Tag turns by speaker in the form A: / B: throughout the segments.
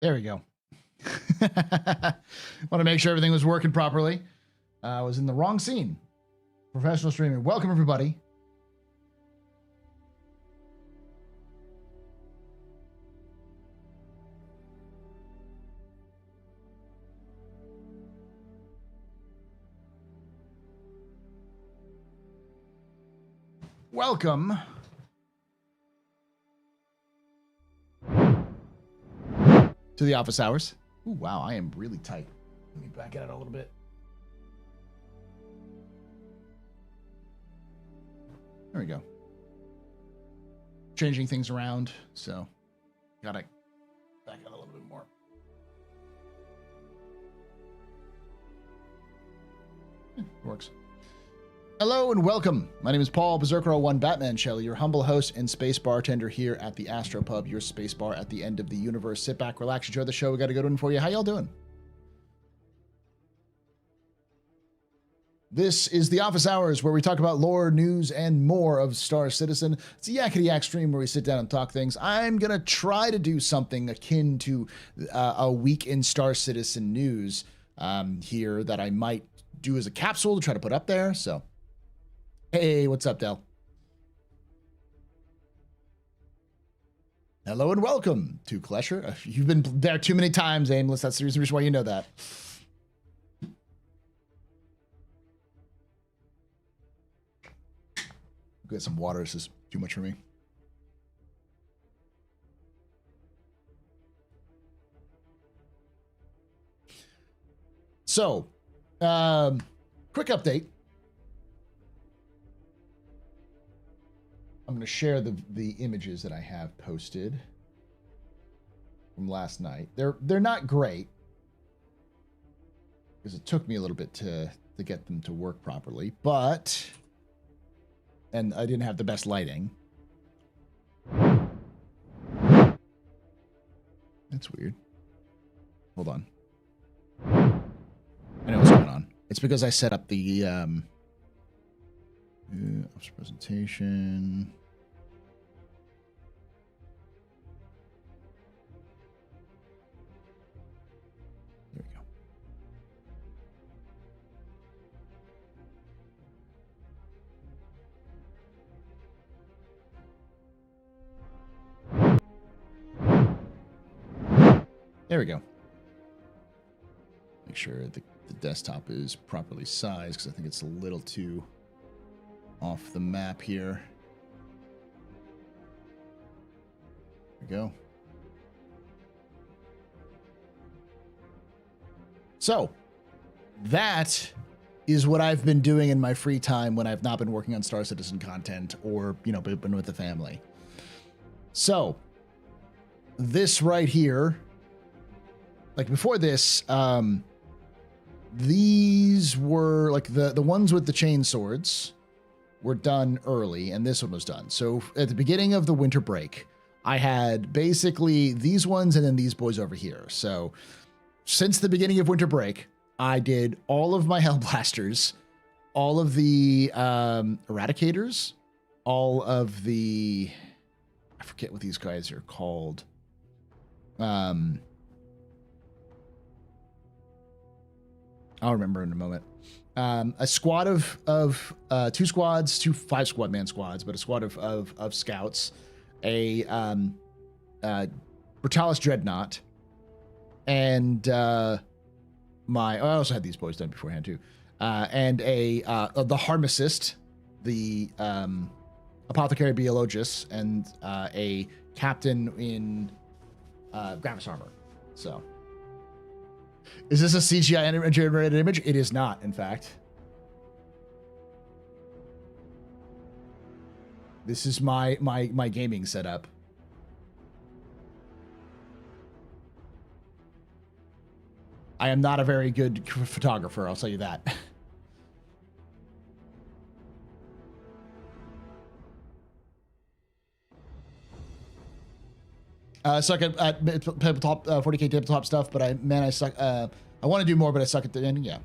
A: There we go. Want to make sure everything was working properly. I was in the wrong scene. Professional streaming. Welcome, everybody. Welcome to the office hours. Ooh, wow, I am really tight. Let me back it out a little bit. There we go. Changing things around, so gotta back out a little bit more. Works. Hello and welcome. My name is Paul Berserker01 Batman Shelley, your humble host and space bartender here at the AstroPub, your space bar at the end of the universe. Sit back, relax, enjoy the show. We got a good one for you. How y'all doing? This is the Office Hours, where we talk about lore, news, and more of Star Citizen. It's a yakety yak stream where we sit down and talk things. I'm going to try to do something akin to a week in Star Citizen news here that I might do as a capsule to try to put up there. So, hey, what's up, Del? Hello and welcome to Klesher. You've been there too many times, Aimless. That's the reason why you know that. Get some water. This is too much for me. So, quick update. I'm going to share the images that I have posted from last night. They're not great because it took me a little bit to get them to work properly, and I didn't have the best lighting. That's weird. Hold on. I know what's going on. It's because I set up the presentation. There we go. There we go. Make sure the desktop is properly sized, because I think it's a little too off the map here. There we go. So, that is what I've been doing in my free time when I've not been working on Star Citizen content or, been with the family. So, this right here, like before this, these were like the ones with the chain swords were done early, and this one was done. So at the beginning of the winter break, I had basically these ones and then these boys over here. So since the beginning of winter break, I did all of my Hellblasters, all of the Eradicators, all of the, I forget what these guys are called. I'll remember in a moment. A squad of 2 squads, 2 5-squad man squads, but a squad of scouts, a Brutalis Dreadnought, and I also had these boys done beforehand too, and the Harmacist, the Apothecary Biologus, and a captain in Gravis armor. So. Is this a CGI generated image? It is not, in fact. This is my gaming setup. I am not a very good photographer, I'll tell you that. I suck at tabletop 40K tabletop stuff, but I suck. I want to do more, but I suck at the ending. Yeah.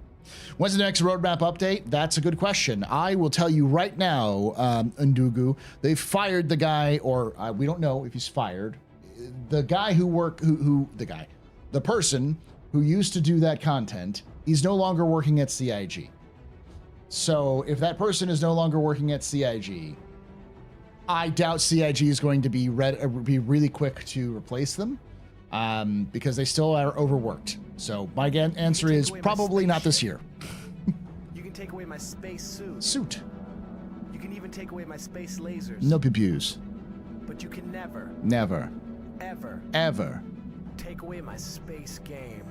A: When's the next roadmap update? That's a good question. I will tell you right now, Ndugu, they fired the guy, or we don't know if he's fired. The guy the guy The person who used to do that content is no longer working at CIG. So if that person is no longer working at CIG, I doubt CIG is going to be really quick to replace them because they still are overworked. So my answer is probably not this year.
B: You can take away my space
A: suit.
B: You can even take away my space lasers.
A: No pew-pews.
B: But you can never,
A: ever
B: take away my space game.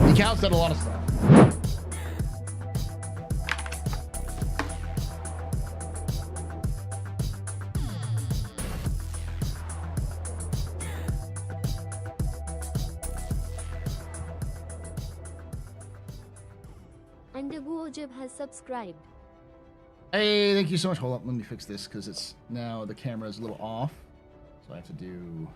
A: He counts out a lot of stuff.
C: Undergoojib has subscribed.
A: Hey, thank you so much. Hold up, let me fix this because it's now the camera is a little off. So I have to do.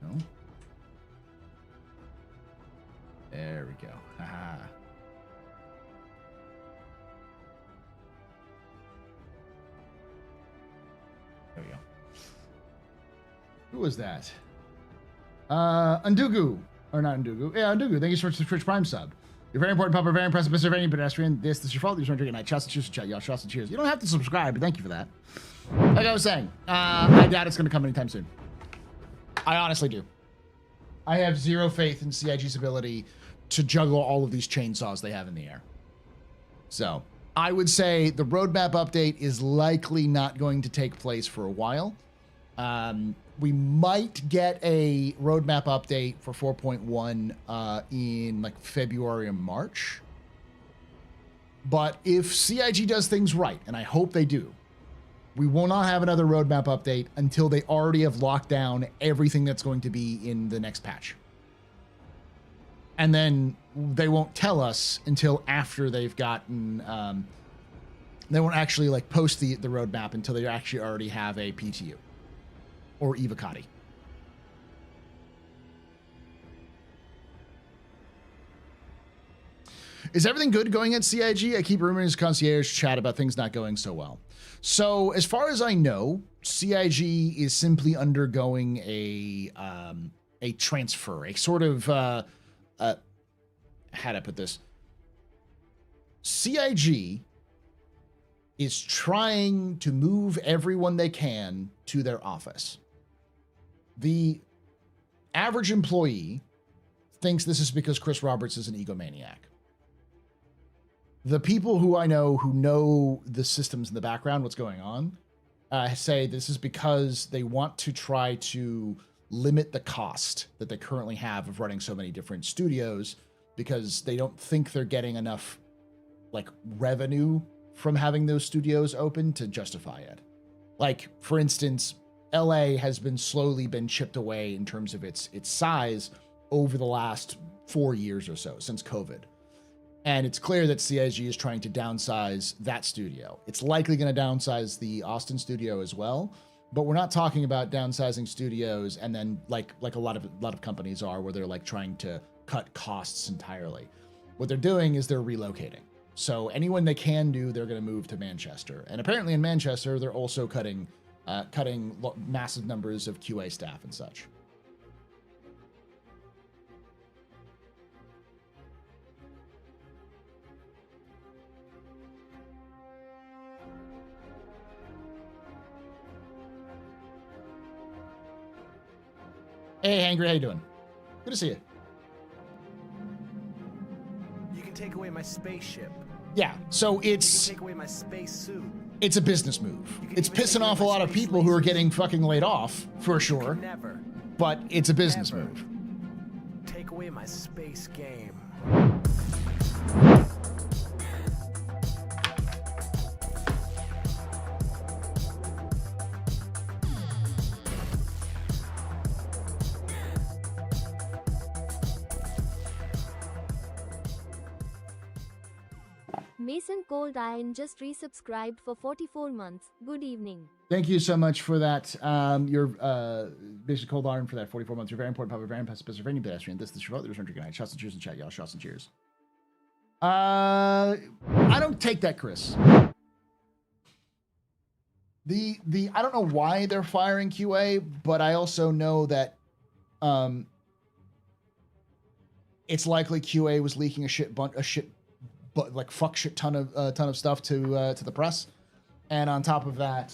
A: No. There we go. Haha. There we go. Who was that? Undugu. Or not Undugu. Yeah, Undugu. Thank you so much for the Twitch Prime sub. You're very important, Papa. Very impressive, Mr. Very pedestrian. This is your fault. You're drinking night. Shots and cheers to chat, y'all. Shots and cheers. You don't have to subscribe, but thank you for that. Like I was saying, I doubt it's going to come anytime soon. I honestly do. I have zero faith in CIG's ability to juggle all of these chainsaws they have in the air. So I would say the roadmap update is likely not going to take place for a while. We might get a roadmap update for 4.1 in like February or March. But if CIG does things right, and I hope they do, we will not have another roadmap update until they already have locked down everything that's going to be in the next patch. And then they won't tell us until after they've gotten, they won't actually like post the roadmap until they actually already have a PTU or Evocati. Is everything good going at CIG? I keep rumors concierge chat about things not going so well. So as far as I know, CIG is simply undergoing a transfer, a sort of, how do I put this? CIG is trying to move everyone they can to their office. The average employee thinks this is because Chris Roberts is an egomaniac. The people who I know who know the systems in the background, what's going on, say this is because they want to try to limit the cost that they currently have of running so many different studios because they don't think they're getting enough like revenue from having those studios open to justify it. Like, for instance, LA has been slowly been chipped away in terms of its size over the last 4 years or so since COVID. And it's clear that CIG is trying to downsize that studio. It's likely going to downsize the Austin studio as well, but we're not talking about downsizing studios and then like a lot of companies are, where they're like trying to cut costs entirely. What they're doing is they're relocating. So anyone they can do, they're going to move to Manchester. And apparently in Manchester, they're also cutting massive numbers of QA staff and such. Hey, Angry, how you doing? Good to see you.
B: You can take away my spaceship.
A: Yeah, so
B: You can
A: it's
B: take away my space suit.
A: a business move. It's
B: even
A: pissing
B: take
A: off a
B: away
A: lot
B: my
A: of
B: space
A: people who are
B: lasers.
A: getting fucking laid off, for
B: You
A: sure,
B: can never
A: but it's a business
B: Ever.
A: move.
B: take away my space game.
C: Mason Cold Iron just resubscribed for 44 months. Good evening.
A: Thank you so much for that. Your Bishop Cold Iron for that 44 months. You're very important, probably very impressive, very pedestrian. This is your vote. There's no drinking night. Shots and cheers in chat, y'all. Shots and cheers. I don't take that, Chris. The I don't know why they're firing QA, but I also know that it's likely QA was leaking a fuck shit ton of stuff to the press, and on top of that,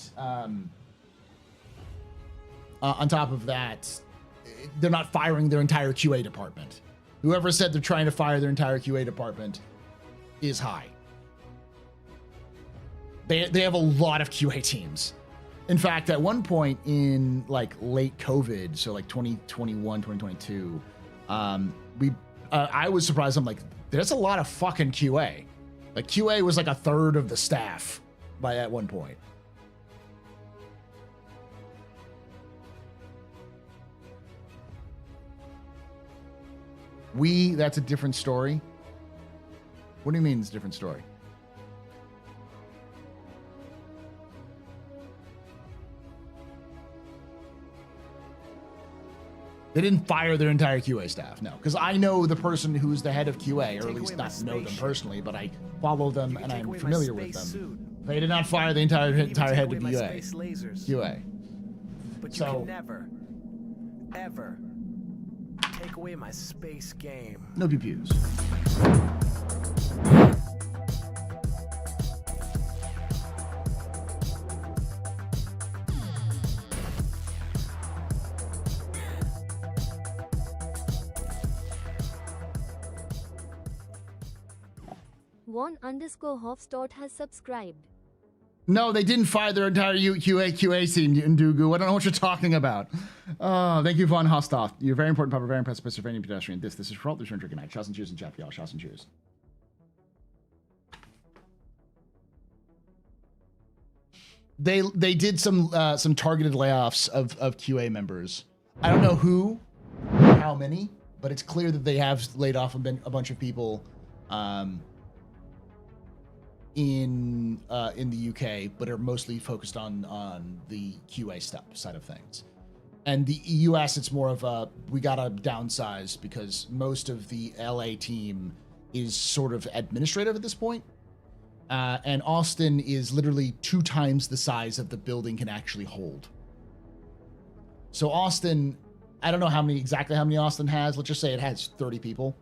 A: they're not firing their entire QA department. Whoever said they're trying to fire their entire QA department is high. They have a lot of QA teams. In fact, at one point in like late COVID, so like 2021, 2022, I was surprised. I'm like, there's a lot of fucking QA. Like QA was like a third of the staff at one point. That's a different story. What do you mean it's a different story? They didn't fire their entire QA staff, no. Because I know the person who's the head of QA, or at least not know them personally, but I follow them and I'm familiar with them. They did not fire the entire head of QA.
B: But you can never, ever take away my space game.
A: No pew-pews.
C: One_Hofstad has subscribed.
A: No, they didn't fire their entire QA team, Ndugu. I don't know what you're talking about. Thank you, Von Hostoff. You're very important, Papa, very impressive, Pennsylvania pedestrian. This is for all. There's no drinking night. Shots and cheers in chat, y'all. Shots and cheers. They did some targeted layoffs of QA members. I don't know who, how many, but it's clear that they have laid off a bunch of people. In the UK, but are mostly focused on the QA side of things. And the US, it's more of we gotta downsize because most of the LA team is sort of administrative at this point. And Austin is literally 2 times the size of the building can actually hold. So Austin, I don't know exactly how many Austin has. Let's just say it has 30 people.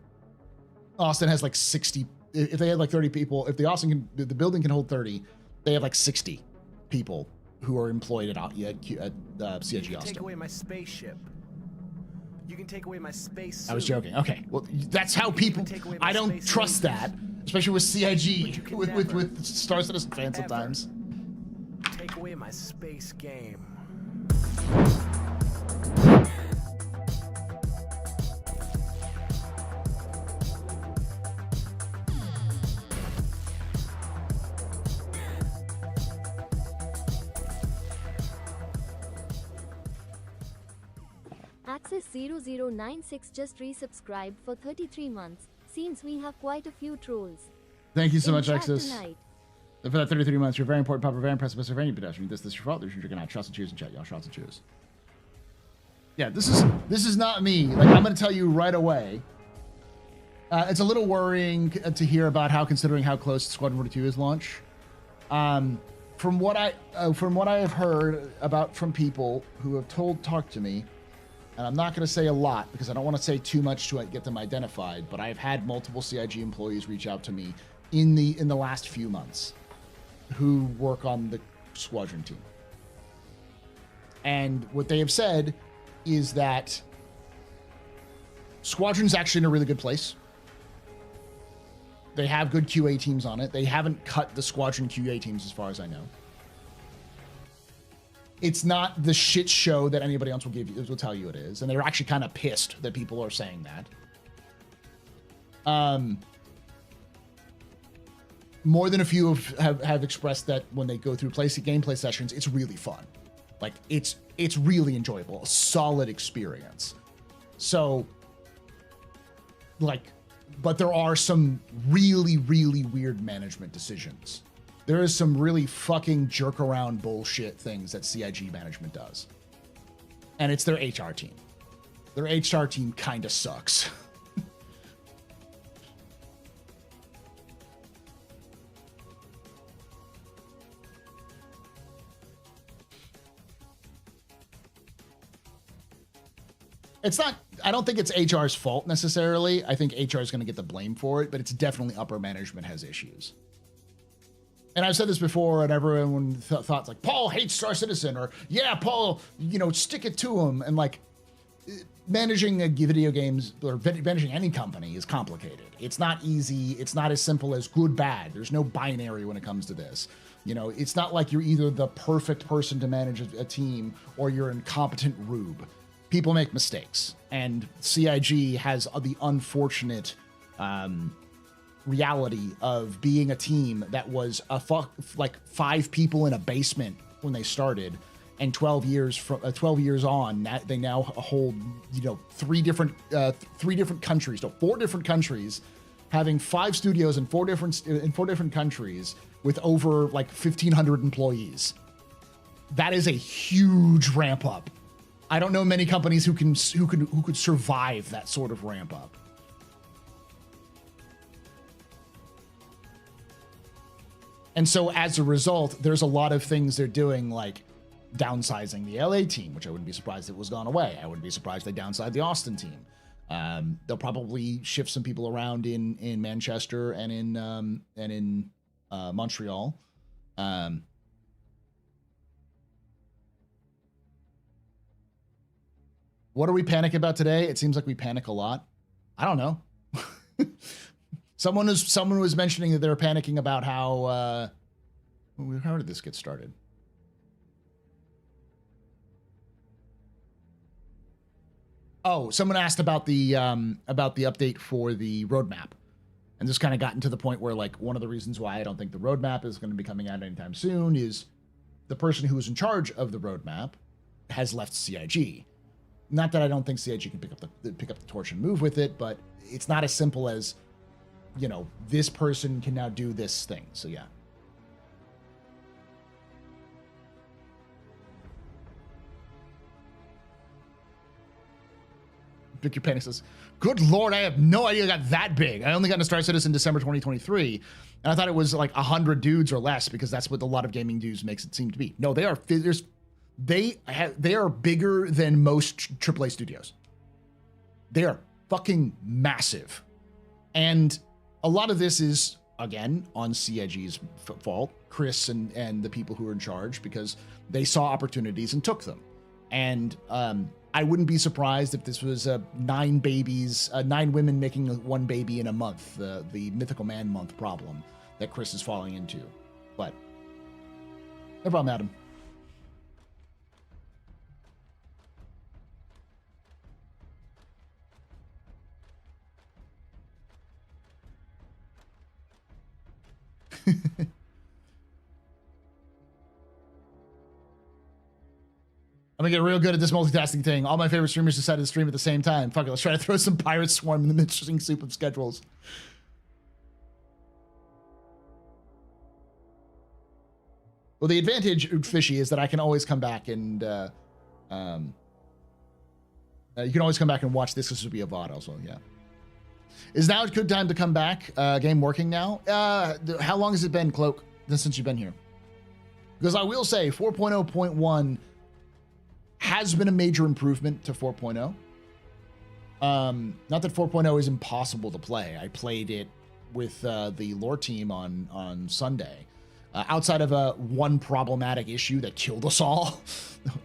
A: Austin has like 60. If they had like 30 people, if the building can hold 30, they have like 60 people who are employed at CIG Austin.
B: You can take away my spaceship. You can take away my space suit.
A: I was joking. Okay, well, that's how people. I don't trust that, especially with CIG, with Star Citizen fans sometimes.
B: Take away my space game.
C: Access0096 just resubscribed for 33 months. Seems we have quite a few trolls.
A: Thank you so much, Access.
C: Tonight.
A: For that 33 months, you're very important, Papa, very impressive, Pennsylvania pedestrian. This is your fault. There's your drinking out. Shots and cheers in chat, y'all. Shots and cheers. Yeah, this is not me. Like, I'm going to tell you right away. It's a little worrying to hear about considering how close Squadron 42 is launch. From what I have heard from people who have talked to me, and I'm not going to say a lot because I don't want to say too much to get them identified, but I've had multiple CIG employees reach out to me in the last few months who work on the Squadron team. And what they have said is that Squadron's actually in a really good place. They have good QA teams on it. They haven't cut the Squadron QA teams as far as I know. It's not the shit show that anybody else will tell you it is. And they're actually kind of pissed that people are saying that. More than a few have expressed that when they go through gameplay sessions, it's really fun. Like, it's really enjoyable. A solid experience. So, like, but there are some really, really weird management decisions. There is some really fucking jerk around bullshit things that CIG management does. And it's their HR team. Their HR team kind of sucks. It's not, I don't think it's HR's fault necessarily. I think HR is going to get the blame for it, but it's definitely upper management has issues. And I've said this before, and everyone thought like, Paul hates Star Citizen, or yeah, Paul, you know, stick it to him. And like, managing video games or managing any company is complicated. It's not easy. It's not as simple as good, bad. There's no binary when it comes to this. You know, it's not like you're either the perfect person to manage a team or you're an incompetent rube. People make mistakes, and CIG has the unfortunate reality of being a team that was like 5 people in a basement when they started, and 12 years on, they now hold, you know, 4 different countries, having 5 studios in 4 different countries with over like 1,500 employees. That is a huge ramp up. I don't know many companies who could survive that sort of ramp up. And so as a result, there's a lot of things they're doing, like downsizing the LA team, which I wouldn't be surprised if it was gone away. I wouldn't be surprised they downsized the Austin team. They'll probably shift some people around in Manchester and in Montreal. What are we panicking about today? It seems like we panic a lot. I don't know. Someone was mentioning that they were panicking about how did this get started? Oh, someone asked about the update for the roadmap. And this kind of gotten to the point where, like, one of the reasons why I don't think the roadmap is going to be coming out anytime soon is the person who was in charge of the roadmap has left CIG. Not that I don't think CIG can pick up the torch and move with it, but it's not as simple as, you know, this person can now do this thing. So yeah. Victor Panic says, good Lord, I have no idea it got that big. I only got into Star Citizen in December 2023, and I thought it was like 100 dudes or less, because that's what a lot of gaming dudes makes it seem to be. No, they are bigger than most AAA studios. They are fucking massive. And a lot of this is, again, on CIG's fault, Chris and the people who are in charge, because they saw opportunities and took them. And I wouldn't be surprised if this was 9 women making 1 baby in a month, the Mythical Man month problem that Chris is falling into. But no problem, Adam. I'm gonna get real good at this multitasking thing. All my favorite streamers decided to stream at the same time. Fuck it, let's try to throw some Pirate Swarm in the interesting soup of schedules. Well, the advantage, Fishy, is that I can always come back and you can always come back and watch this. This would be a VOD also, yeah. Is now a good time to come back? Game working now? How long has it been, Cloak, since you've been here? Because I will say 4.0.1 has been a major improvement to 4.0. Not that 4.0 is impossible to play. I played it with the lore team on Sunday. Outside of one problematic issue that killed us all,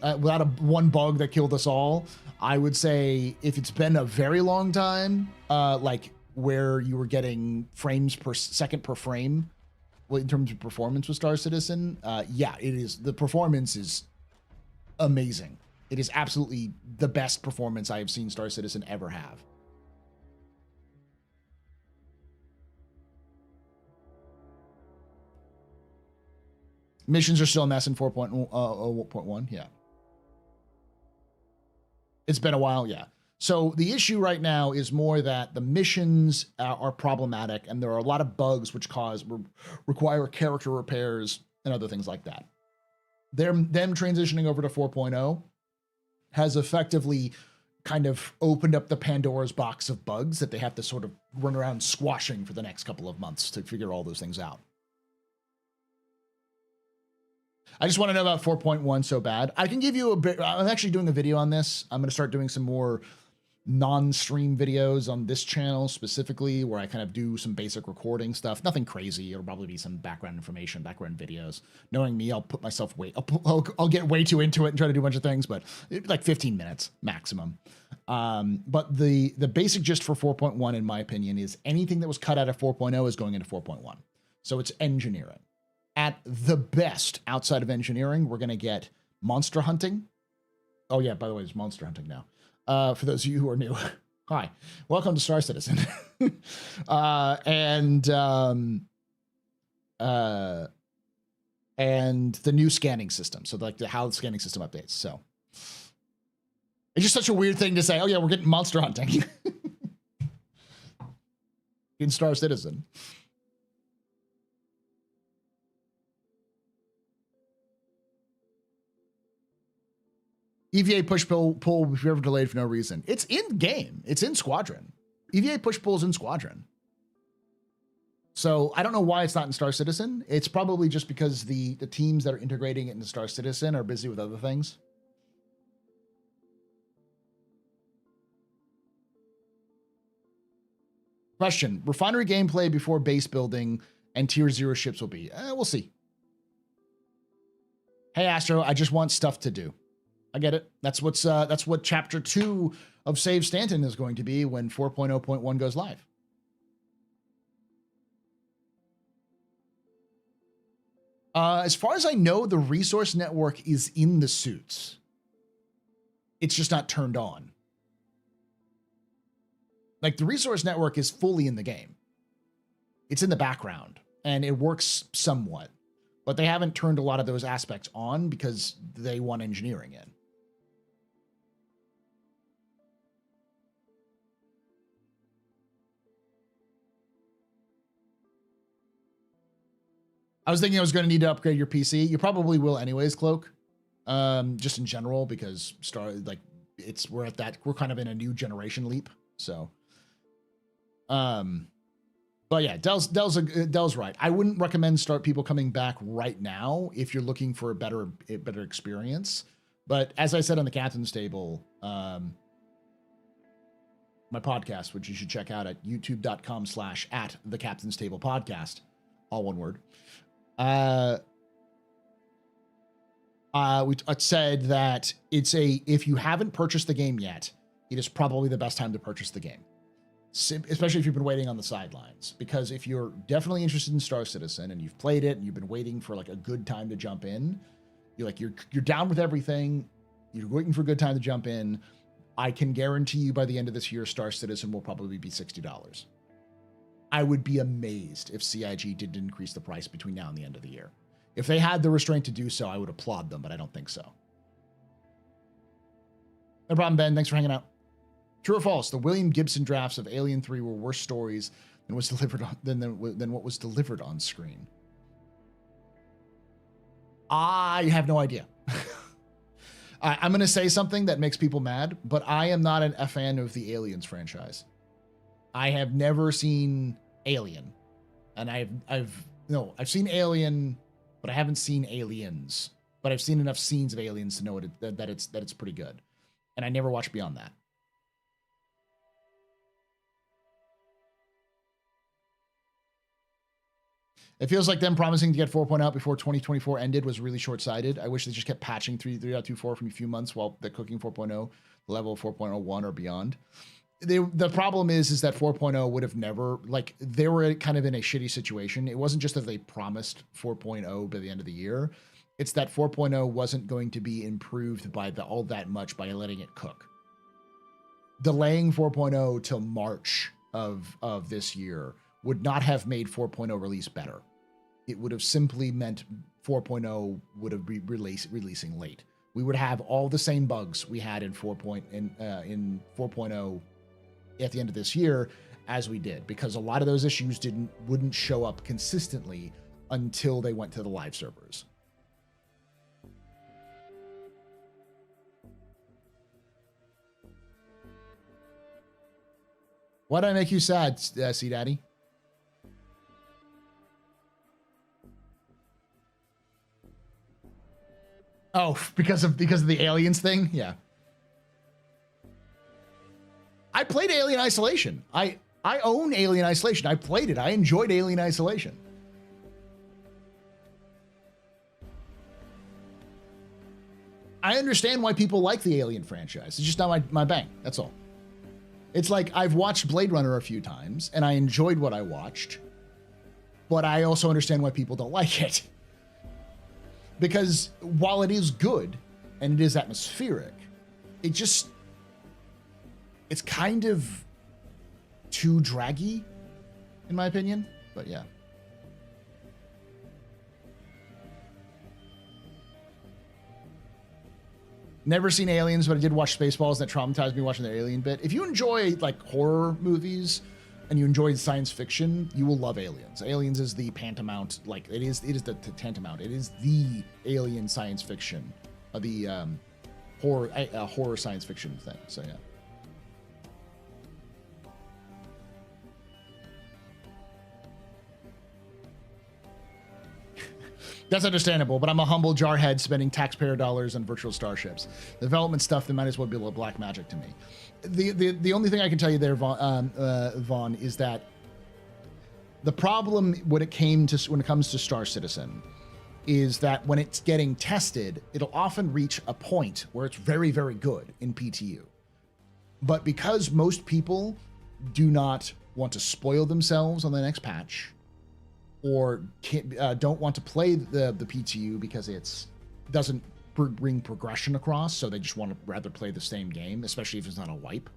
A: without one bug that killed us all, I would say if it's been a very long time, like where you were getting frames per second per frame, in terms of performance with Star Citizen, yeah, it is. The performance is amazing. It is absolutely the best performance I have seen Star Citizen ever have. Missions are still a mess in 4.1, yeah. It's been a while, yeah. So the issue right now is more that the missions are problematic, and there are a lot of bugs which require character repairs and other things like that. Them transitioning over to 4.0 has effectively kind of opened up the Pandora's box of bugs that they have to sort of run around squashing for the next couple of months to figure all those things out. I just want to know about 4.1 so bad. I can give you a bit. I'm actually doing a video on this. I'm going to start doing some more non-stream videos on this channel specifically, where I kind of do some basic recording stuff. Nothing crazy. It'll probably be some background information, background videos. Knowing me, I'll put myself I'll get way too into it and try to do a bunch of things, but like 15 minutes maximum. But the basic gist for 4.1, in my opinion, is anything that was cut out of 4.0 is going into 4.1. So it's engineering. At the best, outside of engineering, we're going to get monster hunting. Oh yeah, by the way, there's monster hunting now. For those of you who are new, hi, welcome to Star Citizen. And the new scanning system. So like how the scanning system updates. So it's just such a weird thing to say. Oh yeah, we're getting monster hunting in Star Citizen. EVA push-pull will be forever delayed for no reason. It's in-game. It's in Squadron. EVA push-pull is in Squadron. So I don't know why it's not in Star Citizen. It's probably just because the teams that are integrating it into Star Citizen are busy with other things. Question. Refinery gameplay before base building and tier 0 ships will be. We'll see. Hey, Astro, I just want stuff to do. I get it. That's what chapter 2 of Save Stanton is going to be when 4.0.1 goes live. As far as I know, the resource network is in the suits. It's just not turned on. Like the resource network is fully in the game. It's in the background and it works somewhat, but they haven't turned a lot of those aspects on because they want engineering in. I was thinking I was going to need to upgrade your PC. You probably will anyways, Cloak. Just in general, because we're kind of in a new generation leap. So, but yeah, Dell's right. I wouldn't recommend people coming back right now if you're looking for a better experience. But as I said on the Captain's Table, my podcast, which you should check out at youtube.com/@thecaptainstablepodcast, all one word. We said that if you haven't purchased the game yet, it is probably the best time to purchase the game, especially if you've been waiting on the sidelines. Because if you're definitely interested in Star Citizen and you've played it and you've been waiting for like a good time to jump in, you're down with everything, you're waiting for a good time to jump in, I can guarantee you by the end of this year, Star Citizen will probably be $60. I would be amazed if CIG didn't increase the price between now and the end of the year. If they had the restraint to do so, I would applaud them, but I don't think so. No problem, Ben. Thanks for hanging out. True or false? The William Gibson drafts of Alien 3 were worse stories than what was delivered on screen. I have no idea. I'm going to say something that makes people mad, but I am not a fan of the Aliens franchise. I have never seen Alien, and I've seen Alien, but I haven't seen Aliens. But I've seen enough scenes of Aliens to know that it's pretty good, and I never watched beyond that. It feels like them promising to get 4.0 out before 2024 ended was really short-sighted. I wish they just kept patching 3.24 from a few months while they're cooking 4.0, the level of 4.01 or beyond. The problem is that 4.0 would have never, they were kind of in a shitty situation. It wasn't just that they promised 4.0 by the end of the year. It's that 4.0 wasn't going to be improved by all that much by letting it cook. Delaying 4.0 till March of this year would not have made 4.0 release better. It would have simply meant 4.0 would have been releasing late. We would have all the same bugs we had in 4.0 at the end of this year as we did, because a lot of those issues wouldn't show up consistently until they went to the live servers. Why did I make you sad, C Daddy? Oh, because of the aliens thing? Yeah. I played Alien Isolation. I own Alien Isolation. I played it. I enjoyed Alien Isolation. I understand why people like the Alien franchise. It's just not my bang. That's all. It's like I've watched Blade Runner a few times and I enjoyed what I watched, but I also understand why people don't like it. Because while it is good and it is atmospheric, it's kind of too draggy, in my opinion. But yeah. Never seen Aliens, but I did watch Spaceballs, and that traumatized me watching the Alien bit. If you enjoy like horror movies and you enjoy science fiction, you will love Aliens. Aliens is the tantamount, like it is the tantamount. It is the alien science fiction, the horror science fiction thing. So yeah. That's understandable, but I'm a humble jarhead spending taxpayer dollars on virtual starships. The development stuff, that might as well be a little black magic to me. The only thing I can tell you there, Vaughn, is that the problem when it comes to Star Citizen is that when it's getting tested, it'll often reach a point where it's very, very good in PTU. But because most people do not want to spoil themselves on the next patch, or don't want to play the PTU because it doesn't bring progression across, so they just want to rather play the same game, especially if it's not a wipe.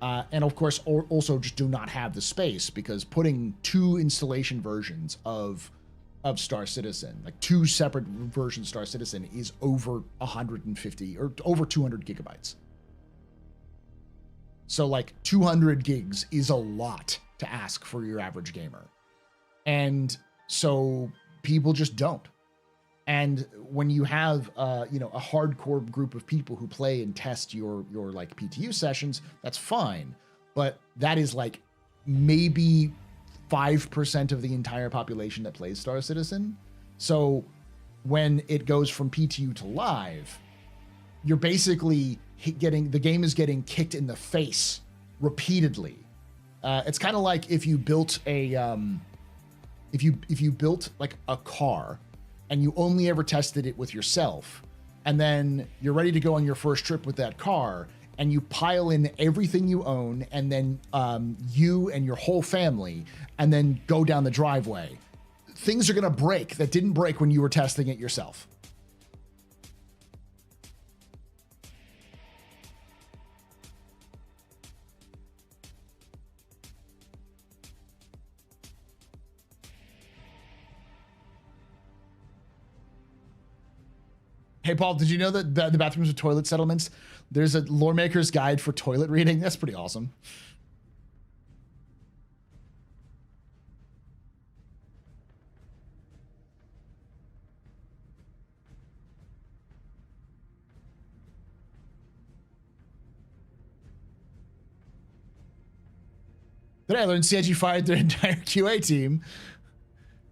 A: And of course, also just do not have the space, because putting 2 installation versions of Star Citizen, like 2 separate versions of Star Citizen, is over 150 or over 200 gigabytes. So like 200 gigs is a lot to ask for your average gamer. And so people just don't. And when you have, a hardcore group of people who play and test your like PTU sessions, that's fine. But that is like maybe 5% of the entire population that plays Star Citizen. So when it goes from PTU to live, you're basically the game is getting kicked in the face repeatedly. It's kind of like if you built if you built like a car and you only ever tested it with yourself, and then you're ready to go on your first trip with that car, and you pile in everything you own, and then you and your whole family, and then go down the driveway, things are going to break that didn't break when you were testing it yourself. Hey, Paul, did you know that the bathrooms with toilet settlements, there's a lore maker's guide for toilet reading? That's pretty awesome. Today I learned CIG fired their entire QA team,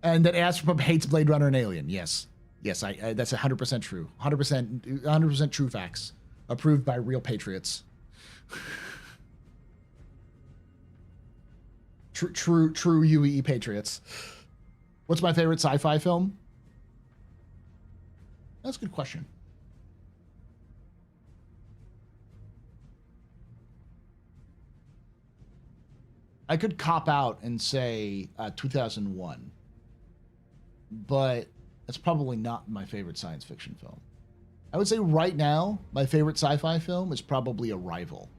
A: and that AstroPub hates Blade Runner and Alien. Yes. Yes, I that's 100% true. 100% true facts. Approved by real patriots. True UEE patriots. What's my favorite sci-fi film? That's a good question. I could cop out and say 2001, but that's probably not my favorite science fiction film. I would say right now, my favorite sci-fi film is probably Arrival.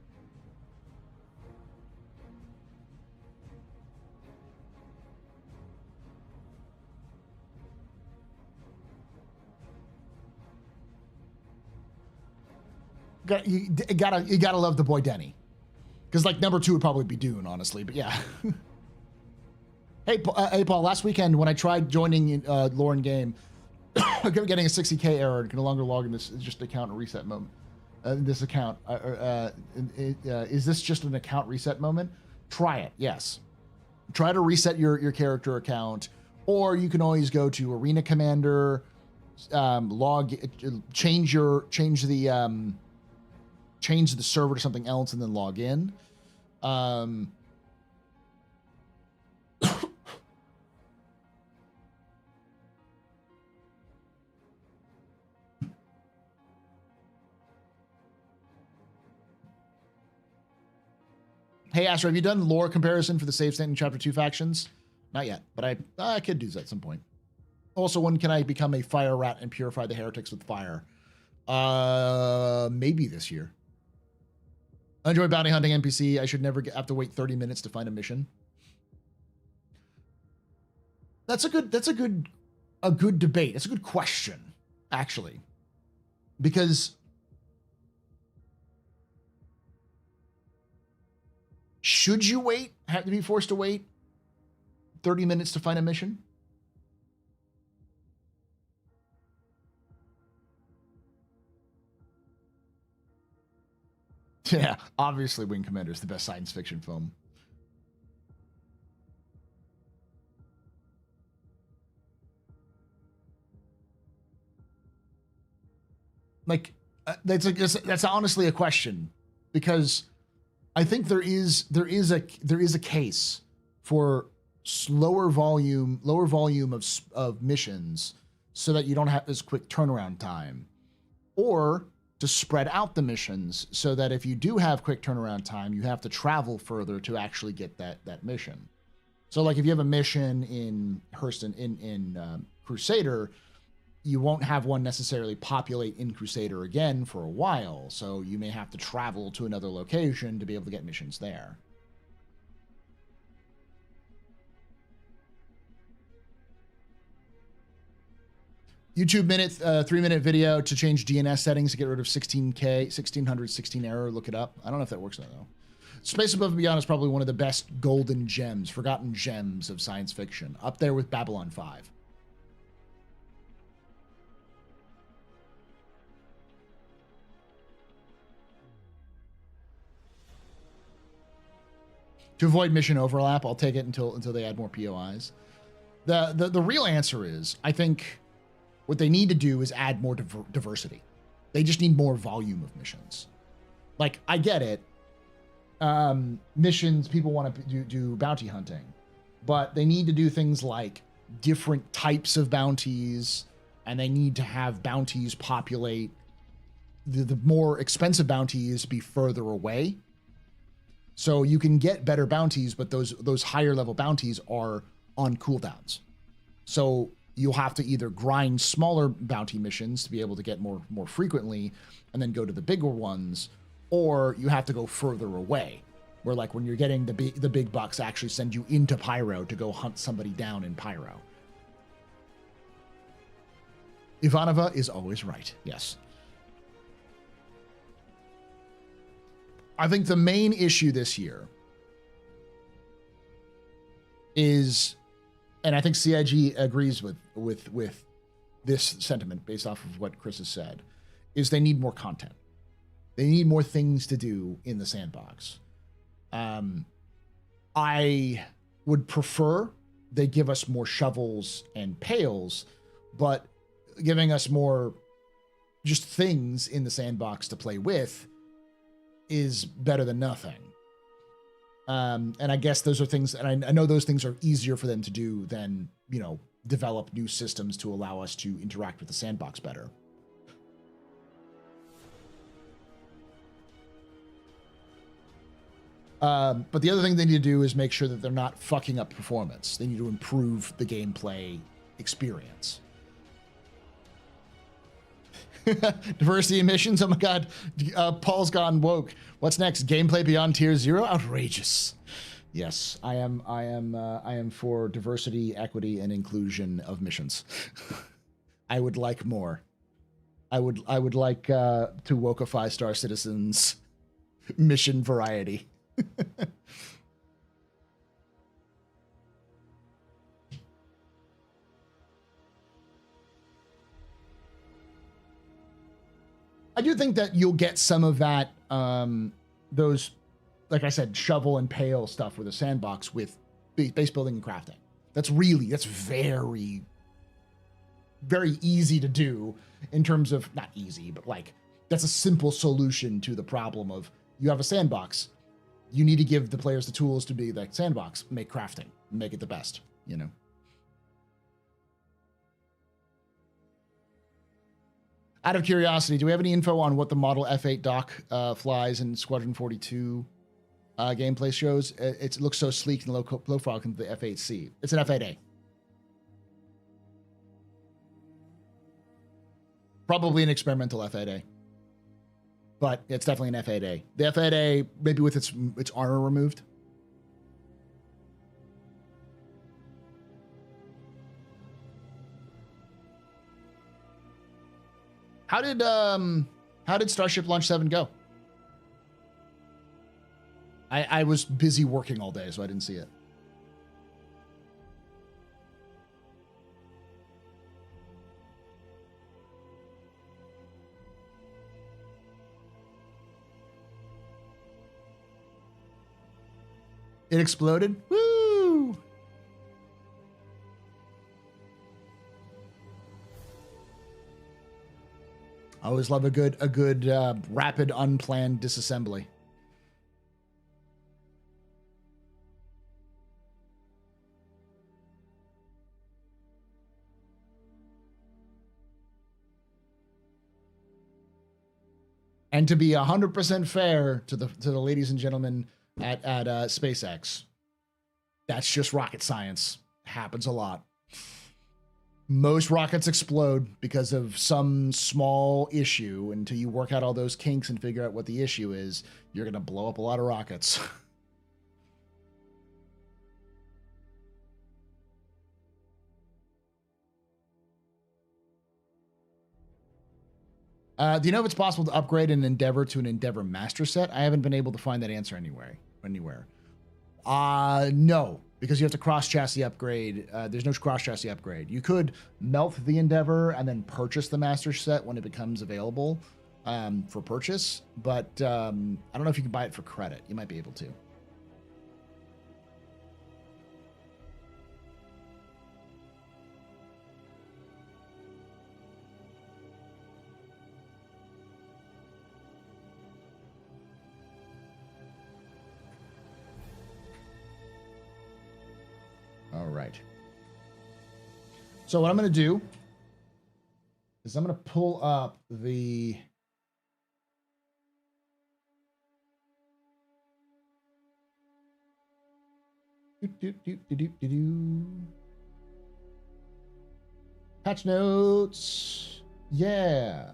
A: You gotta love the boy Denny, because like number 2 would probably be Dune, honestly. But yeah. Hey, Paul. Last weekend when I tried joining Lauren Game, I kept getting a 60K error and can no longer log in. This is just an account reset moment. This account is this just an account reset moment? Try it. Yes. Try to reset your character account, or you can always go to Arena Commander, change the server to something else, and then log in. Um, Hey, Astro, have you done lore comparison for the save state in Chapter 2 factions? Not yet, but I could do that at some point. Also, when can I become a fire rat and purify the heretics with fire? Maybe this year. I enjoy bounty hunting NPC. I should never have to wait 30 minutes to find a mission. That's a good debate. It's a good question, actually. Because should you wait? Have to be forced to wait 30 minutes to find a mission? Yeah, obviously Wing Commander is the best science fiction film. Like, that's honestly a question, because I think there is a case for lower volume of missions so that you don't have as quick turnaround time, or to spread out the missions so that if you do have quick turnaround time, you have to travel further to actually get that mission. So like if you have a mission in Hurston in Crusader, you won't have one necessarily populate in Crusader again for a while, so you may have to travel to another location to be able to get missions there. YouTube 3-minute video to change DNS settings to get rid of 1616 error. Look it up. I don't know if that works though. Space Above and Beyond is probably one of the best golden gems, forgotten gems of science fiction, up there with Babylon 5. To avoid mission overlap, I'll take it until they add more POIs. The real answer is, I think what they need to do is add more diversity. They just need more volume of missions. Like, I get it. Missions, people want to do bounty hunting, but they need to do things like different types of bounties, and they need to have bounties populate the more expensive bounties be further away. So you can get better bounties, but those higher level bounties are on cooldowns. So you'll have to either grind smaller bounty missions to be able to get more frequently and then go to the bigger ones, or you have to go further away, where like when you're getting the big bucks actually send you into Pyro to go hunt somebody down in Pyro. Ivanova is always right. Yes. I think the main issue this year is, and I think CIG agrees with this sentiment based off of what Chris has said, is they need more content. They need more things to do in the sandbox. I would prefer they give us more shovels and pails, but giving us more just things in the sandbox to play with is better than nothing. And I guess those are things, and I know those things are easier for them to do than, develop new systems to allow us to interact with the sandbox better. But the other thing they need to do is make sure that they're not fucking up performance. They need to improve the gameplay experience. Diversity emissions. Oh my god. Paul's gone woke. What's next? Gameplay beyond tier 0? Outrageous. Yes, I am for diversity, equity, and inclusion of missions. I would like more. I would like to wokeify Star Citizen's mission variety. I do think that you'll get some of that, those, like I said, shovel and pail stuff with a sandbox with base building and crafting. That's very, very easy to do in terms of, not easy, but like, that's a simple solution to the problem of you have a sandbox. you need to give the players the tools to be like sandbox, make crafting, make it the best, you know. Out of curiosity, do we have any info on what the Model F8 dock flies in Squadron 42 gameplay shows? It looks so sleek and low profile compared to the F8C. It's an F8A. Probably an experimental F8A. But it's definitely an F8A. The F8A, maybe with its armor removed. How did Starship Launch 7 go? I was busy working all day, so I didn't see it. It exploded? Woo! I always love a good rapid unplanned disassembly. And to be 100% fair to the ladies and gentlemen at SpaceX, that's just rocket science. Happens a lot. Most rockets explode because of some small issue. Until you work out all those kinks and figure out what the issue is, you're going to blow up a lot of rockets. Do you know if it's possible to upgrade an Endeavor to an Endeavor Master Set? I haven't been able to find that answer anywhere. No, because you have to cross-chassis upgrade. There's no cross-chassis upgrade. You could melt the Endeavor and then purchase the Master Set when it becomes available for purchase, but I don't know if you can buy it for credit. You might be able to. All right. So what I'm going to do is I'm going to pull up the patch notes. Yeah.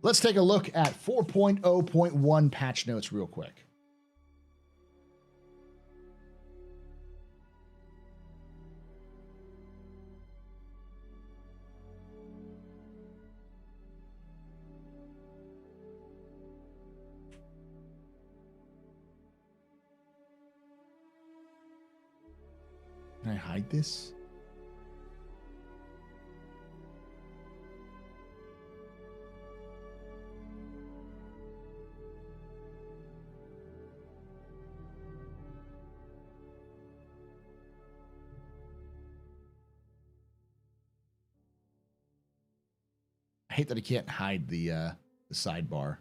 A: Let's take a look at 4.0.1 patch notes real quick. Can I hide this? I hate that I can't hide the sidebar.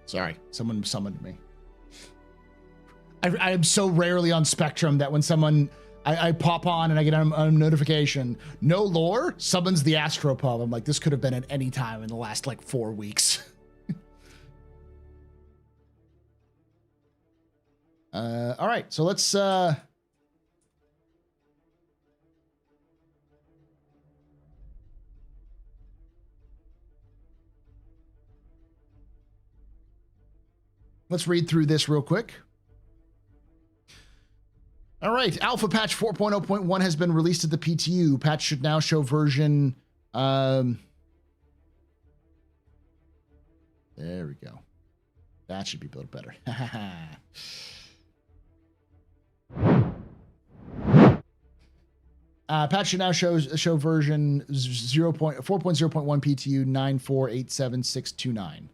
A: Sorry, someone summoned me. I am so rarely on Spectrum that when someone I pop on and I get a notification. No lore summons the AstroPub. I'm like, this could have been at any time in the last like 4 weeks. All right, so let's read through this real quick. All right, Alpha Patch 4.0.1 has been released at the PTU. Patch should now show version. There we go. That should be built better. Patch should now show version 4.0.1 PTU 9487629.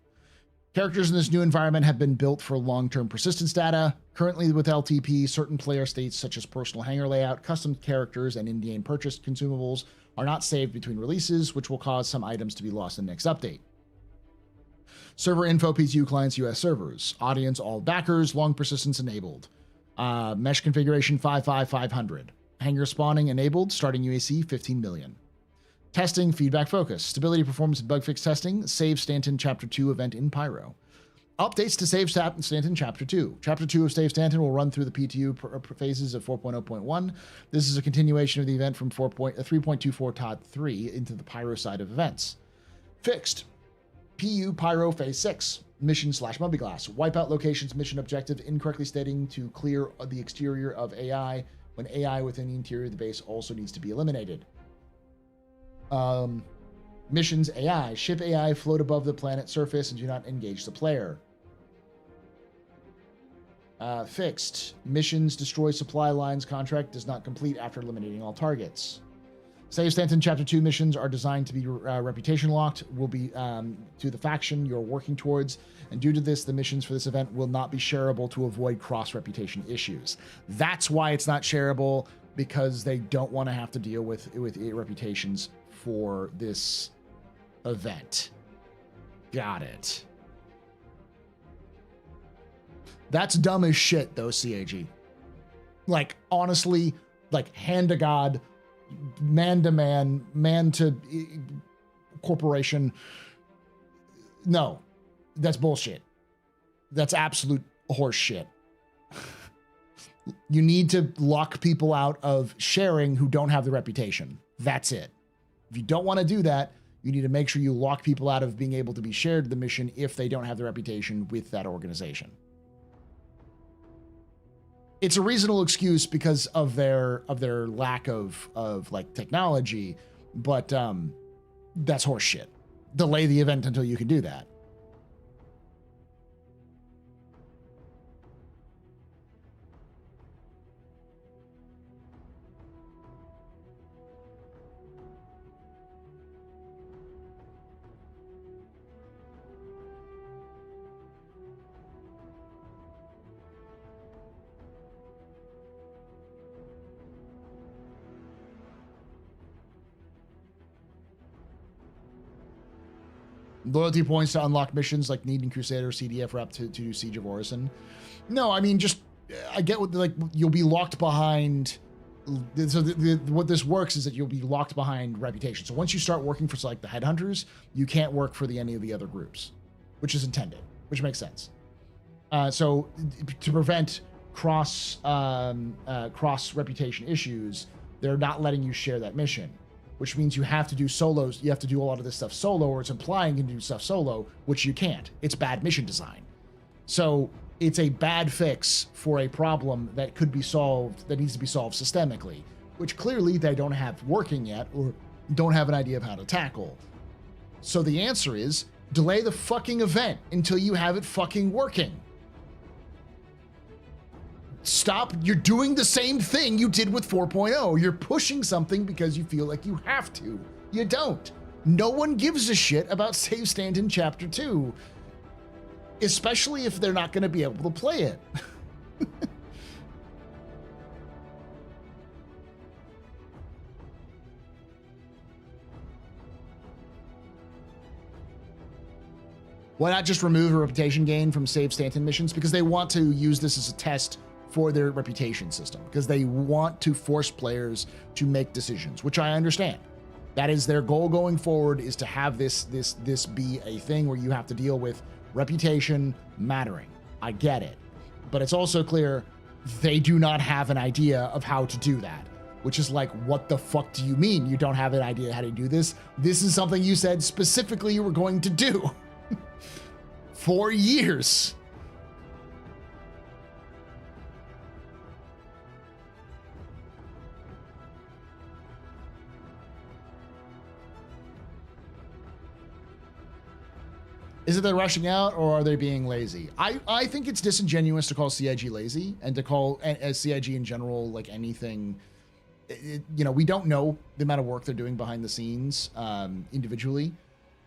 A: Characters in this new environment have been built for long-term persistence data. Currently with LTP, certain player states such as personal hangar layout, custom characters, and in-game purchased consumables are not saved between releases, which will cause some items to be lost in the next update. Server info PTU clients US servers. Audience all backers, long persistence enabled. Mesh configuration 55500. Hangar spawning enabled, starting UAC 15 million. Testing, feedback focus, stability, performance, and bug fix testing, Save Stanton Chapter 2 event in Pyro. Updates to Save Stanton Chapter 2. Chapter 2 of Save Stanton will run through the PTU phases of 4.0.1. This is a continuation of the event from 3.24.3 into the Pyro side of events. Fixed. PU Pyro Phase 6. Mission/Mummy Glass. Wipeout locations mission objective incorrectly stating to clear the exterior of AI when AI within the interior of the base also needs to be eliminated. Missions AI. Ship AI float above the planet surface and do not engage the player. Fixed. Missions destroy supply lines contract does not complete after eliminating all targets. Save Stanton Chapter 2 missions are designed to be reputation locked, will be to the faction you're working towards, and due to this, the missions for this event will not be shareable to avoid cross-reputation issues. That's why it's not shareable, because they don't want to have to deal with reputations for this event. Got it. That's dumb as shit, though, CAG. Like, honestly, like, hand to God, man to man, man to corporation. No, that's bullshit. That's absolute horse shit. You need to lock people out of sharing who don't have the reputation. That's it. If you don't want to do that, you need to make sure you lock people out of being able to be shared the mission if they don't have the reputation with that organization. It's a reasonable excuse because of their lack of like technology, but that's horse shit. Delay the event until you can do that. Loyalty points to unlock missions like needing Crusader CDF rep to do Siege of Orison. No, I mean, just, I get what, like, you'll be locked behind. So what this works is that you'll be locked behind reputation. So once you start working for, like, the Headhunters, you can't work for any of the other groups, which is intended, which makes sense. So to prevent cross reputation issues, they're not letting you share that mission, which means you have to do solos. You have to do a lot of this stuff solo, or it's implying you can do stuff solo, which you can't. It's bad mission design. So it's a bad fix for a problem that could be solved, that needs to be solved systemically, which clearly they don't have working yet or don't have an idea of how to tackle. So the answer is delay the fucking event until you have it fucking working. Stop. You're doing the same thing you did with 4.0. You're pushing something because you feel like you have to. You don't. No one gives a shit about Save Stanton Chapter 2, especially if they're not going to be able to play it. Why not just remove a reputation gain from Save Stanton missions? Because they want to use this as a test for their reputation system, because they want to force players to make decisions, which I understand. That is their goal going forward, is to have this be a thing where you have to deal with reputation mattering. I get it. But it's also clear they do not have an idea of how to do that, which is like, what the fuck do you mean you don't have an idea how to do this? This is something you said specifically you were going to do for years. Is it they're rushing out, or are they being lazy? I think it's disingenuous to call CIG lazy, and to call as CIG in general like anything. You know, we don't know the amount of work they're doing behind the scenes individually,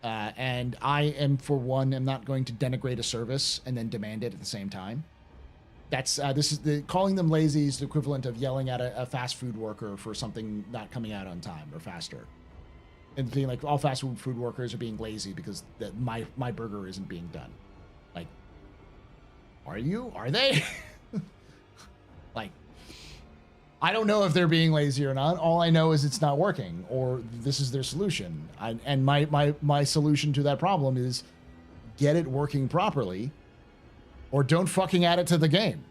A: and I am, for one, am not going to denigrate a service and then demand it at the same time. That's this is the calling them lazy is the equivalent of yelling at a fast food worker for something not coming out on time or faster. And being like, all fast food workers are being lazy because my burger isn't being done. Like, are you? Are they? Like, I don't know if they're being lazy or not. All I know is it's not working, or this is their solution. And my solution to that problem is get it working properly, or don't fucking add it to the game.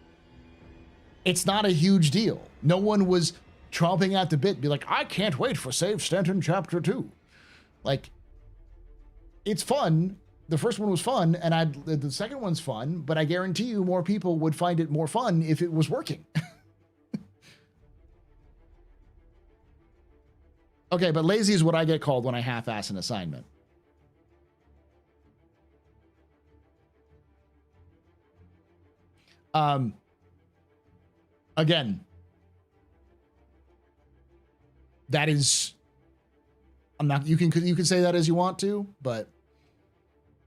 A: It's not a huge deal. No one was chomping at the bit, be like, I can't wait for Save Stanton Chapter 2. Like, it's fun. The first one was fun, and the second one's fun, but I guarantee you more people would find it more fun if it was working. Okay, but lazy is what I get called when I half-ass an assignment. Again, that is, I'm not, you can say that as you want to, but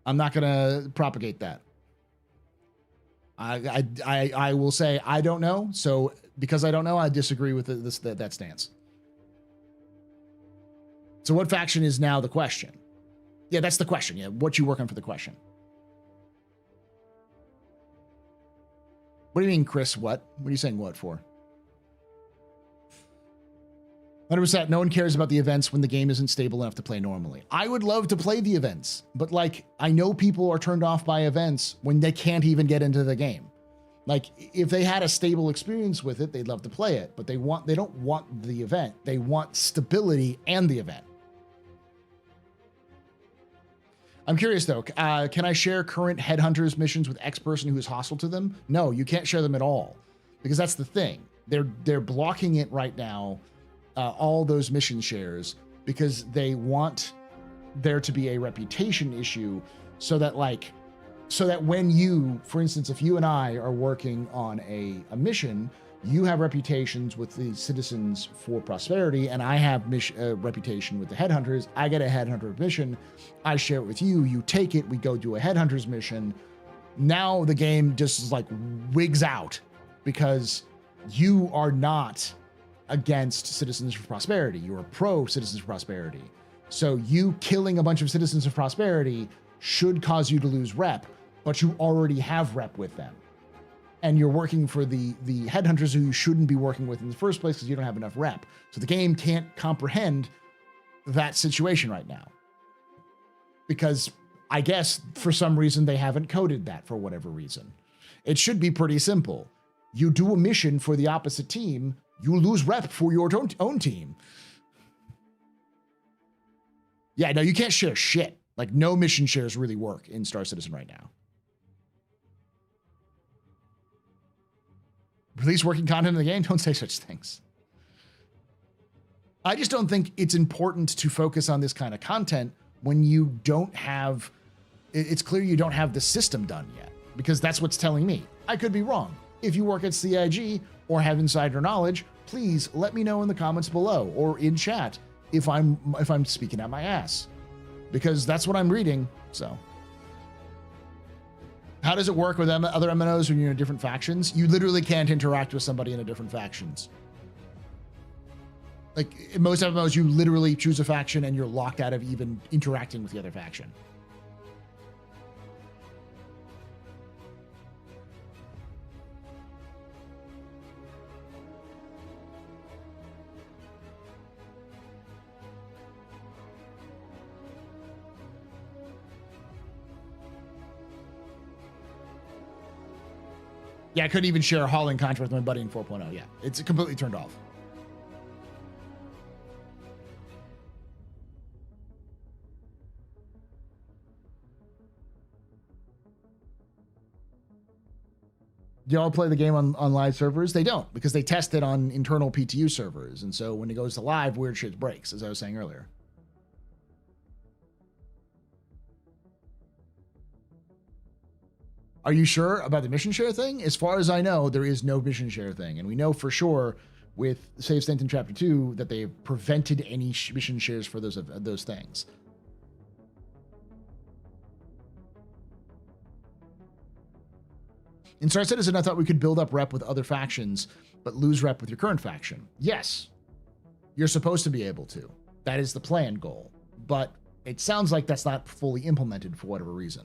A: I'm not going to propagate that. I will say I don't know. So because I don't know, I disagree with that stance. So what faction is now the question? Yeah, that's the question. Yeah, what you working for the question? What do you mean, Chris? What? What are you saying what for? 100%. No one cares about the events when the game isn't stable enough to play normally. I would love to play the events, but like, I know people are turned off by events when they can't even get into the game. Like, if they had a stable experience with it, they'd love to play it, but they don't want the event. They want stability and the event. I'm curious though, can I share current Headhunters missions with X person who is hostile to them? No, you can't share them at all, because that's the thing. They're blocking it right now, all those mission shares, because they want there to be a reputation issue, so that when you, for instance, if you and I are working on a mission, you have reputations with the Citizens for Prosperity, and I have reputation with the Headhunters. I get a Headhunter mission. I share it with you. You take it. We go do a Headhunters mission. Now the game just is like wigs out, because you are not against Citizens for Prosperity. You are pro Citizens for Prosperity. So you killing a bunch of Citizens of Prosperity should cause you to lose rep, but you already have rep with them. And you're working for the Headhunters who you shouldn't be working with in the first place because you don't have enough rep. So the game can't comprehend that situation right now, because I guess for some reason they haven't coded that for whatever reason. It should be pretty simple. You do a mission for the opposite team, you lose rep for your own team. Yeah, no, you can't share shit. Like, no mission shares really work in Star Citizen right now. Release working content in the game? Don't say such things. I just don't think it's important to focus on this kind of content when you don't have, it's clear you don't have the system done yet, because that's what's telling me. I could be wrong. If you work at CIG or have insider knowledge, please let me know in the comments below or in chat if I'm speaking out my ass, because that's what I'm reading. So how does it work with other MNOs when you're in different factions? You literally can't interact with somebody in a different factions. Like, in most MMOs, you literally choose a faction and you're locked out of even interacting with the other faction. Yeah, I couldn't even share a hauling contract with my buddy in 4.0. Yeah, it's completely turned off. Do y'all play the game on live servers? They don't, because they test it on internal PTU servers. And so when it goes to live, weird shit breaks, as I was saying earlier. Are you sure about the mission share thing? As far as I know, there is no mission share thing. And we know for sure with Save State in Chapter 2 that they've prevented any mission shares for those things. In Star Citizen, I thought we could build up rep with other factions, but lose rep with your current faction. Yes, you're supposed to be able to. That is the planned goal. But it sounds like that's not fully implemented for whatever reason.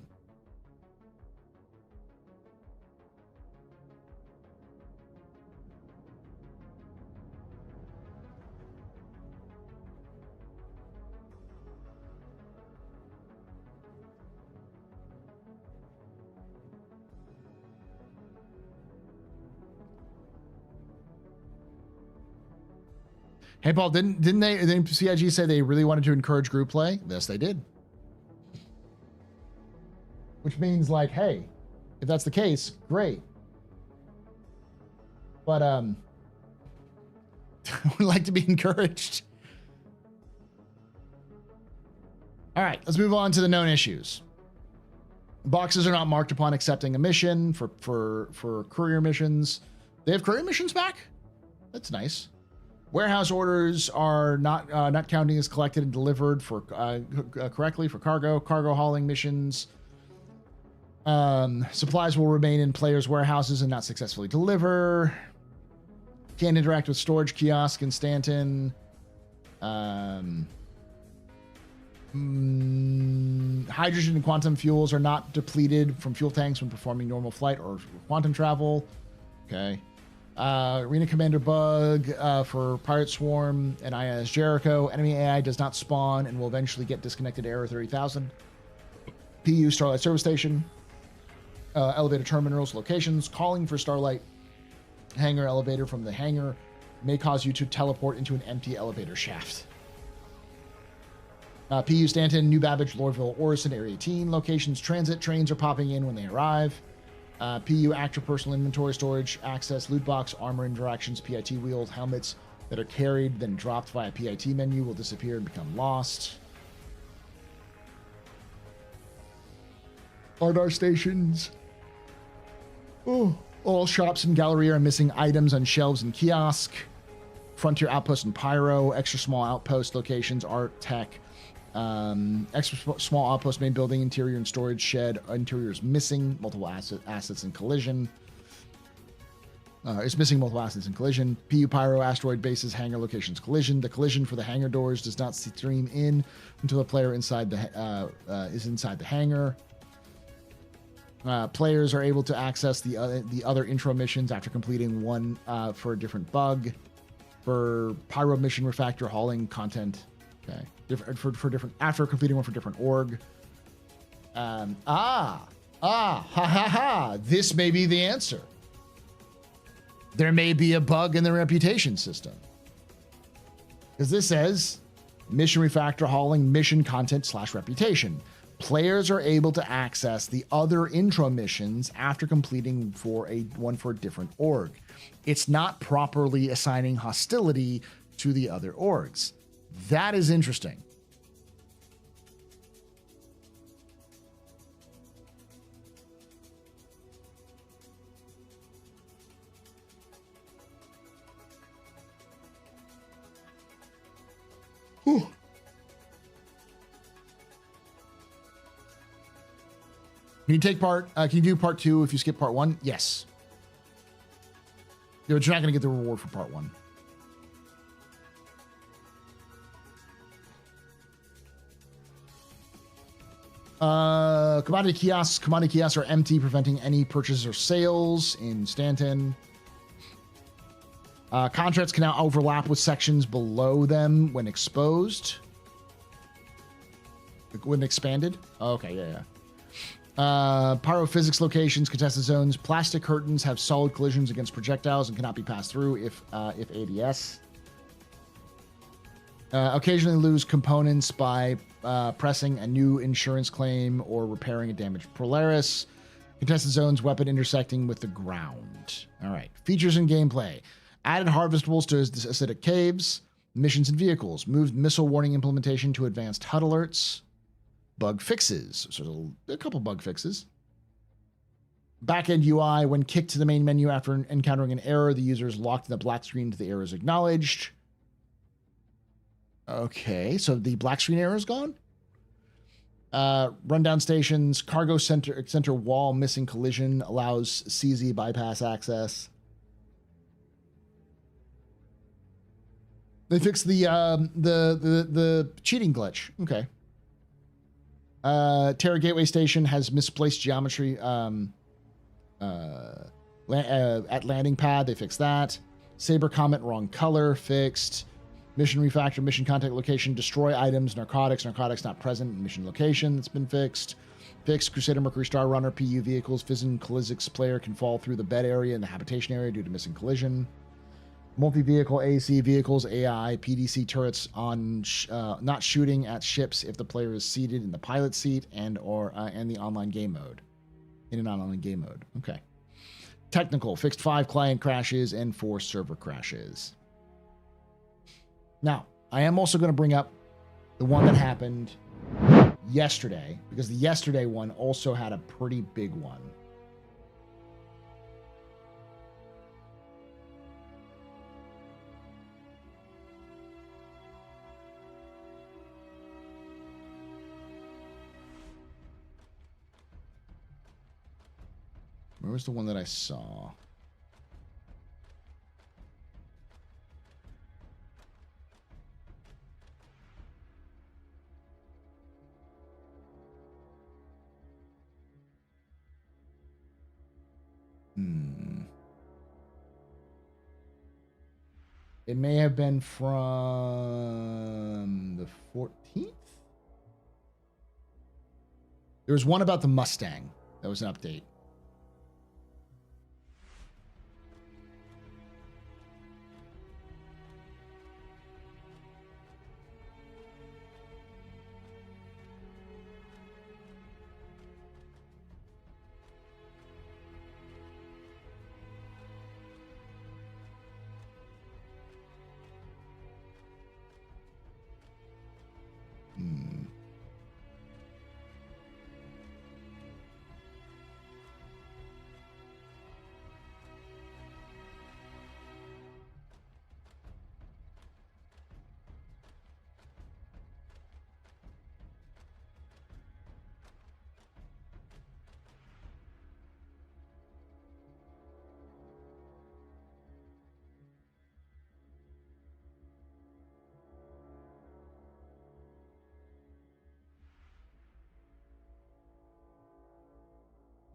A: Hey, Paul, didn't CIG say they really wanted to encourage group play? Yes, they did. Which means, like, hey, if that's the case, great. But I would like to be encouraged. All right, let's move on to the known issues. Boxes are not marked upon accepting a mission for courier missions. They have courier missions back? That's nice. Warehouse orders are not counting as collected and delivered for correctly for cargo hauling missions. Supplies will remain in players' warehouses and not successfully deliver. Can't interact with storage kiosk in Stanton. Hydrogen and quantum fuels are not depleted from fuel tanks when performing normal flight or quantum travel. Okay. Arena Commander bug for Pirate Swarm and IS Jericho. Enemy AI does not spawn and will eventually get disconnected to Error 30,000. PU Starlight Service Station. Elevator terminals locations. Calling for Starlight hangar elevator from the hangar may cause you to teleport into an empty elevator shaft. PU Stanton, New Babbage, Lordville, Orison, Area 18 locations. Transit trains are popping in when they arrive. PU actor personal inventory storage access, loot box, armor interactions, PIT wheels, helmets that are carried then dropped via PIT menu will disappear and become lost. Ardar stations. Oh, all shops and gallery are missing items on shelves and kiosk. Frontier outpost and pyro, extra small outpost locations, art, tech. Extra small outpost, main building, interior and storage shed. Interior is missing. Multiple assets in collision. It's missing multiple assets in collision. PU Pyro, asteroid bases, hangar locations, collision. The collision for the hangar doors does not stream in until the player inside the is inside the hangar. Players are able to access the other intro missions after completing one for a different bug. For Pyro mission refactor hauling content. Okay. For different after completing one for different org. This may be the answer. There may be a bug in the reputation system. Because this says mission refactor hauling mission content / reputation. Players are able to access the other intro missions after completing one for a different org. It's not properly assigning hostility to the other orgs. That is interesting. Whew. Can you take part? Can you do part 2 if you skip part 1? Yes. But you're not going to get the reward for part 1. Commodity kiosks are empty, preventing any purchases or sales in Stanton. Contracts can now overlap with sections below them when exposed. When expanded. Okay, yeah. Pyrophysics locations, contested zones, plastic curtains have solid collisions against projectiles and cannot be passed through if ADS. Occasionally lose components by pressing a new insurance claim or repairing a damaged Polaris. Contested zones, weapon intersecting with the ground. All right. Features and gameplay. Added harvestables to acidic caves. Missions and vehicles. Moved missile warning implementation to advanced HUD alerts. Bug fixes. So a couple bug fixes. Backend UI. When kicked to the main menu after encountering an error, the user is locked in the black screen until the error is acknowledged. Okay, so the black screen error is gone. Rundown stations, cargo center wall missing collision allows CZ bypass access. They fixed the cheating glitch. Okay. Terra Gateway Station has misplaced geometry at landing pad. They fixed that. Saber Comet wrong color fixed. Mission refactor, mission contact location, destroy items, narcotics not present in mission location. That's been fixed. Fixed Crusader Mercury Star Runner PU vehicles. Physically Collizics player can fall through the bed area and the habitation area due to missing collision. Multi-vehicle AC vehicles, AI, PDC turrets on not shooting at ships if the player is seated in the pilot seat and the online game mode. In an online game mode. Okay. Technical, fixed 5 client crashes and 4 server crashes. Now, I am also going to bring up the one that happened yesterday, because the yesterday one also had a pretty big one. Where was the one that I saw? It may have been from the 14th. There was one about the Mustang. That was an update.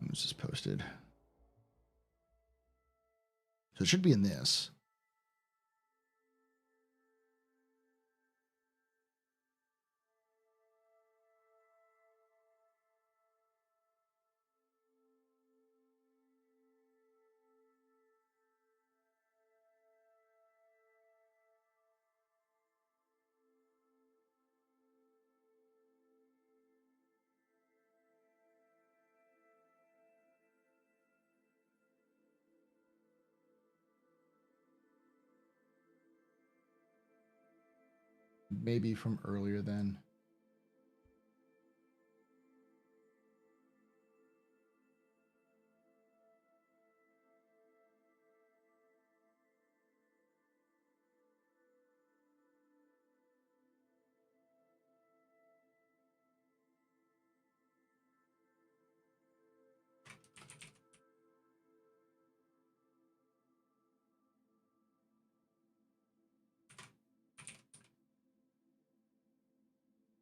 A: When was this posted? So it should be in this. Maybe from earlier then.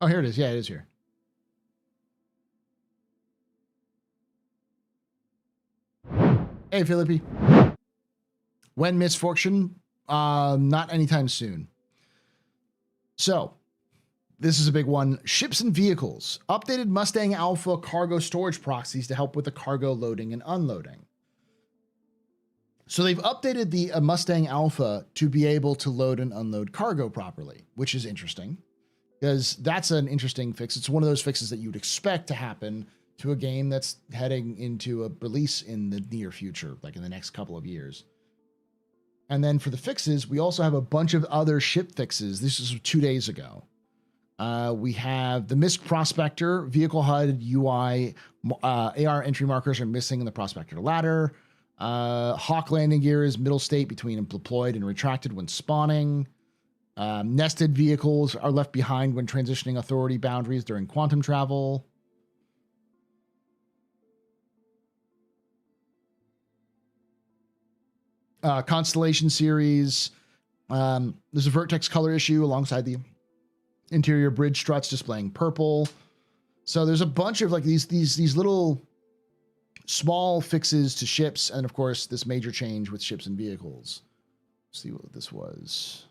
A: Oh, here it is. Yeah, it is here. Hey, Philippi. When misfortune? Not anytime soon. So, This is a big one. Ships and vehicles. Updated Mustang Alpha cargo storage proxies to help with the cargo loading and unloading. So they've updated the Mustang Alpha to be able to load and unload cargo properly, which is interesting because that's an interesting fix. It's one of those fixes that you'd expect to happen to a game that's heading into a release in the near future, like in the next couple of years. And then for the fixes, we also have a bunch of other ship fixes. This is 2 days ago. We have the MISC Prospector, vehicle HUD, UI, AR entry markers are missing in the Prospector ladder. Hawk landing gear is middle state between deployed and retracted when spawning. Nested vehicles are left behind when transitioning authority boundaries during quantum travel. Constellation series. There's a vertex color issue alongside the interior bridge struts displaying purple. So there's a bunch of like these little small fixes to ships, and of course this major change with ships and vehicles. Let's see what this was.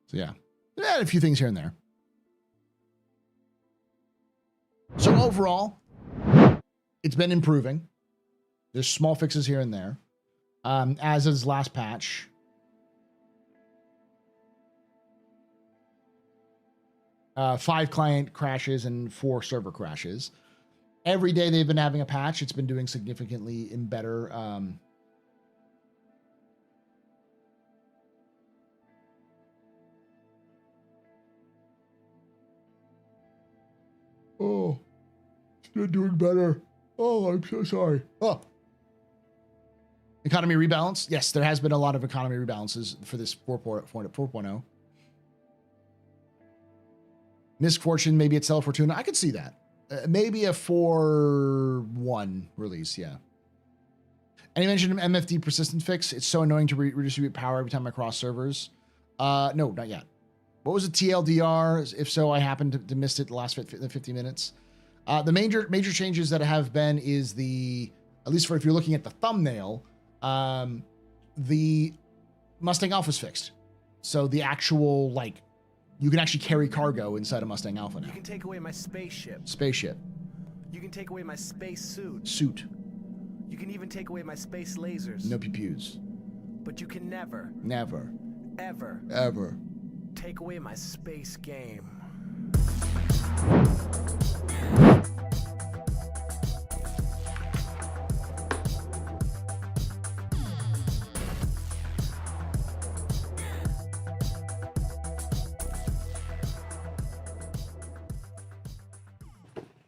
A: So yeah, they had a few things here and there. So overall, it's been improving. There's small fixes here and there, as is last patch. Five client crashes and 4 server crashes. Every day they've been having a patch. It's been doing significantly in better. Oh, it's not doing better. Oh, I'm so sorry. Oh. Economy rebalance. Yes, there has been a lot of economy rebalances for this 4.0. Misc Fortune, maybe it's Cell Fortuna. I could see that. Maybe a 4.1 release, yeah. And you mentioned an MFD persistent fix. It's so annoying to redistribute power every time I cross servers. No, not yet. What was the TLDR? If so, I happened to miss it the last 50 minutes. The major changes that have been is the, at least for if you're looking at the thumbnail, the Mustang Alpha's fixed. So the actual, like, you can actually carry cargo inside a Mustang Alpha now.
B: You can take away my spaceship.
A: Spaceship.
B: You can take away my space suit.
A: Suit.
B: You can even take away my space lasers.
A: No pew-pews.
B: But you can never,
A: ever
B: take away my space game.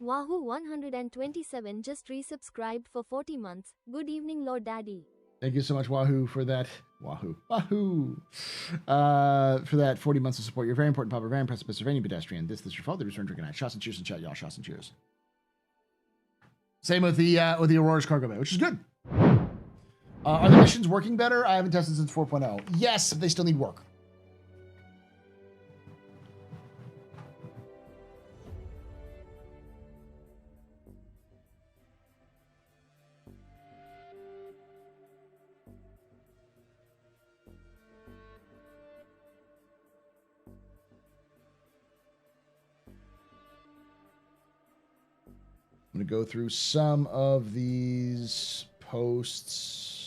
C: Wahoo 127 just resubscribed for 40 months. Good evening, Lord Daddy.
A: Thank you so much, Wahoo, for that. Wahoo. For that 40 months of support. You're very important, Papa. Very impressive, Mr. Any pedestrian. This is your fault. The return drinking night. Shots and cheers and chat, y'all. Shots and cheers. Same with the Aurora's cargo bay, which is good. Are the missions working better? I haven't tested since 4.0. Yes, but they still need work. I'm going to go through some of these posts.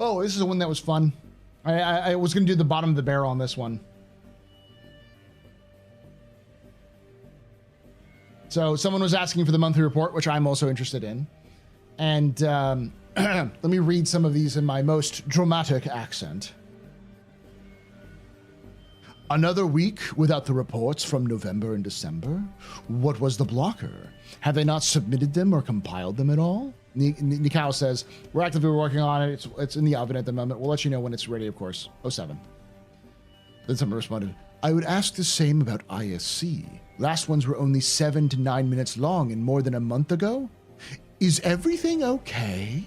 A: Oh, this is the one that was fun. I was going to do the bottom of the barrel on this one. So someone was asking for the monthly report, which I'm also interested in. And let me read some of these in my most dramatic accent. Another week without the reports from November and December? What was the blocker? Have they not submitted them or compiled them at all? Nikao says, we're actively working on it. It's in the oven at the moment. We'll let you know when it's ready, of course. 07. Then someone responded, I would ask the same about ISC. Last ones were only 7 to 9 minutes long and more than a month ago. Is everything okay?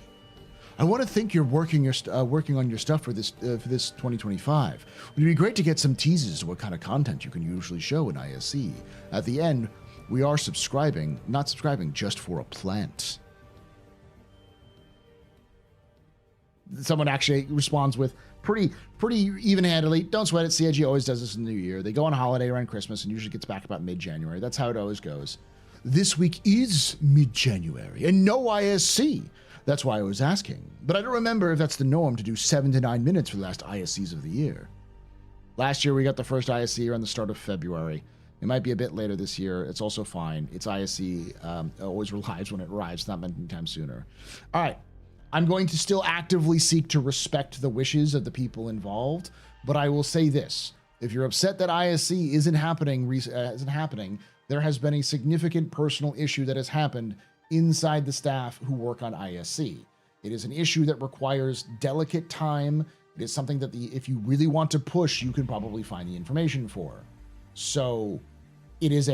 A: I want to think you're working on your stuff for this 2025. It would be great to get some teases of what kind of content you can usually show in ISC. At the end, we are not subscribing just for a plant. Someone actually responds with pretty even-handedly. Don't sweat it. CIG always does this in the new year. They go on holiday around Christmas and usually gets back about mid-January. That's how it always goes. This week is mid-January and no ISC. That's why I was asking. But I don't remember if that's the norm to do 7 to 9 minutes for the last ISCs of the year. Last year we got the first ISC around the start of February. It might be a bit later this year. It's also fine. It's ISC. Always arrives when it arrives. Not meant anytime sooner. All right. I'm going to still actively seek to respect the wishes of the people involved, but I will say this. If you're upset that ISC isn't happening, there has been a significant personal issue that has happened inside the staff who work on ISC. It is an issue that requires delicate time. It is something that if you really want to push, you can probably find the information for. So it is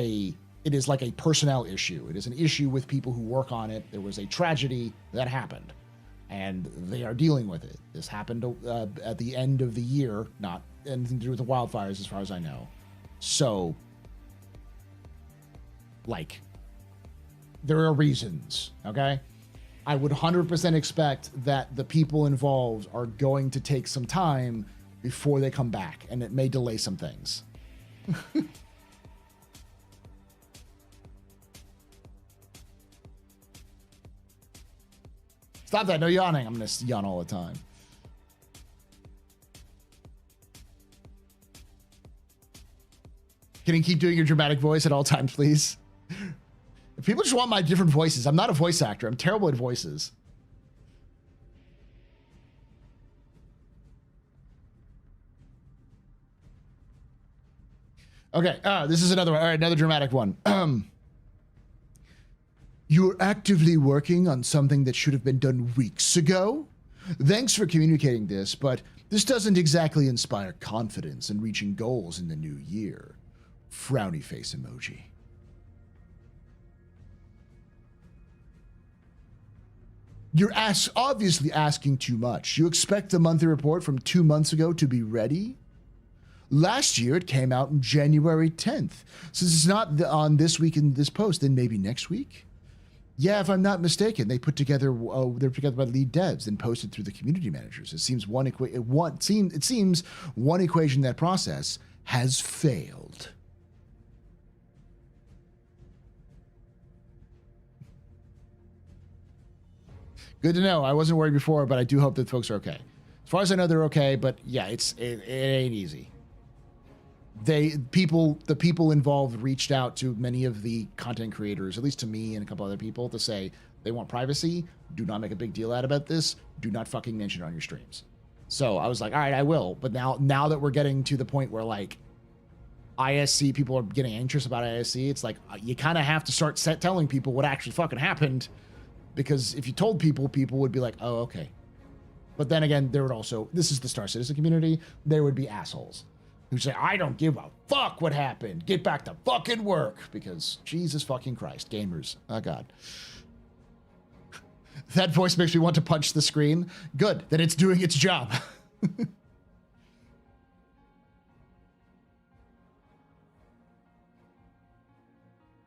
A: like a personnel issue. It is an issue with people who work on it. There was a tragedy that happened, and they are dealing with it. This happened at the end of the year, not anything to do with the wildfires as far as I know. So, like, there are reasons, okay? I would 100% expect that the people involved are going to take some time before they come back, and it may delay some things. Stop that, no yawning. I'm going to yawn all the time. Can you keep doing your dramatic voice at all times, please? If people just want my different voices, I'm not a voice actor. I'm terrible at voices. Okay, this is another one. All right, another dramatic one. You're actively working on something that should have been done weeks ago? Thanks for communicating this, but this doesn't exactly inspire confidence in reaching goals in the new year. Frowny face emoji. You're obviously asking too much. You expect the monthly report from 2 months ago to be ready? Last year, it came out on January 10th. Since it's not on this week in this post, then maybe next week? Yeah, if I'm not mistaken, they're put together by lead devs and posted through the community managers. It seems one equation in that process has failed. Good to know. I wasn't worried before, but I do hope that folks are okay. As far as I know, they're okay, but yeah, it ain't easy. The people involved reached out to many of the content creators, at least to me and a couple other people, to say they want privacy. Do not make a big deal out about this. Do not fucking mention it on your streams. So I was like, all right, I will. But now that we're getting to the point where like ISC, people are getting anxious about ISC, it's like you kind of have to start telling people what actually fucking happened. Because if you told people would be like, oh, okay. But then again, there would also, this is the Star Citizen community, there would be assholes who say, I don't give a fuck what happened. Get back to fucking work. Because Jesus fucking Christ, gamers. Oh, God. That voice makes me want to punch the screen. Good, then it's doing its job.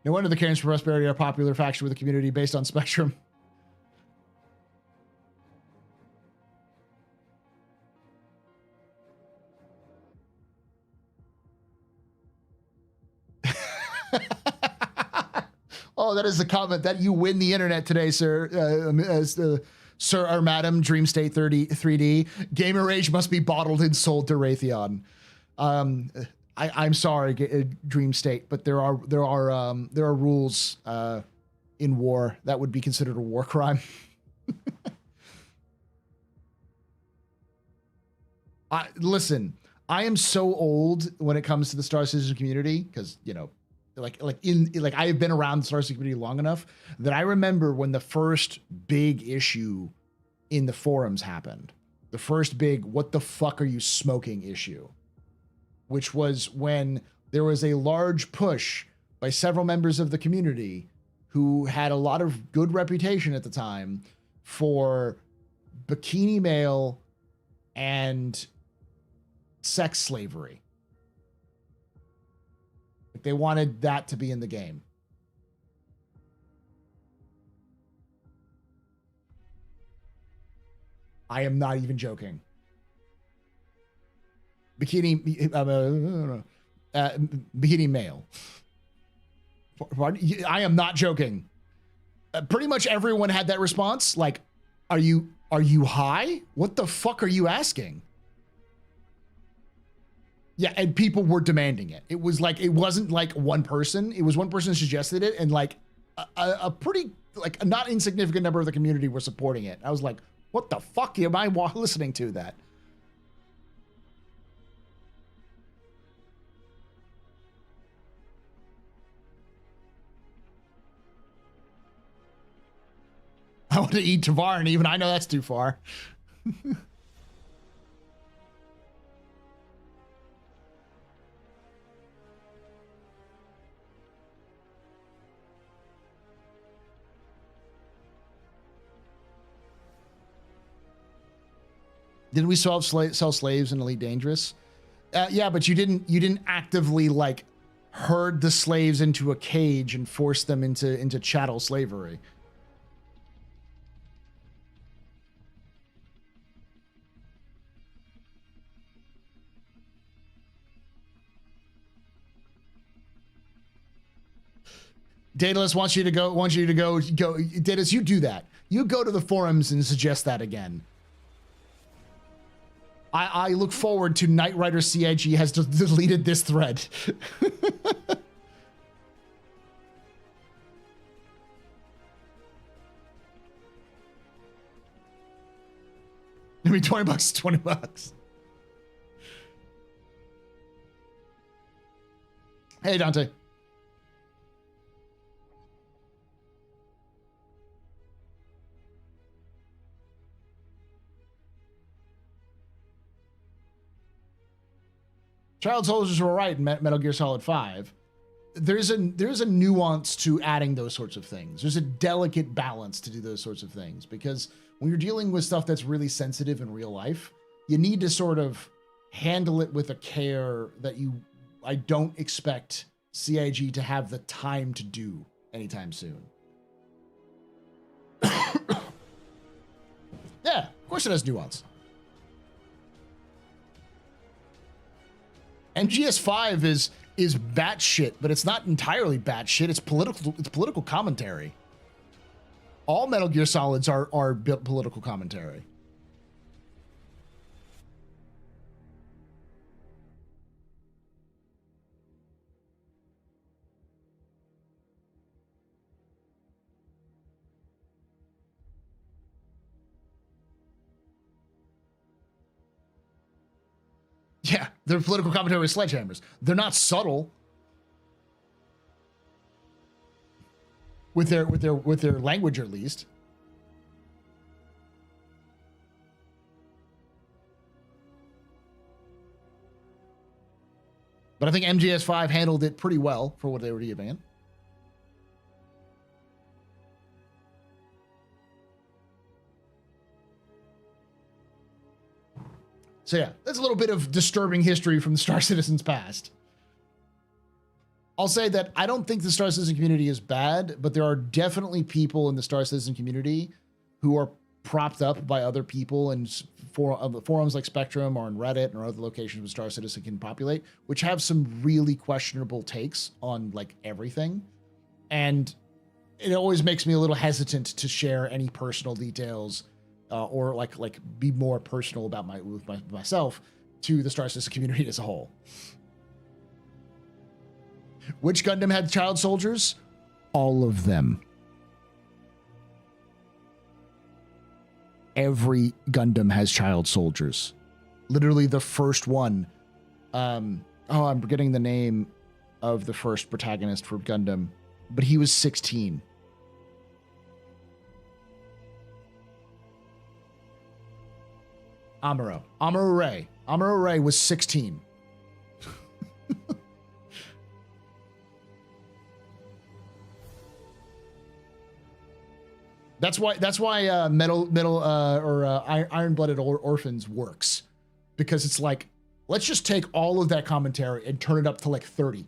A: No wonder the Cairns for Prosperity are a popular faction with the community based on Spectrum. Oh, that is the comment that you win the internet today, sir. Sir or Madam Dream State 3D. Gamer Rage must be bottled and sold to Raytheon. I'm sorry, Dream State, but there are rules in war that would be considered a war crime. Listen, I am so old when it comes to the Star Citizen community because, you know, like I have been around the Star Citizen community long enough that I remember when the first big issue in the forums happened. The first big "what the fuck are you smoking" issue, which was when there was a large push by several members of the community who had a lot of good reputation at the time for bikini mail and sex slavery. They wanted that to be in the game. I am not even joking. Bikini male. I am not joking. Pretty much everyone had that response. Like, are you high? What the fuck are you asking? Yeah, and people were demanding it. It wasn't like one person. It was one person suggested it, and like a pretty, like a not insignificant number of the community were supporting it. I was like, what the fuck am I listening to that? I want to eat Tavar, and even I know that's too far. Didn't we sell slaves in Elite Dangerous? Yeah, but you didn't actively like herd the slaves into a cage and force them into chattel slavery. Daedalus wants you to go. Daedalus, you do that. You go to the forums and suggest that again. I look forward to Knight Rider CIG has deleted this thread. I mean, $20 is $20. Hey, Dante. Child soldiers were right in Metal Gear Solid 5. There's a nuance to adding those sorts of things. There's a delicate balance to do those sorts of things, because when you're dealing with stuff that's really sensitive in real life, you need to sort of handle it with a care that I don't expect CIG to have the time to do anytime soon. Yeah, of course it has nuance. MGS5 is batshit, but it's not entirely batshit. It's political commentary. All Metal Gear Solids are political commentary. Yeah, they're political commentary with sledgehammers. They're not subtle with their language, at least. But I think MGS5 handled it pretty well for what they were giving it. So yeah, that's a little bit of disturbing history from the Star Citizen's past. I'll say that I don't think the Star Citizen community is bad, but there are definitely people in the Star Citizen community who are propped up by other people and forums like Spectrum or on Reddit or other locations where Star Citizen can populate, which have some really questionable takes on like everything. And it always makes me a little hesitant to share any personal details or like be more personal about myself to the Star Citizen community as a whole. Which Gundam had child soldiers? All of them. Every Gundam has child soldiers. Literally the first one Oh, I'm forgetting the name of the first protagonist for Gundam, but he was 16. Amuro Ray. Amuro Ray was 16. That's why Iron-Blooded Orphans works, because it's like, let's just take all of that commentary and turn it up to like 30.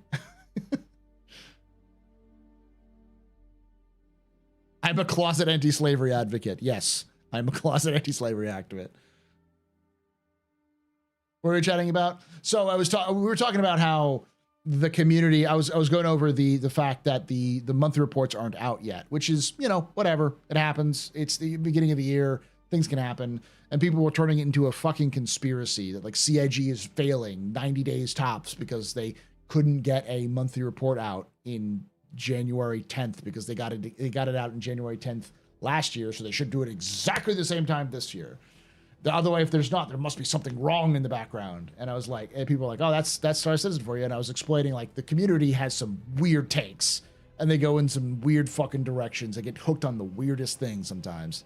A: I'm a closet anti-slavery advocate. Yes, I'm a closet anti-slavery activist. What were we chatting about? So we were talking about how the community, I was going over the fact that the monthly reports aren't out yet, which is, you know, whatever. It happens. It's the beginning of the year. Things can happen. And people were turning it into a fucking conspiracy that like CIG is failing 90 days tops because they couldn't get a monthly report out in January 10th because they got it out in January 10th last year. So they should do it exactly the same time this year. The other way, if there's not, there must be something wrong in the background. And I was like, and people were like, oh, that's Star Citizen for you. And I was explaining like the community has some weird takes and they go in some weird fucking directions. They get hooked on the weirdest things sometimes.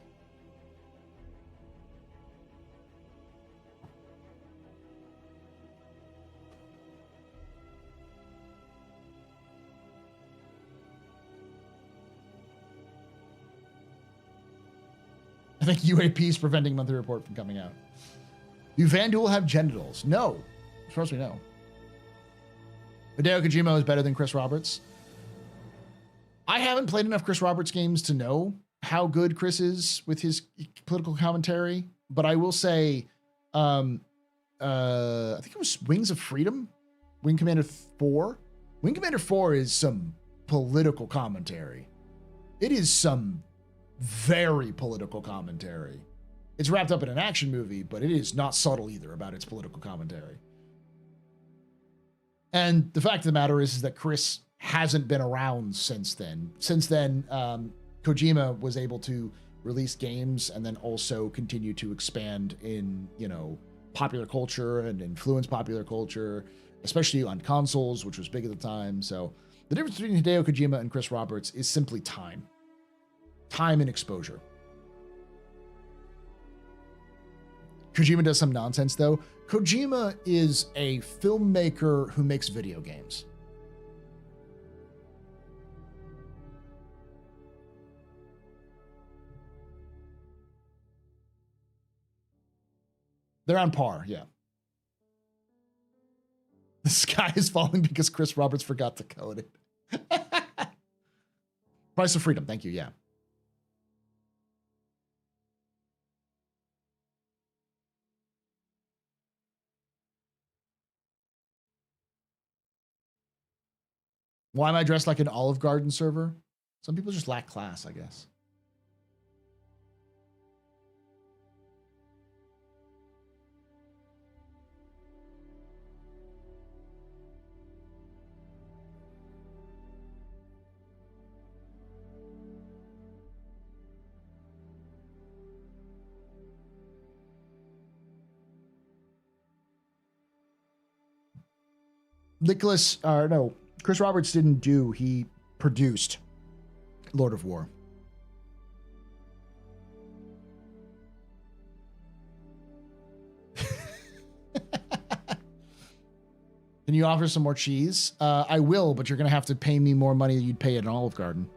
A: I think UAP is preventing monthly report from coming out. Do Vanduul have genitals? No. As far as we know. Hideo Kojima is better than Chris Roberts. I haven't played enough Chris Roberts games to know how good Chris is with his political commentary, but I will say, I think it was Wings of Freedom, Wing Commander 4. Wing Commander 4 is some political commentary. It is some very political commentary. It's wrapped up in an action movie, but it is not subtle either about its political commentary. And the fact of the matter is that Chris hasn't been around since then. Since then, Kojima was able to release games and then also continue to expand in, you know, popular culture and influence popular culture, especially on consoles, which was big at the time. So the difference between Hideo Kojima and Chris Roberts is simply time. Time and exposure. Kojima does some nonsense though. Kojima is a filmmaker who makes video games. They're on par, yeah. The sky is falling because Chris Roberts forgot to code it. Price of Freedom, thank you, yeah. Why am I dressed like an Olive Garden server? Some people just lack class, I guess. Chris Roberts didn't do, he produced Lord of War. Can you offer some more cheese? I will, but you're going to have to pay me more money than you'd pay at an Olive Garden.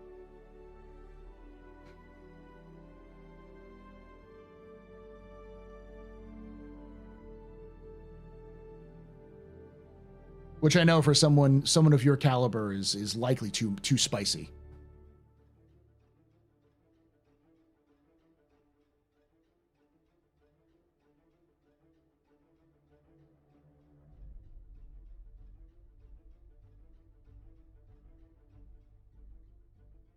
A: Which I know for someone of your caliber is likely too spicy.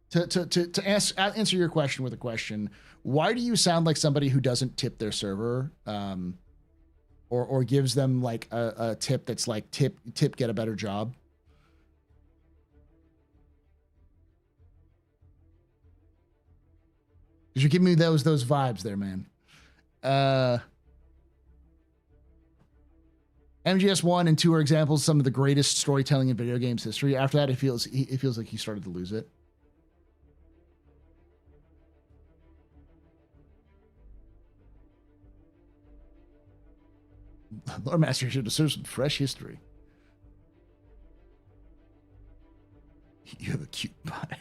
A: To answer your question with a question, why do you sound like somebody who doesn't tip their server? Or gives them like a tip that's like tip, get a better job. Because you're giving me those vibes there, man. MGS 1 and 2 are examples of some of the greatest storytelling in video games history. After that, it feels like he started to lose it. Lore Master should deserve some fresh history. You have a cute butt.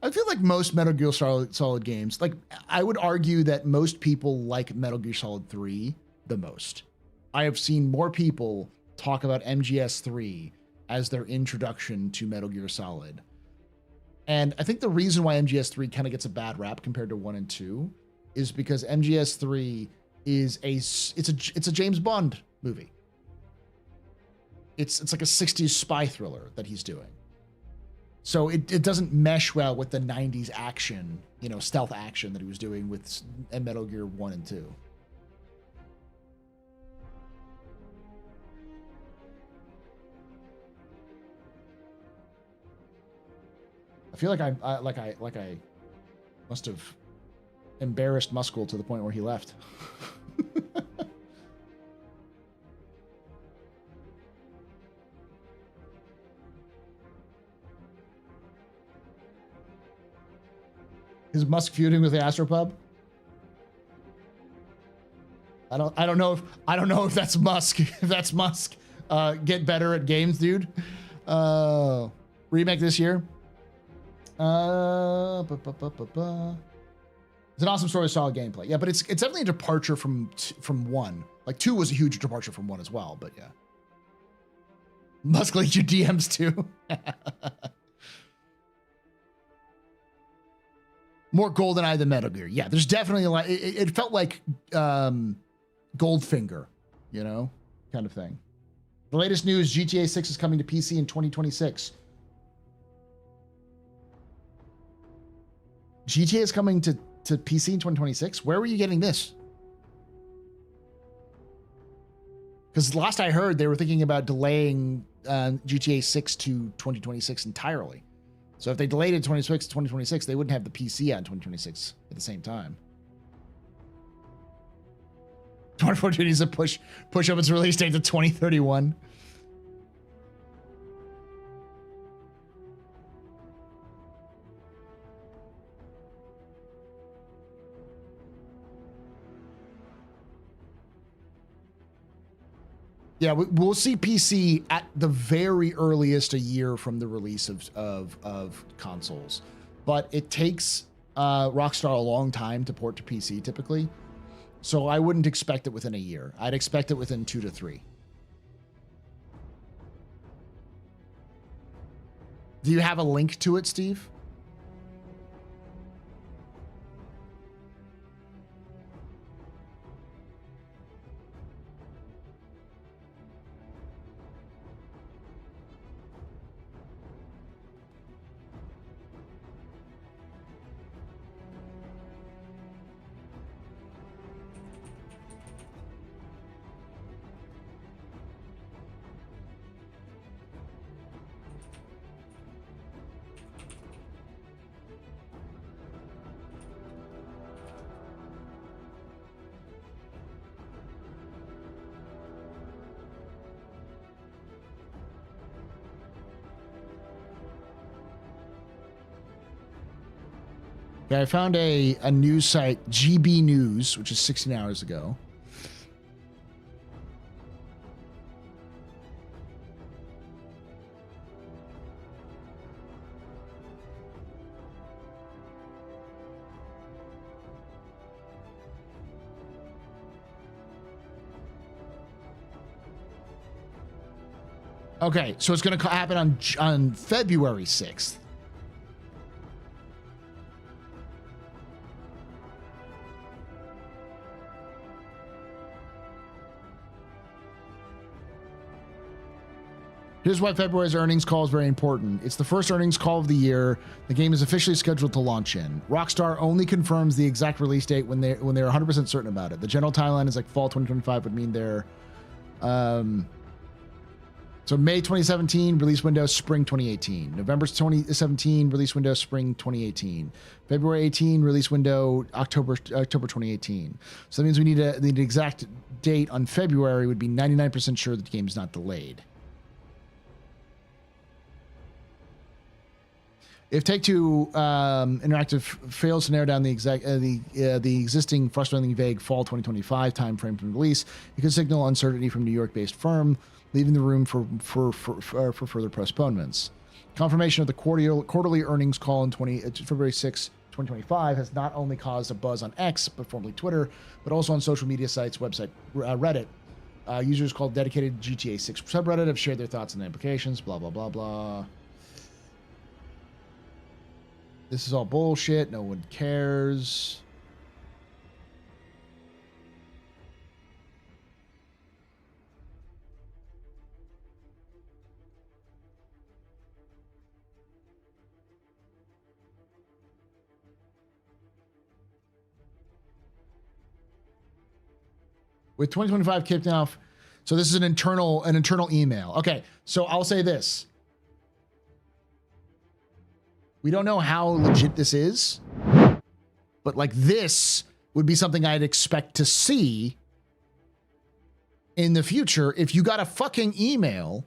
A: I feel like most Metal Gear Solid games, like I would argue that most people like Metal Gear Solid 3 the most. I have seen more people talk about MGS 3 as their introduction to Metal Gear Solid. And I think the reason why MGS 3 kind of gets a bad rap compared to 1 and 2 is because MGS 3 is it's a James Bond movie. It's like a 60s spy thriller that he's doing. So it doesn't mesh well with the 90s action, stealth action that he was doing with Metal Gear 1 and 2. I feel like I must have embarrassed Muscle to the point where he left. Is Musk feuding with the AstroPub? I don't know if that's Musk. If that's Musk, get better at games, dude. Remake this year. It's an awesome story, solid gameplay. Yeah, but it's definitely a departure from 1. Like 2 was a huge departure from 1 as well, but yeah. Musk leaked your DMs too. More GoldenEye than Metal Gear. Yeah, there's definitely a lot. It felt like Goldfinger, kind of thing. The latest news, GTA 6 is coming to PC in 2026. GTA is coming to PC in 2026? Where were you getting this? Because last I heard, they were thinking about delaying GTA 6 to 2026 entirely. So if they delayed it to 2026, they wouldn't have the PC out in 2026 at the same time. 2014 needs to push up its release date to 2031. Yeah, we'll see PC at the very earliest a year from the release of consoles, but it takes Rockstar a long time to port to PC typically, so I wouldn't expect it within a year. I'd expect it within 2 to 3. Do you have a link to it, Steve? Yeah, I found a news site, GB News, which is 16 hours ago. Okay, so it's going to happen on February 6th. Here's why February's earnings call is very important. It's the first earnings call of the year. The game is officially scheduled to launch in. Rockstar only confirms the exact release date when they're 100% certain about it. The general timeline is like fall 2025 would mean they're So May 2017, release window, spring 2018. November 2017, release window, spring 2018. February 18, release window, October 2018. So that means we need the exact date on February would be 99% sure that the game's not delayed. If Take-Two Interactive fails to narrow down the existing frustratingly vague fall 2025 timeframe from release, it could signal uncertainty from New York-based firm, leaving the room for further postponements. Confirmation of the quarterly earnings call on February 6, 2025 has not only caused a buzz on X, but formerly Twitter, but also on social media sites, website, Reddit. Users called dedicated GTA 6 subreddit have shared their thoughts and implications, blah, blah, blah, blah. This is all bullshit. No one cares. With 2025 kicking off, so this is an internal email. Okay, so I'll say this. We don't know how legit this is, but like this would be something I'd expect to see in the future. If you got a fucking email,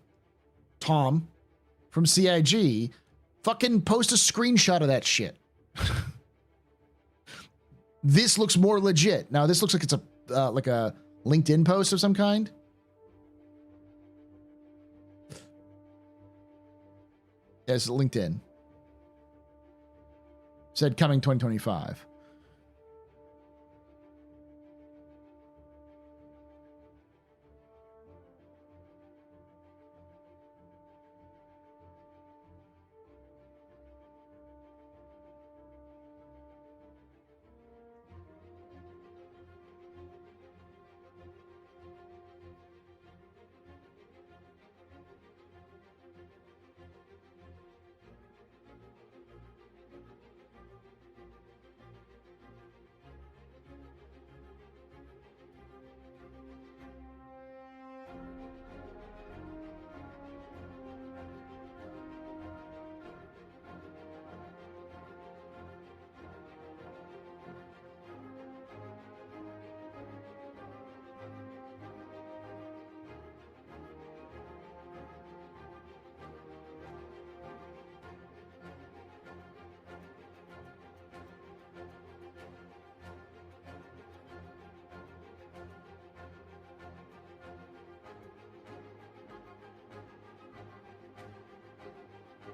A: Tom, from CIG, fucking post a screenshot of that shit. This looks more legit. Now, this looks like it's a LinkedIn post of some kind. Yeah, it's LinkedIn. Said coming 2025.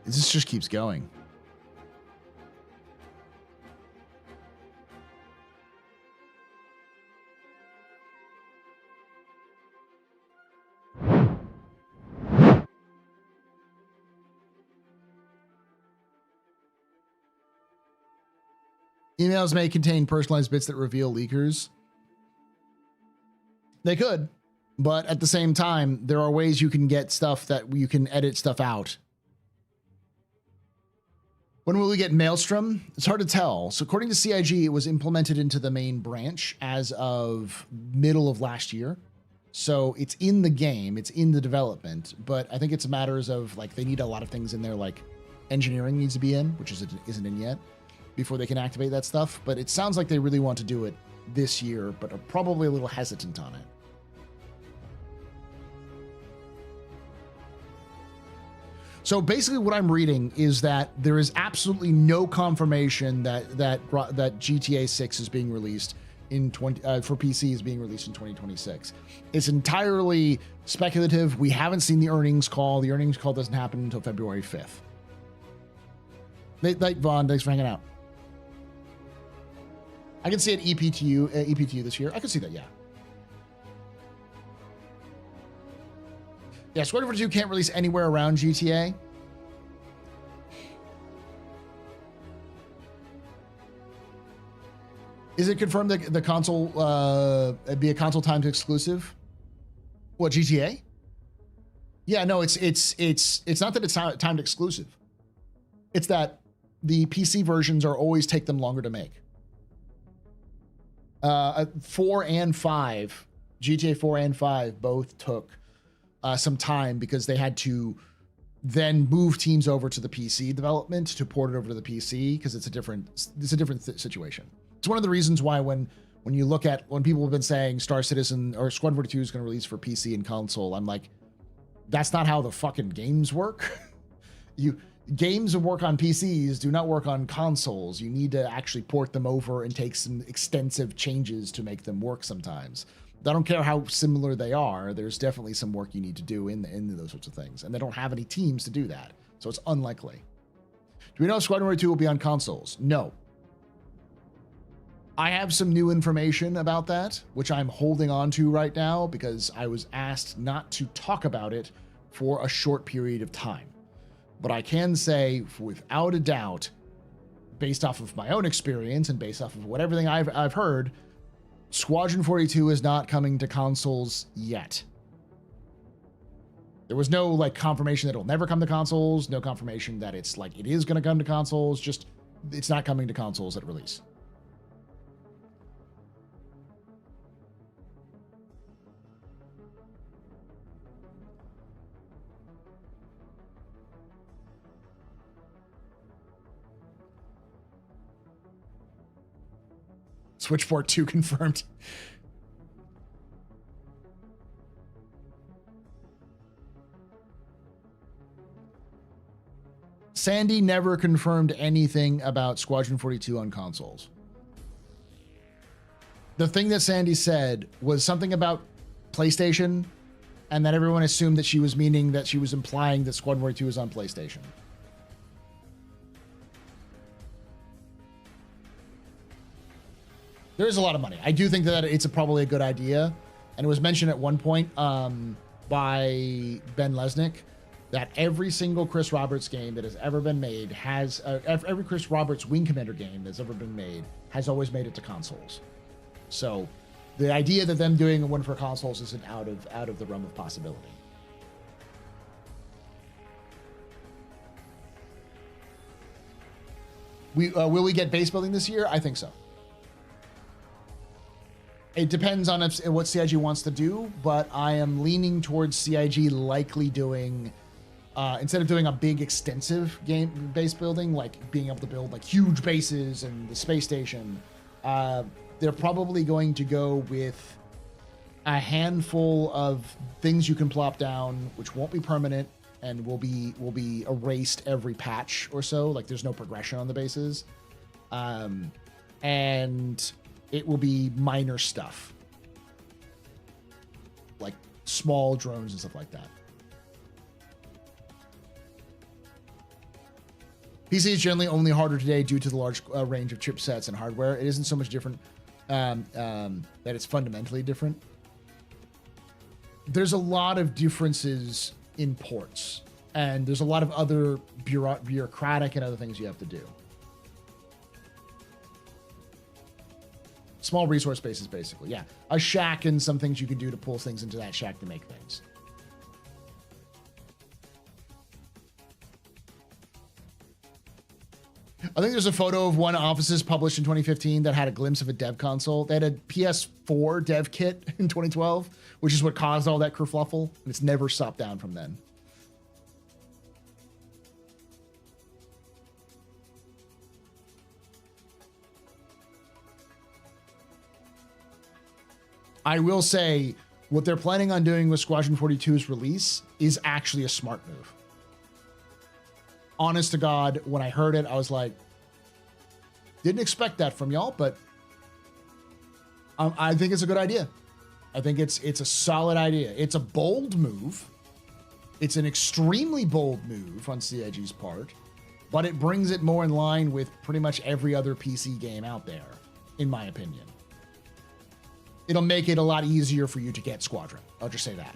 A: This just keeps going. Emails may contain personalized bits that reveal leakers. They could, but at the same time, there are ways you can get stuff that you can edit stuff out. When will we get Maelstrom? It's hard to tell. So according to CIG, it was implemented into the main branch as of middle of last year. So it's in the game, it's in the development, but I think it's matters of like, they need a lot of things in there, like engineering needs to be in, which isn't in yet, before they can activate that stuff. But it sounds like they really want to do it this year, but are probably a little hesitant on it. So basically what I'm reading is that there is absolutely no confirmation that GTA 6 is being released for PC is being released in 2026. It's entirely speculative. We haven't seen the earnings call. The earnings call doesn't happen until February 5th. Night Vaughn, thanks for hanging out. I can see an EPTU this year. I can see that, yeah. Yeah, Squadron 2 can't release anywhere around GTA. Is it confirmed that the console be a console timed exclusive? What, GTA? Yeah, no, it's not that it's timed exclusive. It's that the PC versions are always take them longer to make. 4 and 5, GTA 4 and 5 both took some time because they had to then move teams over to the PC development to port it over to the PC because it's a different situation. It's one of the reasons why when you look at when people have been saying Star Citizen or Squadron 42 is going to release for PC and console, I'm like, that's not how the fucking games work. Games work on PCs, do not work on consoles. You need to actually port them over and take some extensive changes to make them work sometimes. I don't care how similar they are. There's definitely some work you need to do in those sorts of things. And they don't have any teams to do that. So it's unlikely. Do we know if Squadron 42 will be on consoles? No. I have some new information about that, which I'm holding on to right now because I was asked not to talk about it for a short period of time. But I can say without a doubt, based off of my own experience and based off of everything I've heard, Squadron 42 is not coming to consoles yet. There was no like confirmation that it'll never come to consoles, no confirmation that it's like it is going to come to consoles, just it's not coming to consoles at release. Switchport 2 confirmed. Sandy never confirmed anything about Squadron 42 on consoles. The thing that Sandy said was something about PlayStation, and then everyone assumed that she was meaning that she was implying that Squadron 42 is on PlayStation. There is a lot of money. I do think that it's probably a good idea. And it was mentioned at one point by Ben Lesnick that every single Chris Roberts game that has ever been made has, every Chris Roberts Wing Commander game that's ever been made has always made it to consoles. So the idea that them doing one for consoles isn't out of the realm of possibility. Will we get base building this year? I think so. It depends on what CIG wants to do, but I am leaning towards CIG likely doing, instead of doing a big extensive game base building, like being able to build like huge bases and the space station, they're probably going to go with a handful of things you can plop down, which won't be permanent and will be erased every patch or so. Like there's no progression on the bases. And it will be minor stuff, like small drones and stuff like that. PC is generally only harder today due to the large range of chipsets and hardware. It isn't so much different that it's fundamentally different. There's a lot of differences in ports, and there's a lot of other bureaucratic and other things you have to do. Small resource bases, basically. Yeah. A shack and some things you can do to pull things into that shack to make things. I think there's a photo of one Offices published in 2015 that had a glimpse of a dev console. They had a PS4 dev kit in 2012, which is what caused all that kerfluffle. And it's never stopped down from then. I will say what they're planning on doing with Squadron 42's release is actually a smart move. Honest to God, when I heard it, I was like, didn't expect that from y'all, but I think it's a good idea. I think it's a solid idea. It's a bold move. It's an extremely bold move on CIG's part, but it brings it more in line with pretty much every other PC game out there, in my opinion. It'll make it a lot easier for you to get Squadron. I'll just say that.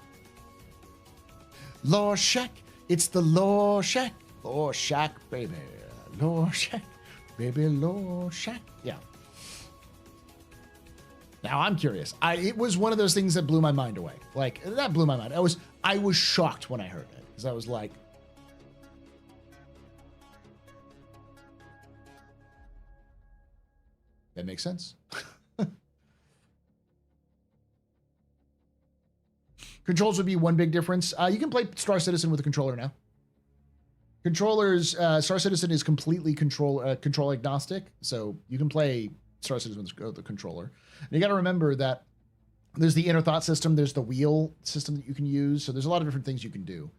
A: Lore Shack. It's the Lore Shack. Lore Shack, baby. Lore Shack. Baby, Lore Shack. Yeah. Now, I'm curious. It was one of those things that blew my mind away. Like, that blew my mind. I was shocked when I heard it. Because I was like... That makes sense. Controls would be one big difference. You can play Star Citizen with a controller now. Controllers, Star Citizen is completely control agnostic, so you can play Star Citizen with the controller. And you got to remember that there's the inner thought system, there's the wheel system that you can use, so there's a lot of different things you can do.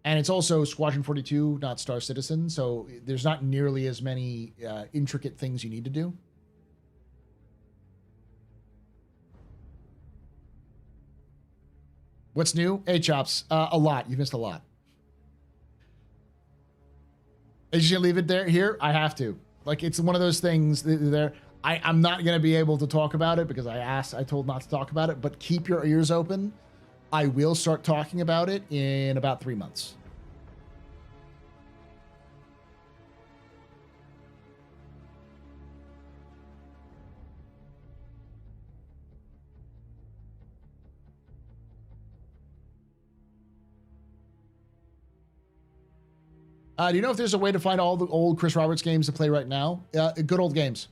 A: And it's also Squadron 42, not Star Citizen, so there's not nearly as many intricate things you need to do. What's new? Hey, Chops, a lot. You've missed a lot. Is you gonna leave it there? Here, I have to. Like, it's one of those things there. I'm not gonna be able to talk about it because I told not to talk about it, but keep your ears open. I will start talking about it in about 3 months. Do you know if there's a way to find all the old Chris Roberts games to play right now? Good Old Games.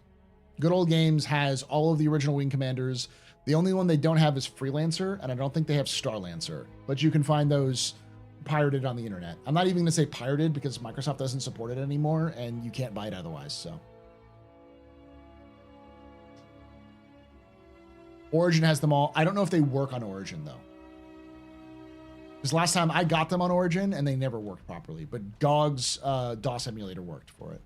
A: Good Old Games has all of the original Wing Commanders. The only one they don't have is Freelancer, and I don't think they have Starlancer. But you can find those pirated on the internet. I'm not even going to say pirated because Microsoft doesn't support it anymore, and you can't buy it otherwise, so. Origin has them all. I don't know if they work on Origin, though. Because last time I got them on Origin, and they never worked properly. But GOG's DOS emulator worked for it.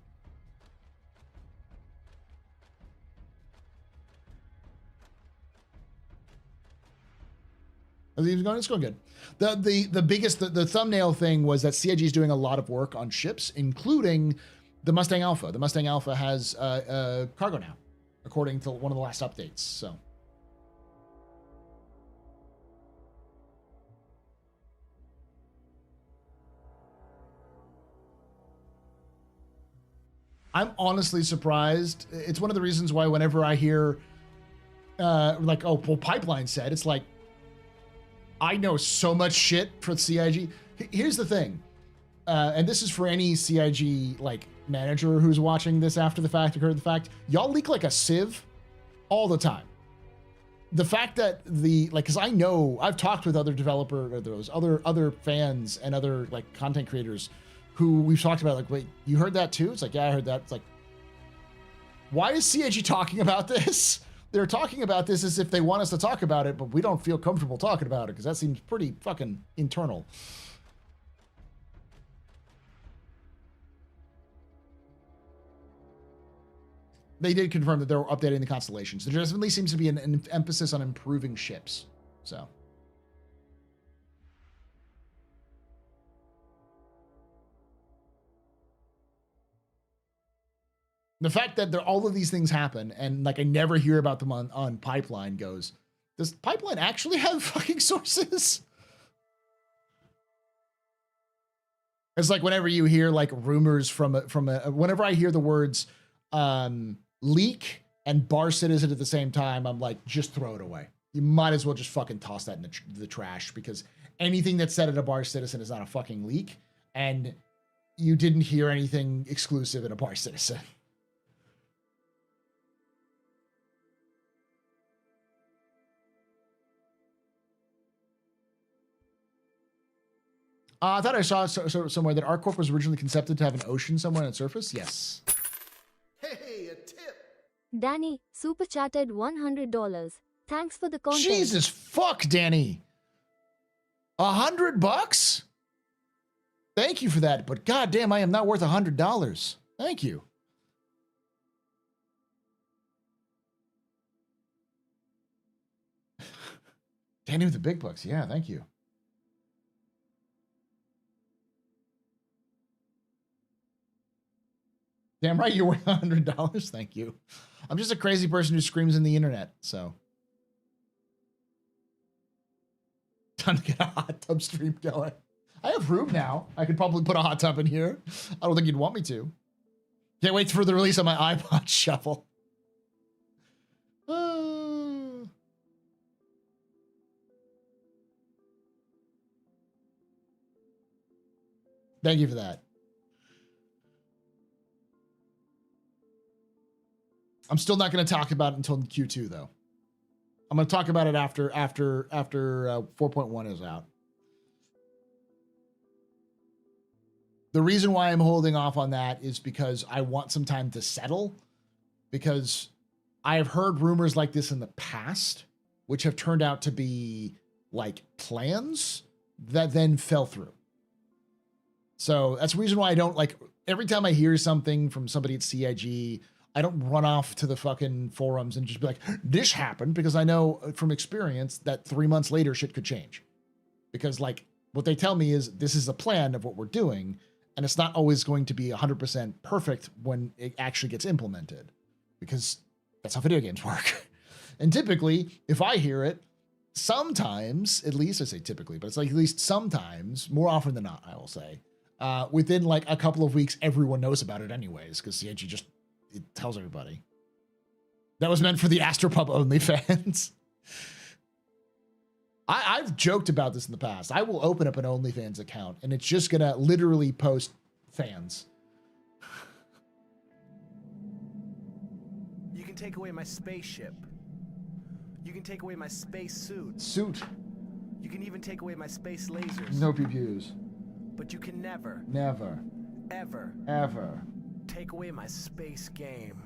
A: It's going good. The biggest, the thumbnail thing was that CIG is doing a lot of work on ships, including the Mustang Alpha. The Mustang Alpha has cargo now, according to one of the last updates. So. I'm honestly surprised. It's one of the reasons why whenever I hear, like, oh, well, Pipeline said, it's like, I know so much shit for CIG. Here's the thing, and this is for any CIG, like, manager who's watching this after the fact or heard the fact. Y'all leak like a sieve all the time. The fact that because I know, I've talked with other other fans and other, like, content creators who we've talked about, like, wait, you heard that too? It's like, yeah, I heard that. It's like, why is CIG talking about this? They're talking about this as if they want us to talk about it, but we don't feel comfortable talking about it because that seems pretty fucking internal. They did confirm that they're updating the constellations. There definitely seems to be an emphasis on improving ships, so. The fact that all of these things happen and, like, I never hear about them on Pipeline goes, does Pipeline actually have fucking sources? It's like whenever you hear, like, rumors whenever I hear the words leak and Bar Citizen at the same time, I'm like, just throw it away. You might as well just fucking toss that in the trash, because anything that's said at a Bar Citizen is not a fucking leak, and you didn't hear anything exclusive in a Bar Citizen. I thought I saw somewhere that ArcCorp was originally conceived to have an ocean somewhere on its surface. Yes.
B: Hey, a tip.
C: Danny, super chatted $100. Thanks for the content.
A: Jesus fuck, Danny. $100? Thank you for that, but goddamn, I am not worth $100. Thank you. Danny with the big bucks. Yeah, thank you. Damn right, you're worth $100. Thank you. I'm just a crazy person who screams in the internet, so. Time to get a hot tub stream going. I have room now. I could probably put a hot tub in here. I don't think you'd want me to. Can't wait for the release of my iPod Shuffle. Thank you for that. I'm still not going to talk about it until Q2, though. I'm going to talk about it after 4.1 is out. The reason why I'm holding off on that is because I want some time to settle, because I have heard rumors like this in the past, which have turned out to be like plans that then fell through. So that's the reason why I don't like, every time I hear something from somebody at CIG, I don't run off to the fucking forums and just be like, this happened, because I know from experience that 3 months later shit could change. Because like what they tell me is this is a plan of what we're doing, and it's not always going to be 100% perfect when it actually gets implemented, because that's how video games work. And typically, if I hear it, sometimes, at least I say typically, but it's like at least sometimes, more often than not, I will say, within like a couple of weeks, everyone knows about it anyways, because CIG just, it tells everybody. That was meant for the AstroPub only fans. I've joked about this in the past. I will open up an OnlyFans account and it's just gonna literally post fans.
B: You can take away my spaceship. You can take away my space suit.
A: You
B: can even take away my space lasers.
A: No PPUs.
B: But you can never,
A: ever
B: take away my space game.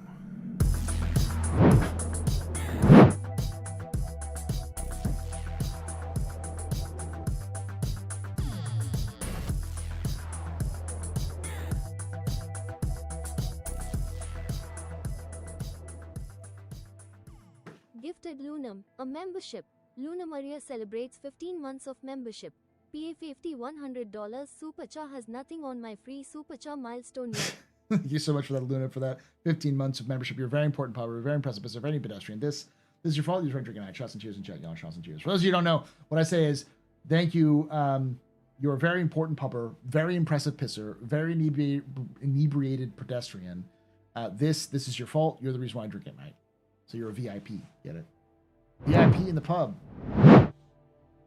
C: Gifted Lunam, a membership. Luna Maria celebrates 15 months of membership. PA $50 $100 Supercha has nothing on my free Supercha milestone yet.
A: Thank you so much for that, Luna, for that 15 months of membership. You're a very important part. We're very impressive of any pedestrian. This is your fault. You're drinking tonight. Shots and cheers in chat, y'all. Shots and cheers. For those of you who don't know, what I say is thank you. You're a very important pupper, very impressive pisser, very inebriated pedestrian. This is your fault. You're the reason why I drink at night. So you're a VIP. Get it? VIP in the pub.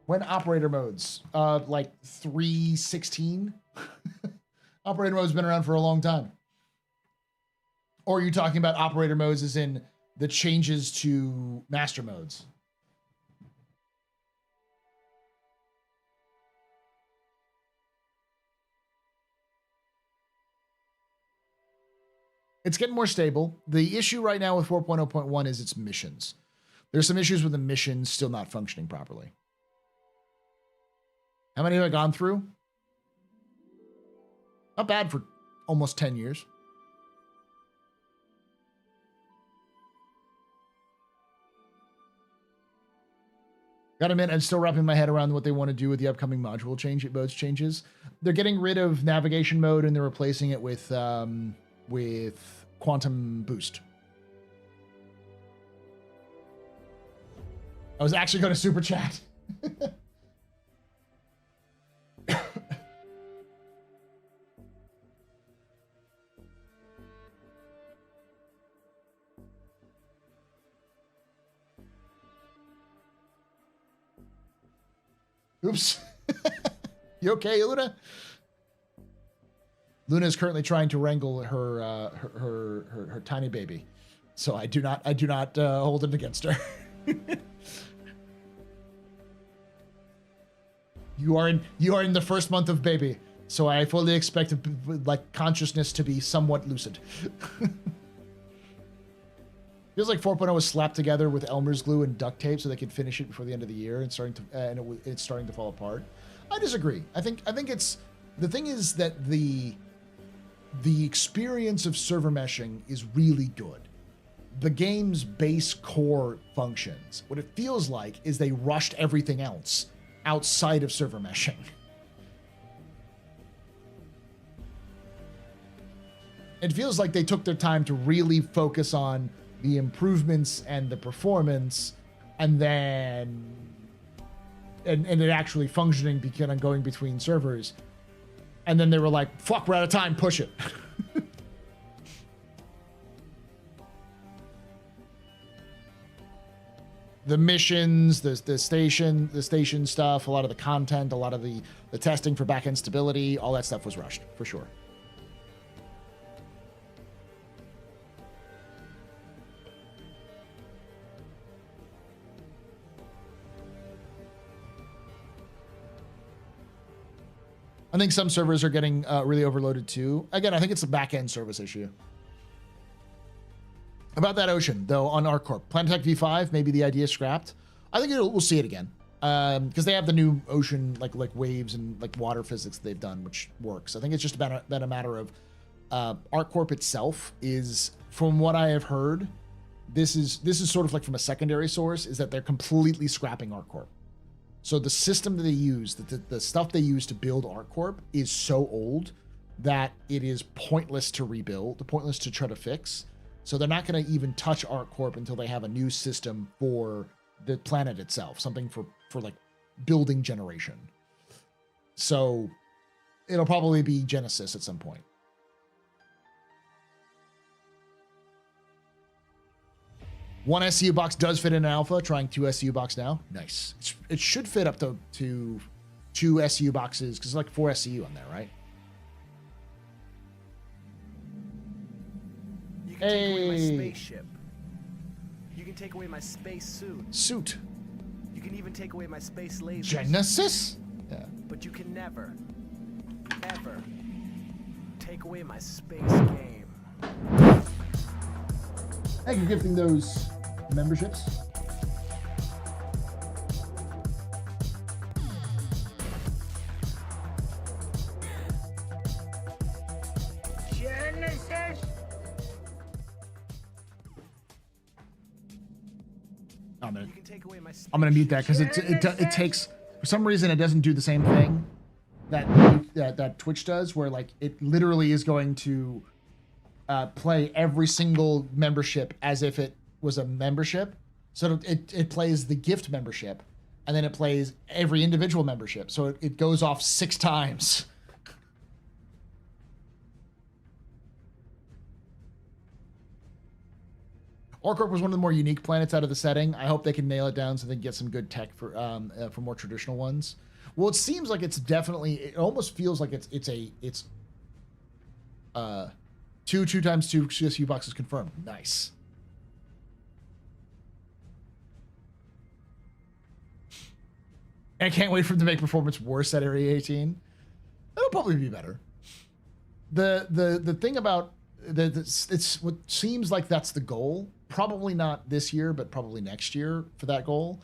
A: When operator modes? Like 3.16? Operator mode's been around for a long time. Or are you talking about operator modes as in the changes to master modes? It's getting more stable. The issue right now with 4.0.1 is its missions. There's some issues with the missions still not functioning properly. How many have I gone through? Not bad for almost 10 years. Gotta admit, I'm still wrapping my head around what they want to do with the upcoming module modes changes. They're getting rid of navigation mode and they're replacing it with quantum boost. I was actually going to super chat. Oops. You okay, Luna? Luna is currently trying to wrangle her tiny baby, so I do not hold it against her. You are in the first month of baby, so I fully expect like consciousness to be somewhat lucid. Feels like 4.0 was slapped together with Elmer's glue and duct tape so they could finish it before the end of the year, and it's starting to fall apart. I disagree. I think it's the thing is that the experience of server meshing is really good. The game's base core functions. What it feels like is they rushed everything else outside of server meshing. It feels like they took their time to really focus on the improvements and the performance, and then and it actually functioning and going between servers. And then they were like, fuck, we're out of time, push it. The missions, the station stuff, a lot of the content, a lot of the testing for backend stability, all that stuff was rushed, for sure. I think some servers are getting really overloaded too. Again, I think it's a back-end service issue. About that ocean, though, on ArcCorp. Planetech V5, maybe the idea is scrapped. I think we'll see it again. Because they have the new ocean, like waves and like water physics they've done, which works. I think it's just about a matter of ArcCorp itself is, from what I have heard, this is sort of like from a secondary source, is that they're completely scrapping ArcCorp. So the system that they use, the stuff they use to build ArcCorp is so old that it is pointless to rebuild, pointless to try to fix. So they're not going to even touch ArcCorp until they have a new system for the planet itself, something for like building generation. So it'll probably be Genesis at some point. One SCU box does fit in an alpha, trying 2 SCU box now. Nice. It should fit up to 2 SCU boxes, because it's like 4 SCU on there, right?
B: You can take away my spaceship. You can take away my space suit. You can even take away my space lasers.
A: Genesis? Yeah.
B: But you can never, ever take away my space game.
A: Thank you for gifting those memberships.
B: Genesis.
A: I'm gonna mute that because it takes, for some reason, it doesn't do the same thing that Twitch does, where like it literally is going to play every single membership as if it was a membership. So it plays the gift membership, and then it plays every individual membership. So it goes off 6 times. ArcCorp was one of the more unique planets out of the setting. I hope they can nail it down so they can get some good tech for more traditional ones. Well, it seems like it's definitely. It almost feels like it's 2 times 2 CSU boxes confirmed. Nice. I can't wait for them to make performance worse at Area 18. It'll probably be better. The thing about it's what seems like that's the goal. Probably not this year, but probably next year for that goal,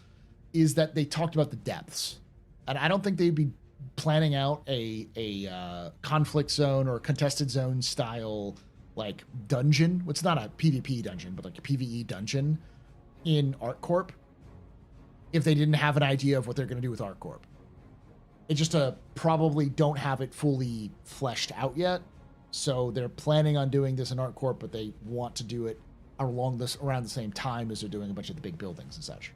A: is that they talked about the depths. And I don't think they'd be planning out a conflict zone or contested zone style like dungeon. It's not a PvP dungeon, but like a PvE dungeon in ArcCorp if they didn't have an idea of what they're going to do with ArcCorp. It just probably don't have it fully fleshed out yet. So they're planning on doing this in ArcCorp, but they want to do it around the same time as they're doing a bunch of the big buildings and such.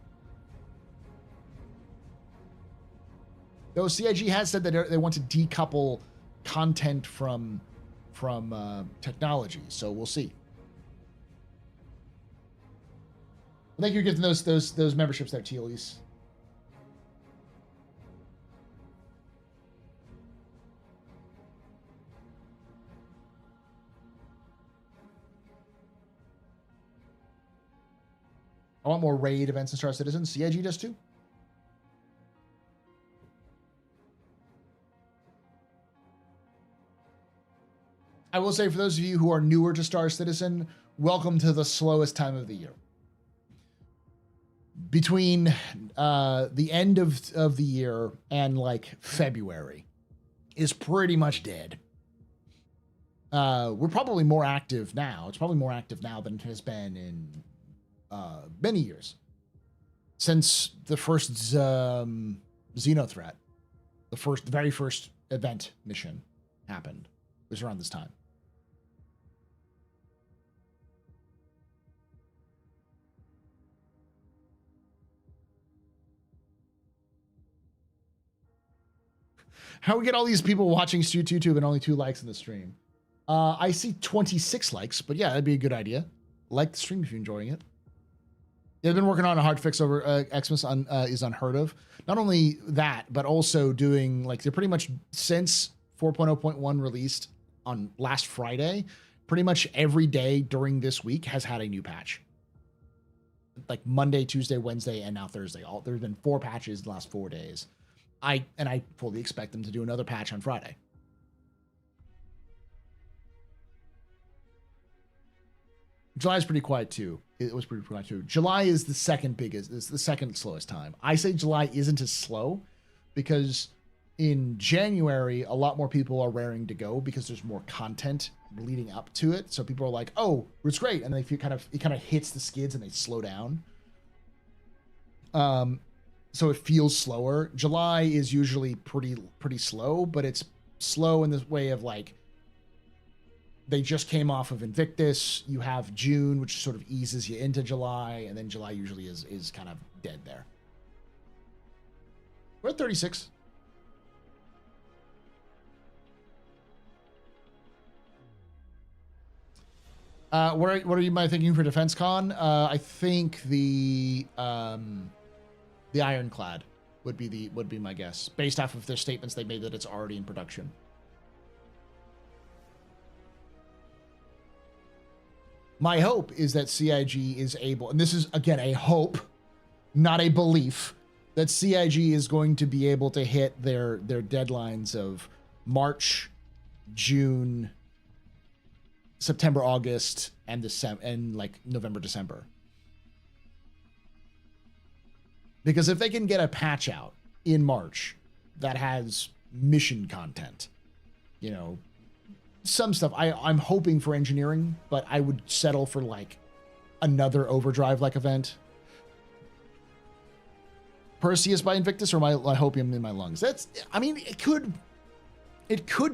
A: Though CIG has said that they want to decouple content from technology, so we'll see. Thank you for getting those memberships there, Tealies. I want more raid events in Star Citizen. CIG does too. I will say, for those of you who are newer to Star Citizen, welcome to the slowest time of the year. Between the end of the year and like February is pretty much dead. We're probably more active now. It's probably more active now than it has been in many years. Since the first Xeno threat, the very first event mission happened, was around this time. How we get all these people watching YouTube and only 2 likes in the stream? I see 26 likes, but yeah, that'd be a good idea. Like the stream if you're enjoying it. They've been working on a hard fix over Xmas is unheard of. Not only that, but also doing, like, they're pretty much, since 4.0.1 released on last Friday, pretty much every day during this week has had a new patch. Like Monday, Tuesday, Wednesday, and now Thursday. There's been 4 patches in the last 4 days. I fully expect them to do another patch on Friday. July is pretty quiet too. It was pretty quiet too. July is the second biggest, is the second slowest time. I say July isn't as slow because in January, a lot more people are raring to go because there's more content leading up to it. So people are like, oh, it's great. And they feel it kind of hits the skids and they slow down. So it feels slower. July is usually pretty slow, but it's slow in this way of like, they just came off of Invictus. You have June, which sort of eases you into July, and then July usually is kind of dead there. We're at 36. What are you thinking for Defense Con? I think the Ironclad would be my guess, based off of their statements they made that it's already in production. My hope is that CIG is able, and this is, again, a hope, not a belief, that CIG is going to be able to hit their deadlines of March, June, September, August, and like November, December. Because if they can get a patch out in March that has mission content, you know, some stuff. I'm hoping for engineering, but I would settle for like another Overdrive-like event. Perseus by Invictus or my Hopium in my lungs. I mean, it could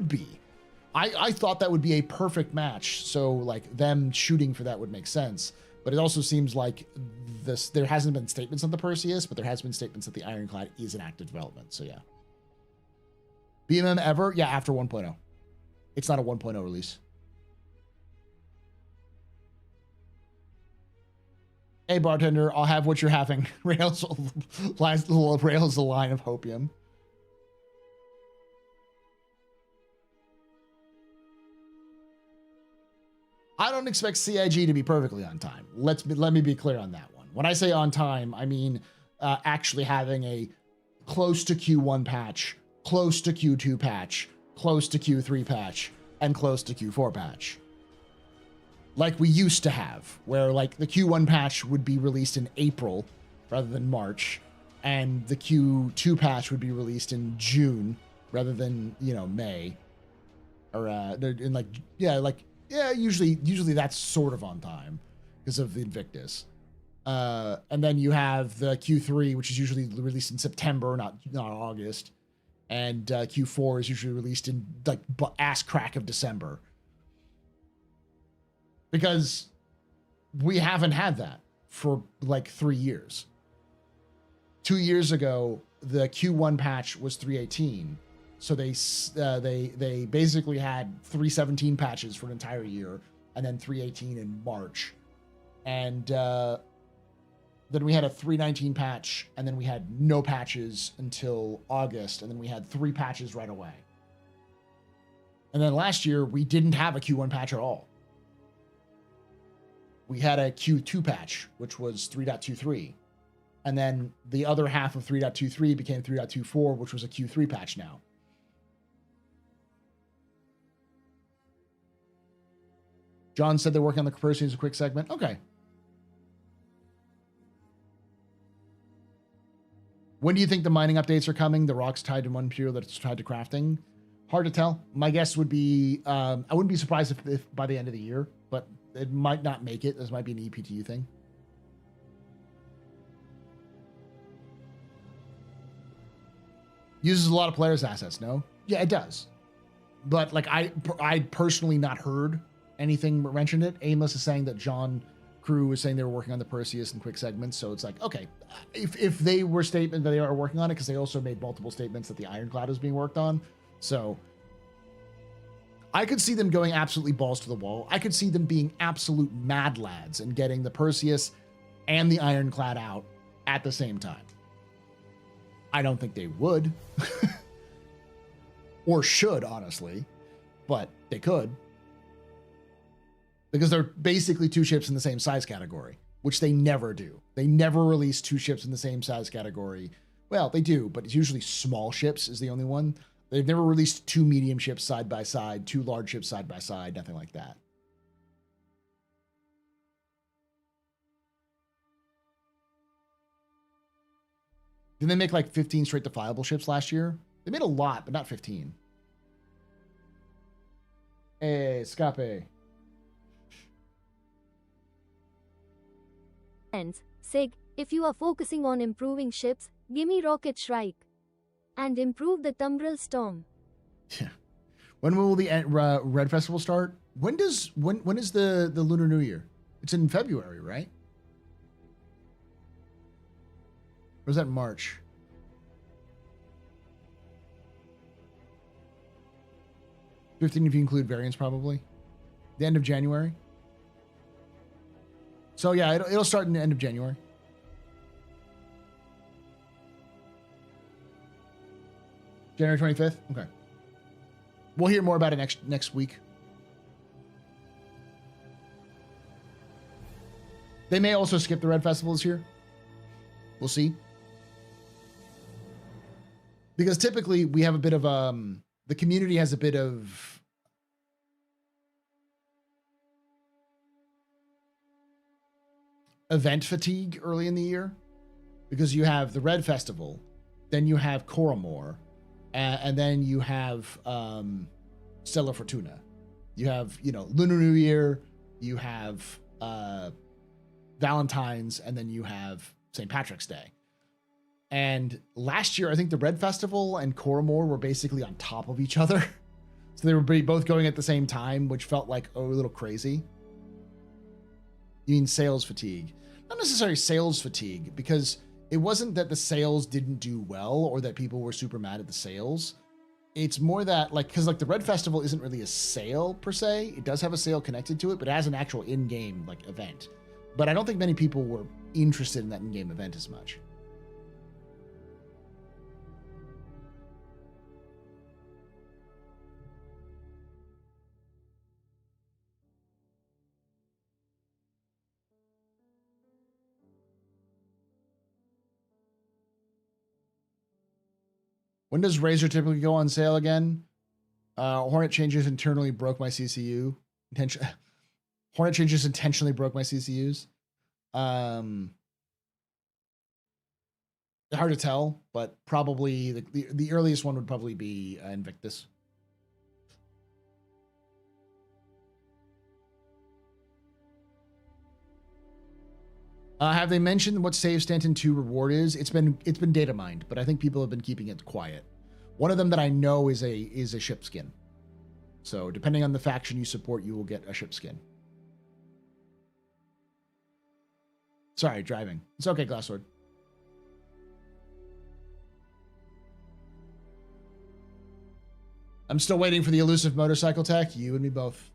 A: be. I thought that would be a perfect match. So like them shooting for that would make sense. But it also seems like there hasn't been statements on the Perseus, but there has been statements that the Ironclad is in active development. So yeah. BMM ever? Yeah, after 1.0. It's not a 1.0 release. Hey, bartender, I'll have what you're having. Rails the line of Hopium. I don't expect CIG to be perfectly on time. Let me be clear on that one. When I say on time, I mean actually having a close to Q1 patch, close to Q2 patch, close to Q3 patch, and close to Q4 patch. Like we used to have, where like the Q1 patch would be released in April rather than March, and the Q2 patch would be released in June rather than, you know, May. Or usually that's sort of on time because of the Invictus. And then you have the Q3, which is usually released in September, not August. And Q4 is usually released in like ass crack of December. Because we haven't had that for like 3 years. 2 years ago, the Q1 patch was 3.18. So they basically had 3.17 patches for an entire year, and then 3.18 in March. And then we had a 3.19 patch, and then we had no patches until August, and then we had 3 patches right away. And then last year, we didn't have a Q1 patch at all. We had a Q2 patch, which was 3.23. And then the other half of 3.23 became 3.24, which was a Q3 patch now. John said they're working on the Perseus as a quick segment. Okay. When do you think the mining updates are coming? The rocks tied to one material that's tied to crafting? Hard to tell. My guess would be, I wouldn't be surprised if by the end of the year, but it might not make it. This might be an EPTU thing. Uses a lot of players' assets, no? Yeah, it does. But like I personally not heard anything mentioned it. Amos is saying that John Crew was saying they were working on the Perseus in quick segments. So it's like, okay, if they were statement that they are working on it, because they also made multiple statements that the Ironclad is being worked on. So I could see them going absolutely balls to the wall. I could see them being absolute mad lads and getting the Perseus and the Ironclad out at the same time. I don't think they would or should, honestly, but they could. Because they're basically 2 ships in the same size category, which they never do. They never release 2 ships in the same size category Well, they do, but it's usually small ships is the only one. They've never released 2 medium ships side by side, 2 large ships side by side, nothing like that. Didn't they make like 15 straight defiable ships last year? They made a lot, but not 15. Hey, Scape.
C: Sig, if you are focusing on improving ships, gimme Rocket Shrike. And improve the Tumbril Storm.
A: Yeah. When will the Red Festival start? When is the Lunar New Year? It's in February, right? Or is that March? $15 if you include variants, probably. The end of January. So yeah, it'll start in the end of January. January 25th? Okay. We'll hear more about it next week. They may also skip the Red Festival this year. We'll see. Because typically we have a bit of the community has a bit of event fatigue early in the year. Because you have the Red Festival, then you have Coromore, and then you have Stella Fortuna. You have, Lunar New Year, you have Valentine's, and then you have St. Patrick's Day. And last year, I think the Red Festival and Coromore were basically on top of each other. So they were both going at the same time, which felt like a little crazy. You mean sales fatigue? Not necessarily sales fatigue, because it wasn't that the sales didn't do well or that people were super mad at the sales. It's more that, because the Red Festival isn't really a sale per se. It does have a sale connected to it, but it has an actual in-game event. But I don't think many people were interested in that in-game event as much. When does Razer typically go on sale again? Hornet changes internally broke my CCU. Hornet changes intentionally broke my CCUs. Hard to tell, but probably the earliest one would probably be Invictus. Have they mentioned what Save Stanton 2 reward is? It's been data mined, but I think people have been keeping it quiet. One of them that I know is a ship skin. So depending on the faction you support, you will get a ship skin. Sorry, driving. It's okay, Glassword. I'm still waiting for the elusive motorcycle tech. You and me both.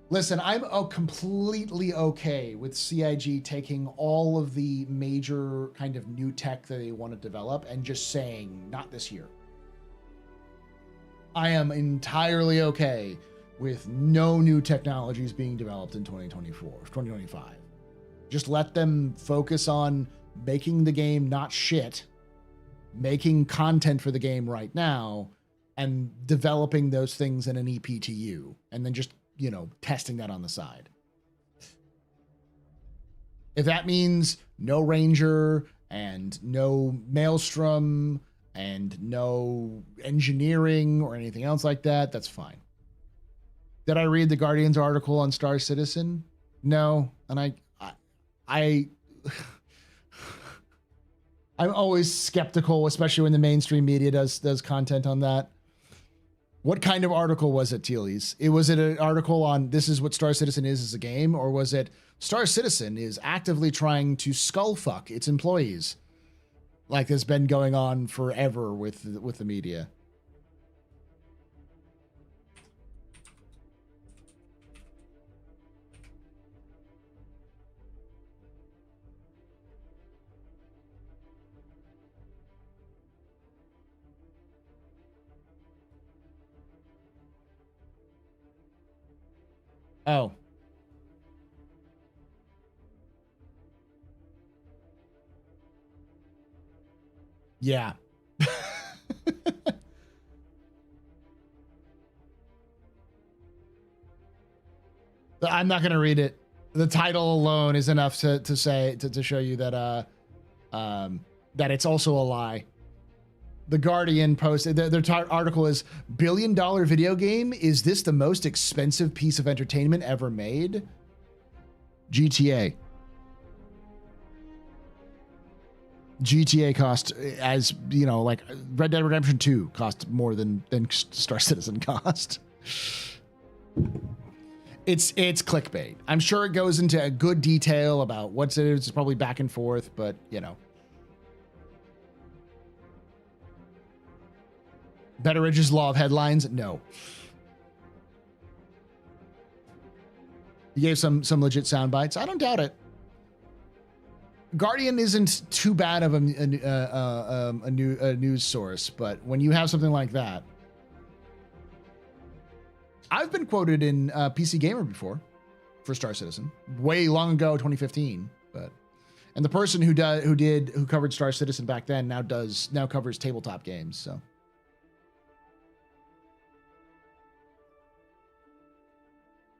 A: Listen, I'm completely okay with CIG taking all of the major kind of new tech that they want to develop and just saying, not this year. I am entirely okay with no new technologies being developed in 2024, 2025. Just let them focus on making the game not shit, making content for the game right now, and developing those things in an EPTU, and then just testing that on the side. If that means no Ranger and no Maelstrom and no engineering or anything else like that, that's fine. Did I read the Guardians article on Star Citizen? No, and I'm always skeptical, especially when the mainstream media does content on that. What kind of article was it, Tealies? Was it an article on this is what Star Citizen is as a game, or was it Star Citizen is actively trying to skullfuck its employees, like has been going on forever with the media? Oh. Yeah. I'm not going to read it. The title alone is enough to show you that that it's also a lie. The Guardian posted their article is $1 billion video game. Is this the most expensive piece of entertainment ever made? GTA. GTA cost, as you know, like Red Dead Redemption 2 cost more than Star Citizen cost. It's clickbait. I'm sure it goes into a good detail about what's it is. It's probably back and forth, but you know. Betteridge's law of headlines? No. You gave some legit sound bites. I don't doubt it. Guardian isn't too bad of a news source, but when you have something like that, I've been quoted in PC Gamer before for Star Citizen, way long ago, 2015. But and the person who covered Star Citizen back then now covers tabletop games. So.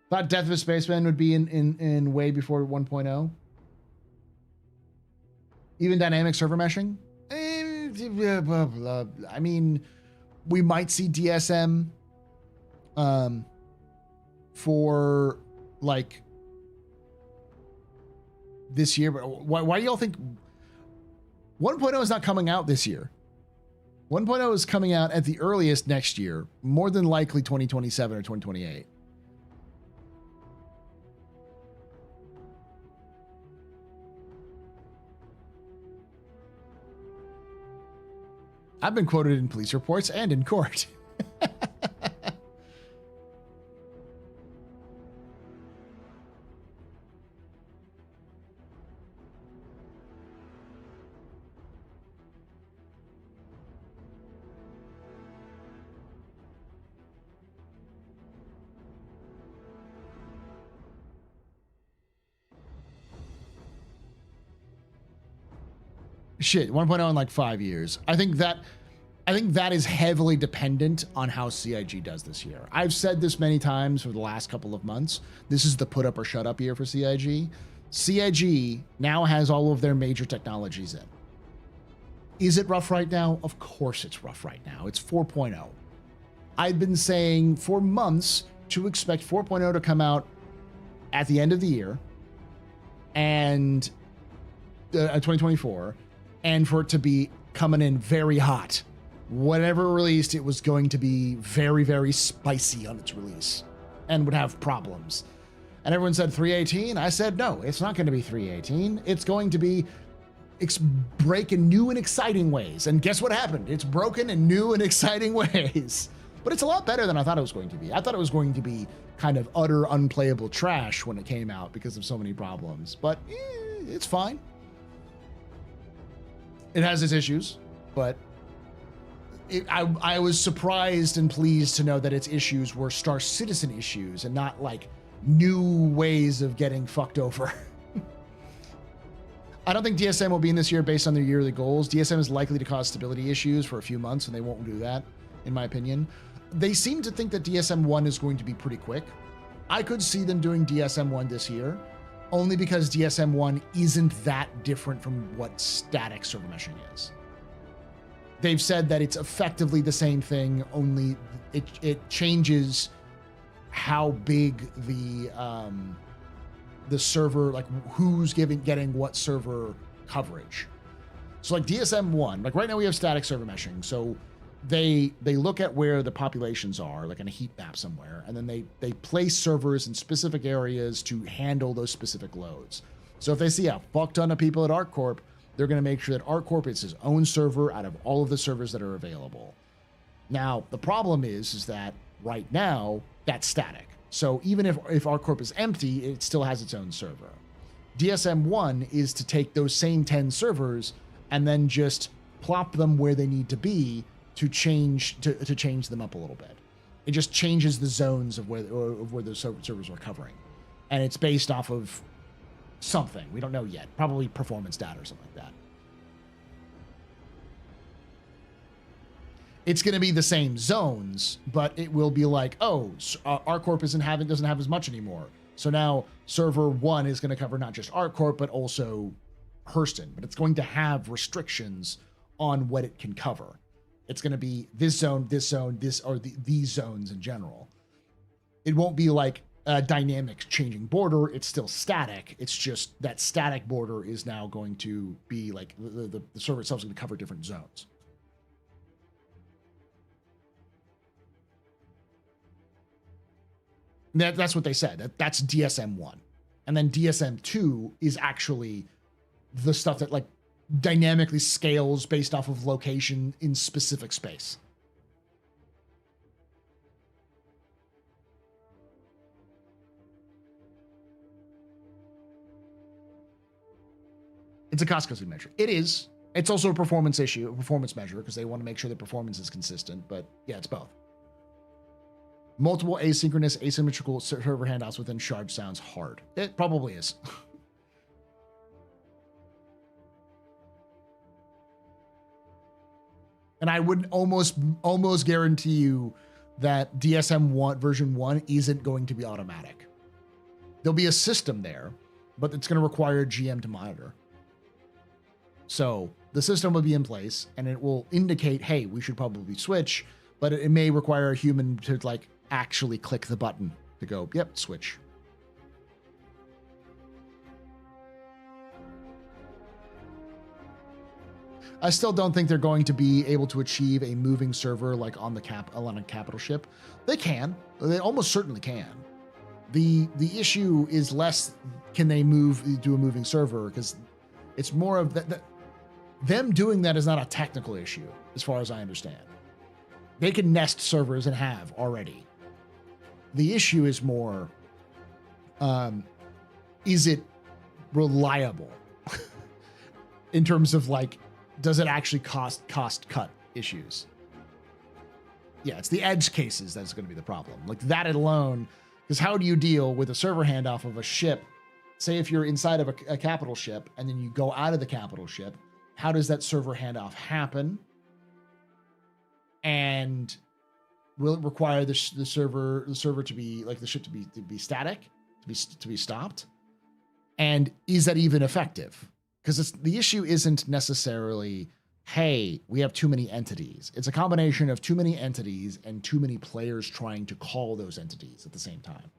A: Thought Death of a Spaceman would be in way before 1.0. Even dynamic server meshing. I mean, we might see DSM for like this year. But why do y'all think 1.0 is not coming out this year? 1.0 is coming out at the earliest next year, more than likely 2027 or 2028. I've been quoted in police reports and in court. Shit, 1.0 in like 5 years. I think that is heavily dependent on how CIG does this year. I've said this many times for the last couple of months. This is the put up or shut up year for CIG. CIG now has all of their major technologies in. Is it rough right now? Of course it's rough right now. It's 4.0. I've been saying for months to expect 4.0 to come out at the end of the year and 2024. And for it to be coming in very hot. Whatever released, it was going to be very, very spicy on its release and would have problems. And everyone said 318. I said, no, it's not going to be 318. It's going to be break in new and exciting ways. And guess what happened? It's broken in new and exciting ways. But it's a lot better than I thought it was going to be. I thought it was going to be kind of utter unplayable trash when it came out because of so many problems. But it's fine. It has its issues, but I was surprised and pleased to know that its issues were Star Citizen issues and not like new ways of getting fucked over. I don't think DSM will be in this year based on their yearly goals. DSM is likely to cause stability issues for a few months, and they won't do that, in my opinion. They seem to think that DSM 1 is going to be pretty quick. I could see them doing DSM 1 this year, only because DSM 1 isn't that different from what static server meshing is. They've said that it's effectively the same thing, only it changes how big the server, like who's getting what server coverage. So like DSM 1, like right now we have static server meshing. So they look at where the populations are, like in a heat map somewhere, and then they place servers in specific areas to handle those specific loads. So if they see a fuck ton of people at ArcCorp, they're going to make sure that ArcCorp is his own server out of all of the servers that are available. Now, the problem is that right now, that's static. So even if ArcCorp is empty, it still has its own server. DSM 1 is to take those same 10 servers and then just plop them where they need to be to change them up a little bit. It just changes the zones of where those servers are covering. And it's based off of something. We don't know yet. Probably performance data or something like that. It's going to be the same zones, but it will be like, oh, ArcCorp doesn't have as much anymore. So now server 1 is going to cover not just ArcCorp, but also Hurston. But it's going to have restrictions on what it can cover. It's going to be this zone, this, or these zones in general. It won't be like a dynamic changing border. It's still static. It's just that static border is now going to be like the server itself is going to cover different zones. That's what they said. That's DSM-1. And then DSM-2 is actually the stuff that like dynamically scales based off of location in specific space. It's a cost-cutting measure. It is. It's also a performance issue, a performance measure, because they want to make sure the performance is consistent. But yeah, it's both. Multiple asynchronous, asymmetrical server handoffs within shard sounds hard. It probably is. And I would almost guarantee you that DSM-1 version 1 isn't going to be automatic. There'll be a system there, but it's going to require GM to monitor. So the system will be in place and it will indicate, hey, we should probably switch, but it may require a human to like actually click the button to go, yep, switch. I still don't think they're going to be able to achieve a moving server like on a capital ship. They can. They almost certainly can. The issue is less can they do a moving server, because it's more of them doing that is not a technical issue as far as I understand. They can nest servers and have already. The issue is more, is it reliable in terms of like, does it actually cost cut issues? Yeah, it's the edge cases that's going to be the problem. Like that alone, because how do you deal with a server handoff of a ship? Say if you're inside of a capital ship and then you go out of the capital ship, how does that server handoff happen? And will it require the server to be like the ship to be static, to be stopped? And is that even effective? Because the issue isn't necessarily, hey, we have too many entities. It's a combination of too many entities and too many players trying to call those entities at the same time.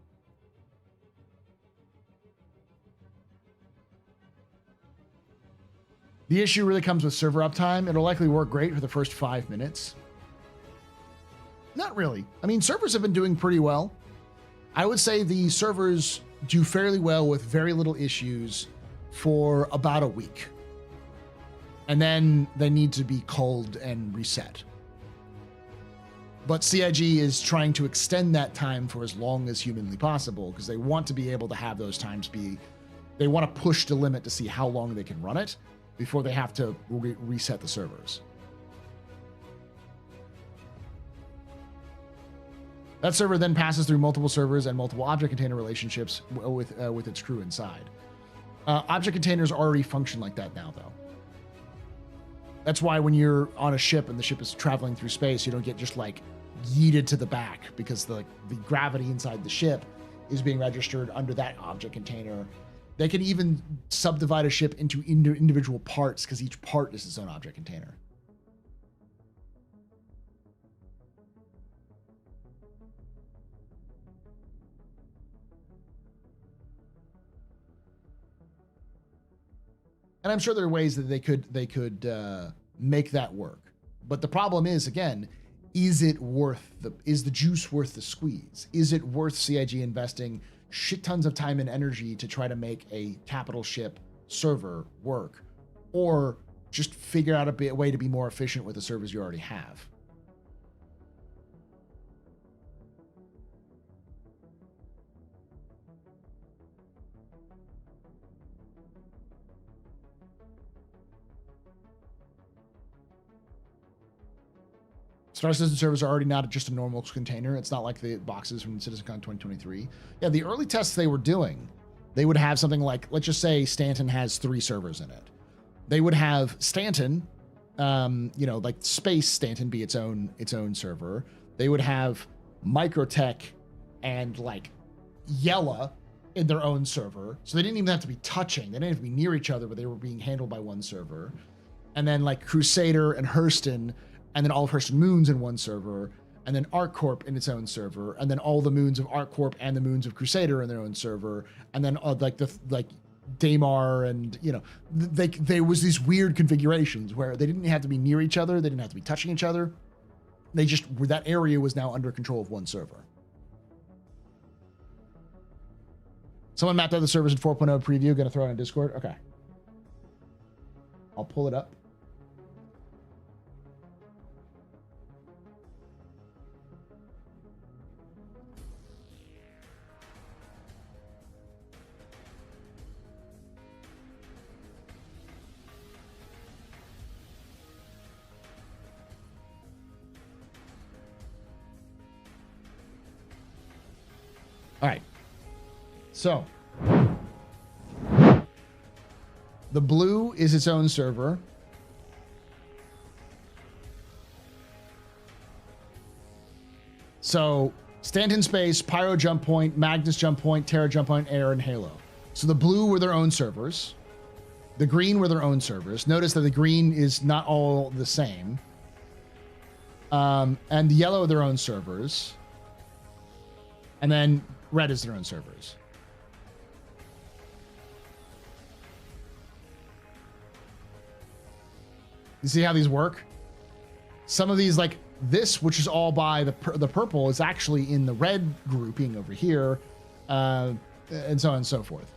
A: The issue really comes with server uptime. It'll likely work great for the first 5 minutes. Not really. I mean, servers have been doing pretty well. I would say the servers do fairly well with very little issues for about a week. And then they need to be culled and reset. But CIG is trying to extend that time for as long as humanly possible because they want to be able to have those times they want to push the limit to see how long they can run it before they have to reset the servers. That server then passes through multiple servers and multiple object container relationships with its crew inside. Object containers already function like that now, though. That's why when you're on a ship and the ship is traveling through space, you don't get just like yeeted to the back because the gravity inside the ship is being registered under that object container. They can even subdivide a ship into individual parts because each part is its own object container. And I'm sure there are ways that they could make that work. But the problem is, again, is the juice worth the squeeze? Is it worth CIG investing shit tons of time and energy to try to make a capital ship server work, or just figure out a way to be more efficient with the servers you already have? Star Citizen servers are already not just a normal container. It's not like the boxes from CitizenCon 2023. Yeah, the early tests they were doing, they would have something like, let's just say Stanton has 3 servers in it. They would have Stanton like Space Stanton be its own server. They would have Microtech and like Yella in their own server. So they didn't even have to be touching. They didn't have to be near each other, but they were being handled by one server. And then like Crusader and Hurston, and then all of Hurston Moons in one server, and then ArcCorp in its own server, and then all the moons of ArcCorp and the moons of Crusader in their own server, and then like Daymar and there was these weird configurations where they didn't have to be near each other, they didn't have to be touching each other. They just that area was now under control of one server. Someone mapped out the servers in 4.0 preview. Gonna throw it on Discord. Okay, I'll pull it up. All right. So the blue is its own server. So Stanton Space, Pyro Jump Point, Magnus Jump Point, Terra Jump Point, Air, and Halo. So the blue were their own servers. The green were their own servers. Notice that the green is not all the same. And the yellow are their own servers. And then red is their own servers. You see how these work? Some of these, like this, which is all by the purple, is actually in the red grouping over here, and so on and so forth.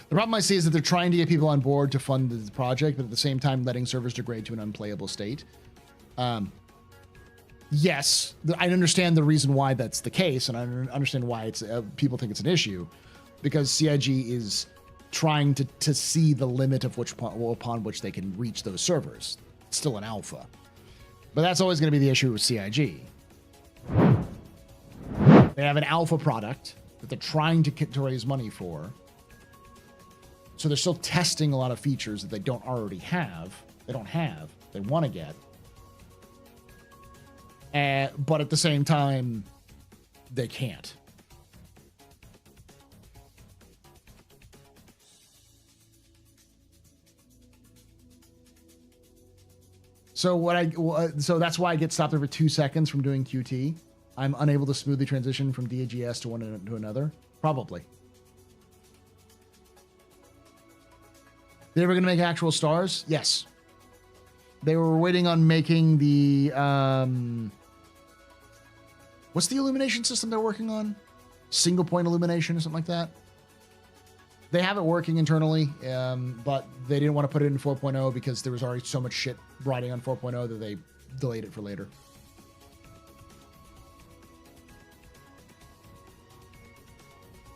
A: The problem I see is that they're trying to get people on board to fund the project, but at the same time letting servers degrade to an unplayable state. Yes, I understand the reason why that's the case, and I understand why it's people think it's an issue, because CIG is trying to see the limit of upon which they can reach those servers. It's still an alpha, but that's always going to be the issue with CIG. They have an alpha product that they're trying to raise money for. So they're still testing a lot of features that they don't already have. They don't have. They want to get. But at the same time, they can't. So that's why I get stopped every 2 seconds from doing QT. I'm unable to smoothly transition from DAGS to one to another. Probably. They were going to make actual stars? Yes. They were waiting on making the... what's the illumination system they're working on? Single point illumination or something like that? They have it working internally, but they didn't want to put it in 4.0 because there was already so much shit riding on 4.0 that they delayed it for later.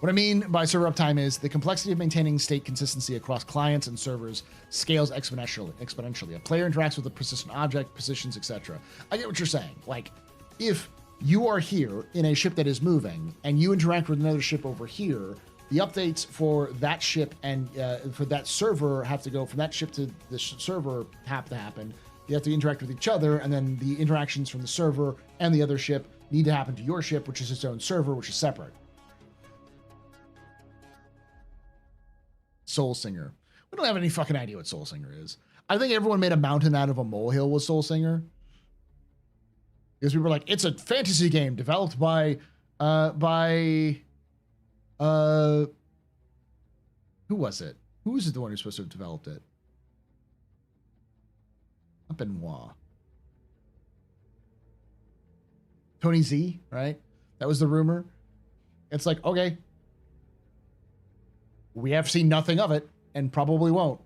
A: What I mean by server uptime is the complexity of maintaining state consistency across clients and servers scales exponentially. A player interacts with a persistent object, positions, etc. I get what you're saying. Like, if you are here in a ship that is moving and you interact with another ship over here, the updates for that ship and for that server have to go from that ship to the server have to happen. You have to interact with each other, and then the interactions from the server and the other ship need to happen to your ship, which is its own server, which is separate. Soul Singer. We don't have any fucking idea what Soul Singer is. I think everyone made a mountain out of a molehill with Soul Singer. Because we were like, it's a fantasy game developed by who was it? Who was it the one who's supposed to have developed it? Not Benoit. Tony Z, right? That was the rumor. It's like, okay. We have seen nothing of it and probably won't.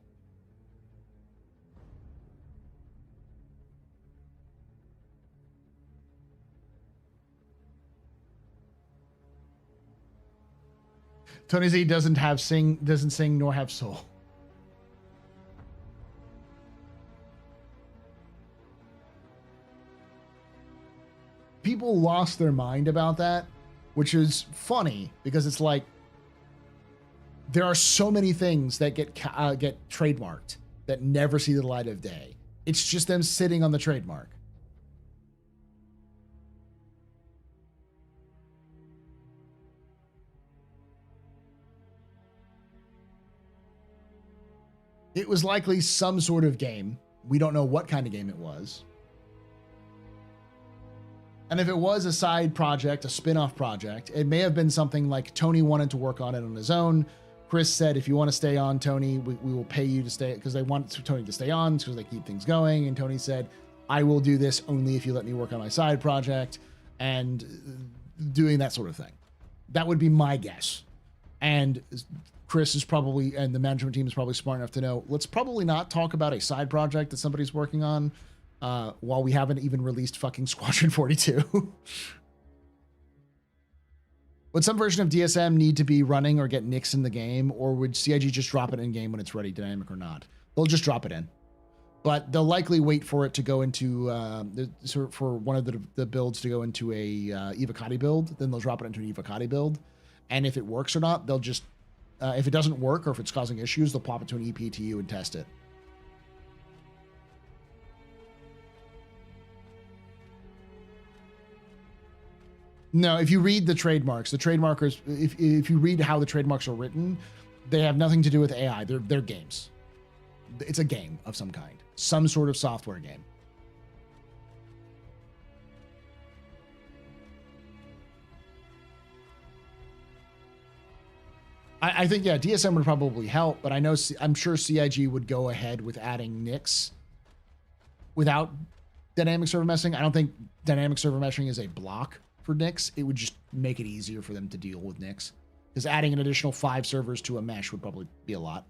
A: Tony Z doesn't sing nor have soul. people lost their mind about that, which is funny because it's like there are so many things that get trademarked that never see the light of day. It's just them sitting on the trademark. It was likely some sort of game. We don't know what kind of game it was. And if it was a side project, a spin-off project, it may have been something like Tony wanted to work on it on his own. Chris said, if you want to stay on, Tony, we will pay you to stay, because they want Tony to stay on because they keep things going. And Tony said, I will do this only if you let me work on my side project, and doing that sort of thing. That would be my guess. And Chris is probably, and the management team is probably smart enough to know, let's probably not talk about a side project that somebody's working on while we haven't even released fucking Squadron 42. Would some version of DSM need to be running or get nicks in the game, or would CIG just drop it in game when it's ready, dynamic or not? They'll just drop it in. But they'll likely wait for it to go into, for one of the builds to go into a Evocati build, then they'll drop it into an Evocati build. And if it works or not, they'll just, if it doesn't work or if it's causing issues, they'll pop it to an EPTU and test it. No, if you read the trademarks, the trademarkers, if you read how the trademarks are written, they have nothing to do with AI. They're games. It's a game of some kind, some sort of software game. I think, yeah, DSM would probably help, but I'm sure CIG would go ahead with adding nicks without dynamic server meshing. I don't think dynamic server meshing is a block for nicks. It would just make it easier for them to deal with nicks, because adding an additional 5 servers to a mesh would probably be a lot.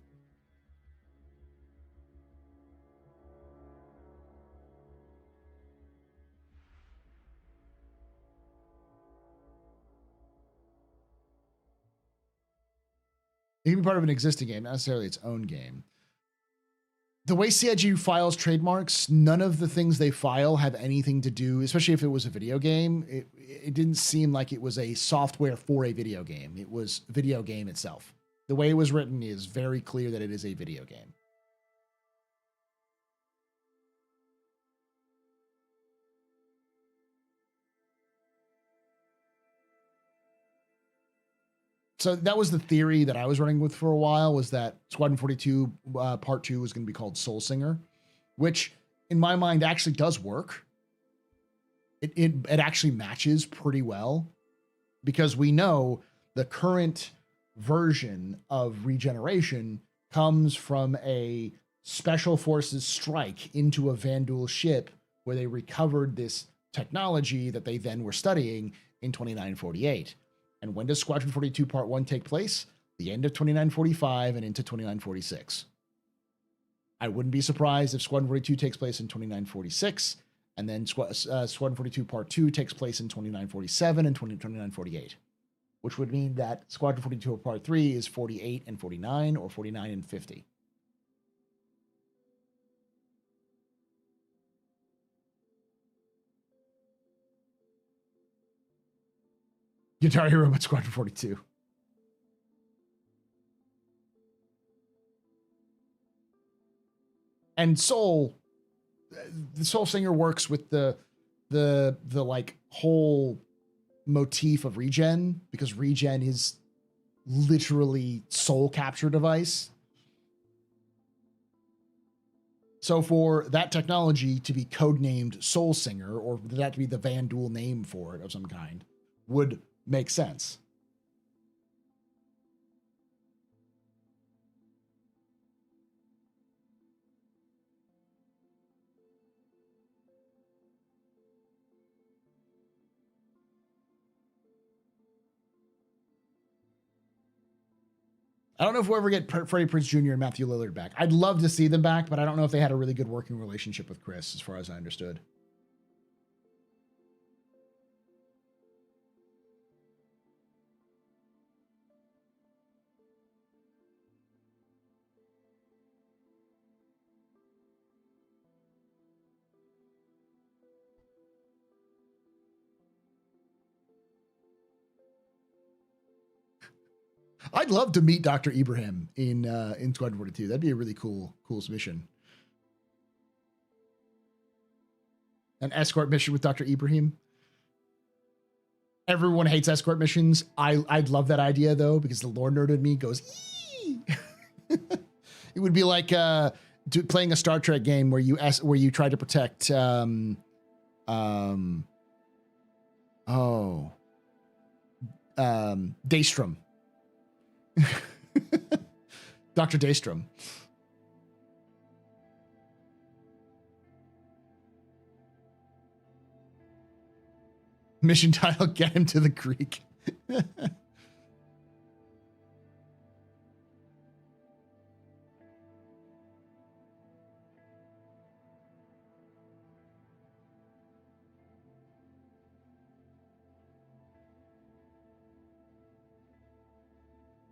A: It can be part of an existing game, not necessarily its own game. The way CIG files trademarks, none of the things they file have anything to do, especially if it was a video game. It didn't seem like it was a software for a video game. It was a video game itself. The way it was written is very clear that it is a video game. So that was the theory that I was running with for a while, was that Squadron 42 Part 2 was going to be called Soul Singer, which in my mind actually does work. It actually matches pretty well, because we know the current version of Regeneration comes from a Special Forces strike into a Vanduul ship where they recovered this technology that they then were studying in 2948. And when does Squadron 42 Part 1 take place? The end of 2945 and into 2946. I wouldn't be surprised if Squadron 42 takes place in 2946, and then Squadron 42 Part 2 takes place in 2947 and 2948, which would mean that Squadron 42 Part 3 is 48 and 49, or 49 and 50. Guitar Hero but Squadron 42. And Soul, the Soul Singer works with the like whole motif of regen, because regen is literally soul capture device. So for that technology to be codenamed Soul Singer, or that to be the Vanduul name for it of some kind, would make sense. I don't know if we'll ever get Freddie Prinze Jr. and Matthew Lillard back. I'd love to see them back, but I don't know if they had a really good working relationship with Chris, as far as I understood. I'd love to meet Dr. Ibrahim in Squadron 42. That'd be a really cool mission. An escort mission with Dr. Ibrahim. Everyone hates escort missions. I'd love that idea though, because the lore nerd in me goes, eee! It would be like playing a Star Trek game where you try to protect Daystrom. Dr. Daystrom. Mission title, get him to the Greek.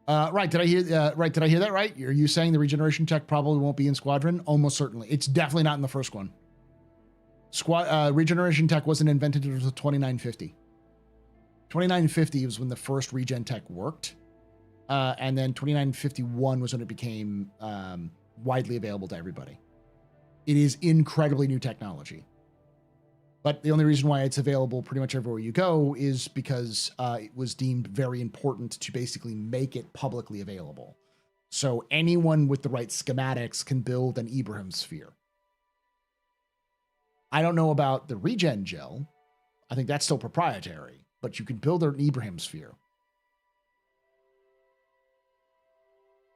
A: Right. Did I hear that right? Are you saying the regeneration tech probably won't be in Squadron? Almost certainly. It's definitely not in the first one. Regeneration tech wasn't invented until 2950. 2950 was when the first regen tech worked. And then 2951 was when it became widely available to everybody. It is incredibly new technology. But the only reason why it's available pretty much everywhere you go is because it was deemed very important to basically make it publicly available. So anyone with the right schematics can build an Ibrahim sphere. I don't know about the regen gel. I think that's still proprietary, but you can build an Ibrahim sphere.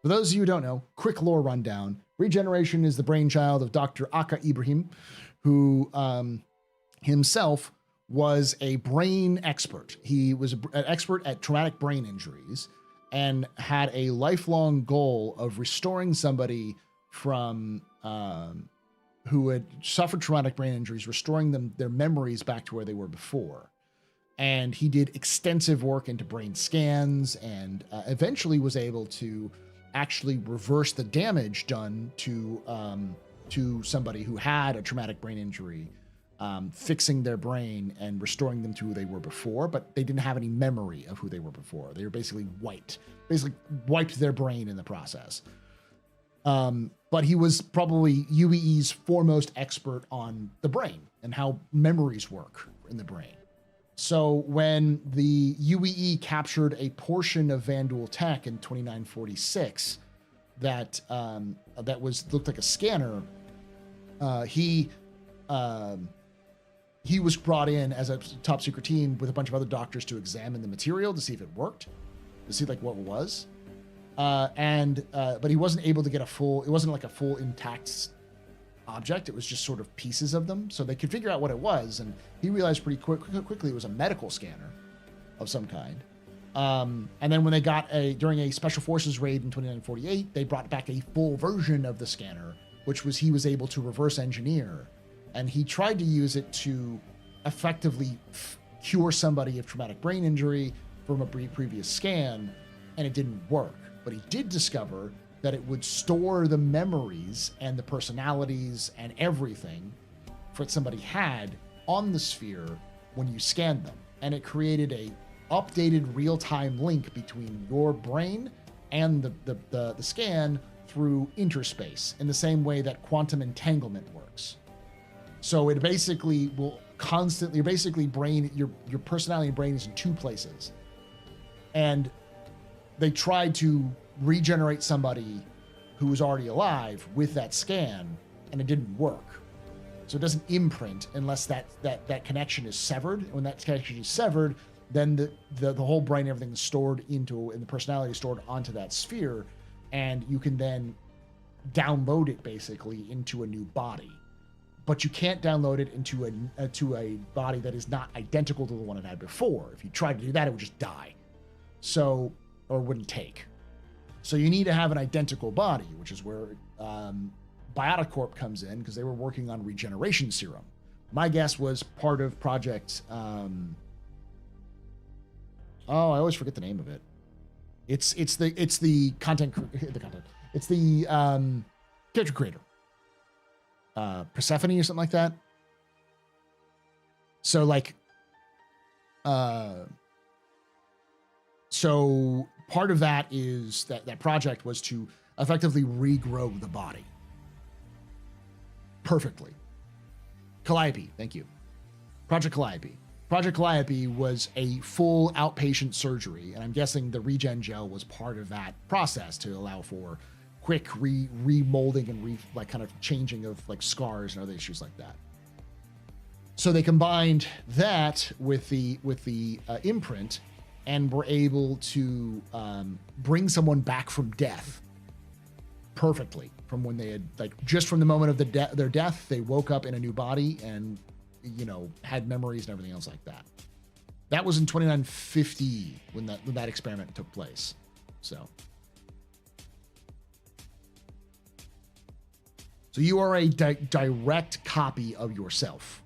A: For those of you who don't know, quick lore rundown. Regeneration is the brainchild of Dr. Aka Ibrahim, who himself was a brain expert. He was an expert at traumatic brain injuries and had a lifelong goal of restoring somebody from who had suffered traumatic brain injuries, restoring them their memories back to where they were before. And he did extensive work into brain scans and eventually was able to actually reverse the damage done to somebody who had a traumatic brain injury, fixing their brain and restoring them to who they were before, but they didn't have any memory of who they were before. They were basically wiped their brain in the process. But he was probably UEE's foremost expert on the brain and how memories work in the brain. So when the UEE captured a portion of Vanduul tech in 2946 that looked like a scanner, he was brought in as a top secret team with a bunch of other doctors to examine the material to see if it worked, to see like what it was. But he wasn't able to get it wasn't like a full intact object. It was just sort of pieces of them. So they could figure out what it was. And he realized pretty quickly it was a medical scanner of some kind. And then when they got during a special forces raid in 2948, they brought back a full version of the scanner, which was he was able to reverse engineer. And he tried to use it to effectively cure somebody of traumatic brain injury from a previous scan, and it didn't work. But he did discover that it would store the memories and the personalities and everything for what somebody had on the sphere when you scanned them. And it created a updated real-time link between your brain and the scan through interspace in the same way that quantum entanglement works. So it basically will constantly, your personality and brain is in two places. And they tried to regenerate somebody who was already alive with that scan, and it didn't work. So it doesn't imprint unless that connection is severed. When that connection is severed, then the whole brain, everything is stored and the personality is stored onto that sphere, and you can then download it basically into a new body. But you can't download it into a body that is not identical to the one it had before. If you tried to do that, it would just die. So, or wouldn't take. So you need to have an identical body, which is where Bioticorp comes in, because they were working on regeneration serum. My guess was part of project. I always forget the name of it. It's the content. It's the character creator. Persephone or something like that. So like, so part of that is that project was to effectively regrow the body perfectly. Calliope, thank you. Project Calliope. Project Calliope was a full outpatient surgery, and I'm guessing the regen gel was part of that process to allow for quick remolding and kind of changing of like scars and other issues like that. So they combined that with the imprint, and were able to bring someone back from death perfectly from when they had, like, just from the moment of their death, they woke up in a new body and, you know, had memories and everything else like that. That was in 2950 when that experiment took place. So you are a direct copy of yourself.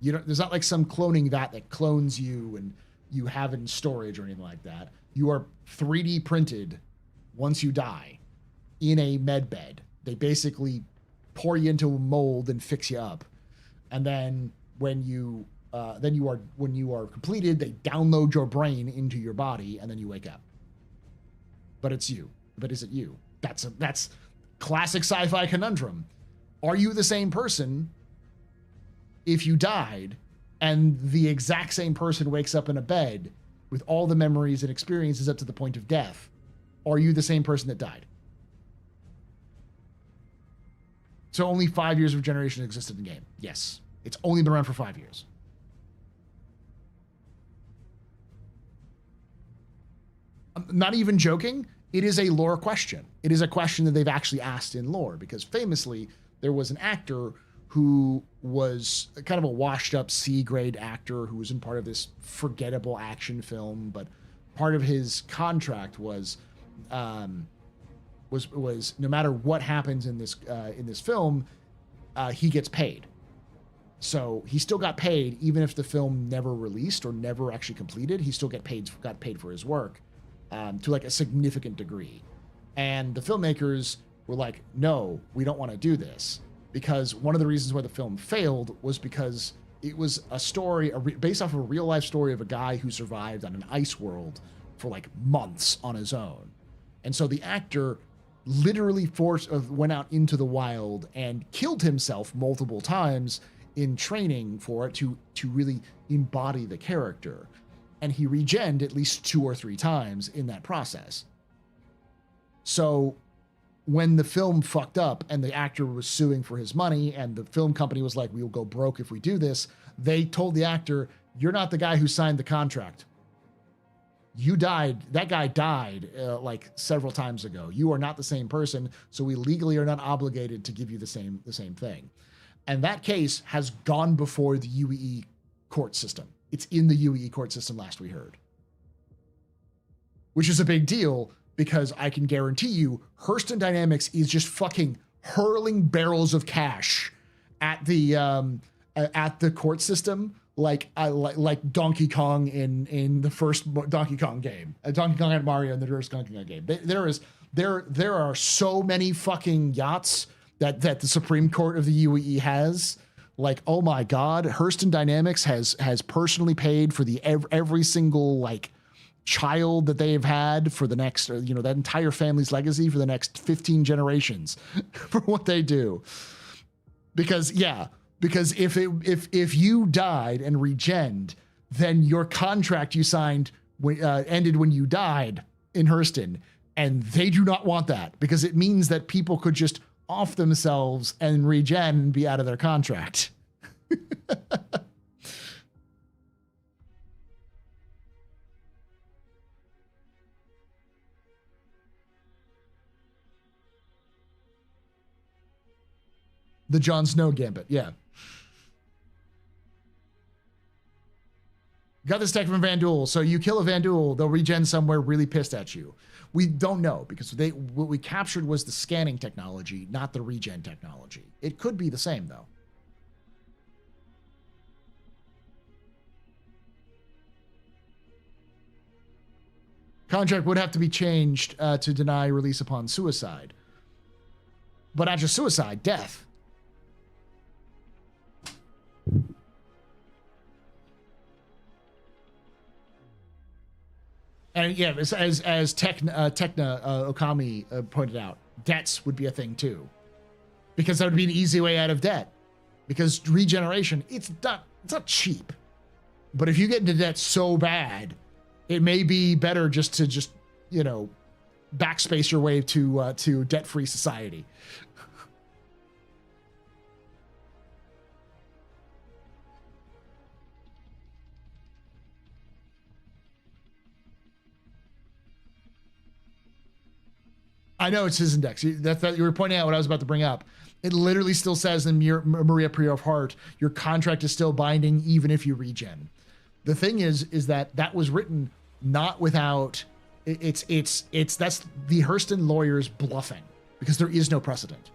A: You don't, there's not like some cloning that clones you and you have it in storage or anything like that. You are 3D printed once you die in a med bed. They basically pour you into a mold and fix you up. And then when you are completed, they download your brain into your body and then you wake up. But it's you. But is it you? That's classic sci-fi conundrum. Are you the same person if you died and the exact same person wakes up in a bed with all the memories and experiences up to the point of death? Are you the same person that died? So only 5 years of regeneration existed in the game. Yes. It's only been around for 5 years. I'm not even joking. It is a lore question. It is a question that they've actually asked in lore, because famously there was an actor who was kind of a washed up C-grade actor who was in part of this forgettable action film, but part of his contract was no matter what happens in this film, he gets paid. So he still got paid even if the film never released or never actually completed. He still got paid for his work to like a significant degree. And the filmmakers were like, no, we don't want to do this, because one of the reasons why the film failed was because it was a story based off of a real life story of a guy who survived on an ice world for like months on his own. And so the actor literally went out into the wild and killed himself multiple times in training for it to really embody the character. And he regened at least 2 or 3 times in that process. So when the film fucked up and the actor was suing for his money and the film company was like, we will go broke if we do this, they told the actor, you're not the guy who signed the contract. You died. That guy died like several times ago. You are not the same person, so we legally are not obligated to give you the same thing. And that case has gone before the UEE court system. It's in the UEE court system, last we heard. Which is a big deal, because I can guarantee you Hurston Dynamics is just fucking hurling barrels of cash at the court system like Donkey Kong in the first Donkey Kong game. Donkey Kong and Mario in the first Donkey Kong game. There are so many fucking yachts that the Supreme Court of the UEE has. Like, oh my God, Hurston Dynamics has personally paid for every single like child that they've had for the next, that entire family's legacy for the next 15 generations for what they do. Because if you died and regened, then your contract you signed ended when you died in Hurston, and they do not want that, because it means that people could just off themselves and regen and be out of their contract. The Jon Snow gambit, yeah. Got this tech from Vanduul. So you kill a Vanduul, they'll regen somewhere really pissed at you. We don't know, because what we captured was the scanning technology, not the regen technology. It could be the same, though. Contract would have to be changed to deny release upon suicide. But not just suicide, death. And yeah, as Tekna Okami pointed out, debts would be a thing too, because that would be an easy way out of debt. Because regeneration, it's not cheap, but if you get into debt so bad, it may be better just to backspace your way to debt-free society. I know it's his index. That you were pointing out what I was about to bring up. It literally still says in Maria Priya of Heart, your contract is still binding even if you regen. The thing is that was written not without that's the Hurston lawyers bluffing, because there is no precedent.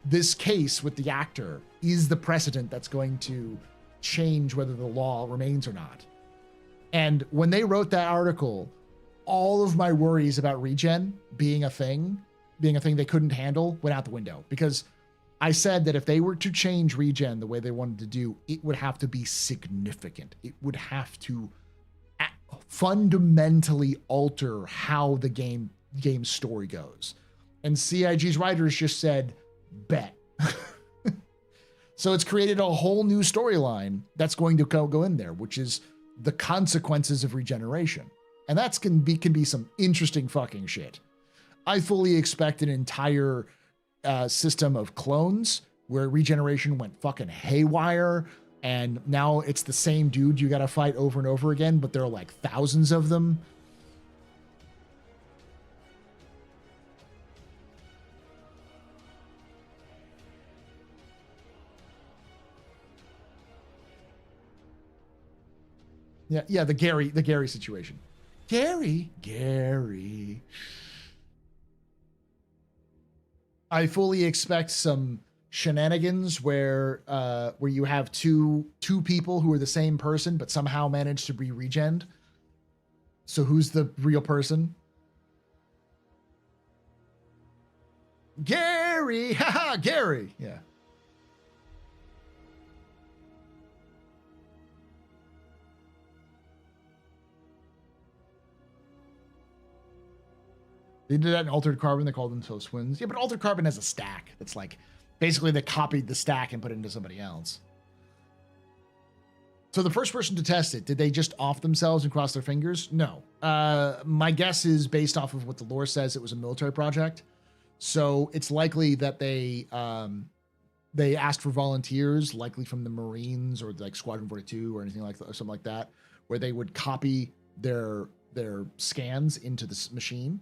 A: This case with the actor is the precedent that's going to change whether the law remains or not. And when they wrote that article, all of my worries about regen being a thing they couldn't handle went out the window, because I said that if they were to change regen the way they wanted to do, it would have to be significant. It would have to fundamentally alter how the game story goes. And CIG's writers just said, bet. So it's created a whole new storyline that's going to go in there, which is the consequences of regeneration. And that's can be some interesting fucking shit. I fully expect an entire system of clones where regeneration went fucking haywire, and now it's the same dude you gotta fight over and over again, but there are like thousands of them. Yeah, the Gary situation. Gary. I fully expect some shenanigans where you have two people who are the same person but somehow manage to be regened. So who's the real person? Gary, haha, Gary. Yeah. They did that in Altered Carbon. They called themselves twins. Yeah, but Altered Carbon has a stack. That's like, basically they copied the stack and put it into somebody else. So the first person to test it, did they just off themselves and cross their fingers? No. My guess is based off of what the lore says, it was a military project. So it's likely that they asked for volunteers, likely from the Marines or like Squadron 42 or anything like that, or something like that, where they would copy their scans into this machine.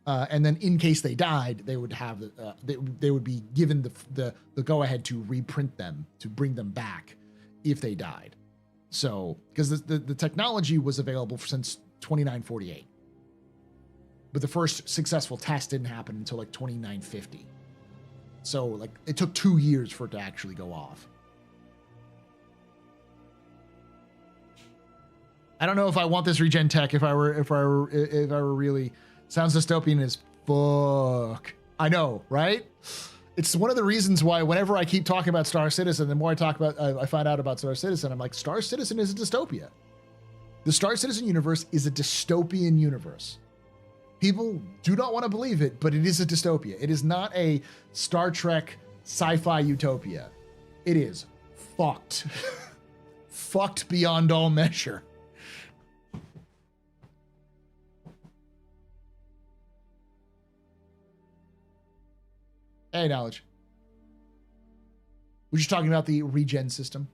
A: And then in case they died, they would have they would be given the go ahead to reprint them, to bring them back if they died. So because the technology was available since 2948, but the first successful test didn't happen until like 2950. So like it took 2 years for it to actually go off. I don't know if I want this regen tech. If I were really. Sounds dystopian as fuck. I know, right? It's one of the reasons why whenever I keep talking about Star Citizen, the more I find out about Star Citizen, I'm like, Star Citizen is a dystopia. The Star Citizen universe is a dystopian universe. People do not want to believe it, but it is a dystopia. It is not a Star Trek sci-fi utopia. It is fucked. Fucked beyond all measure. Hey, Knowledge. We're just talking about the regen system.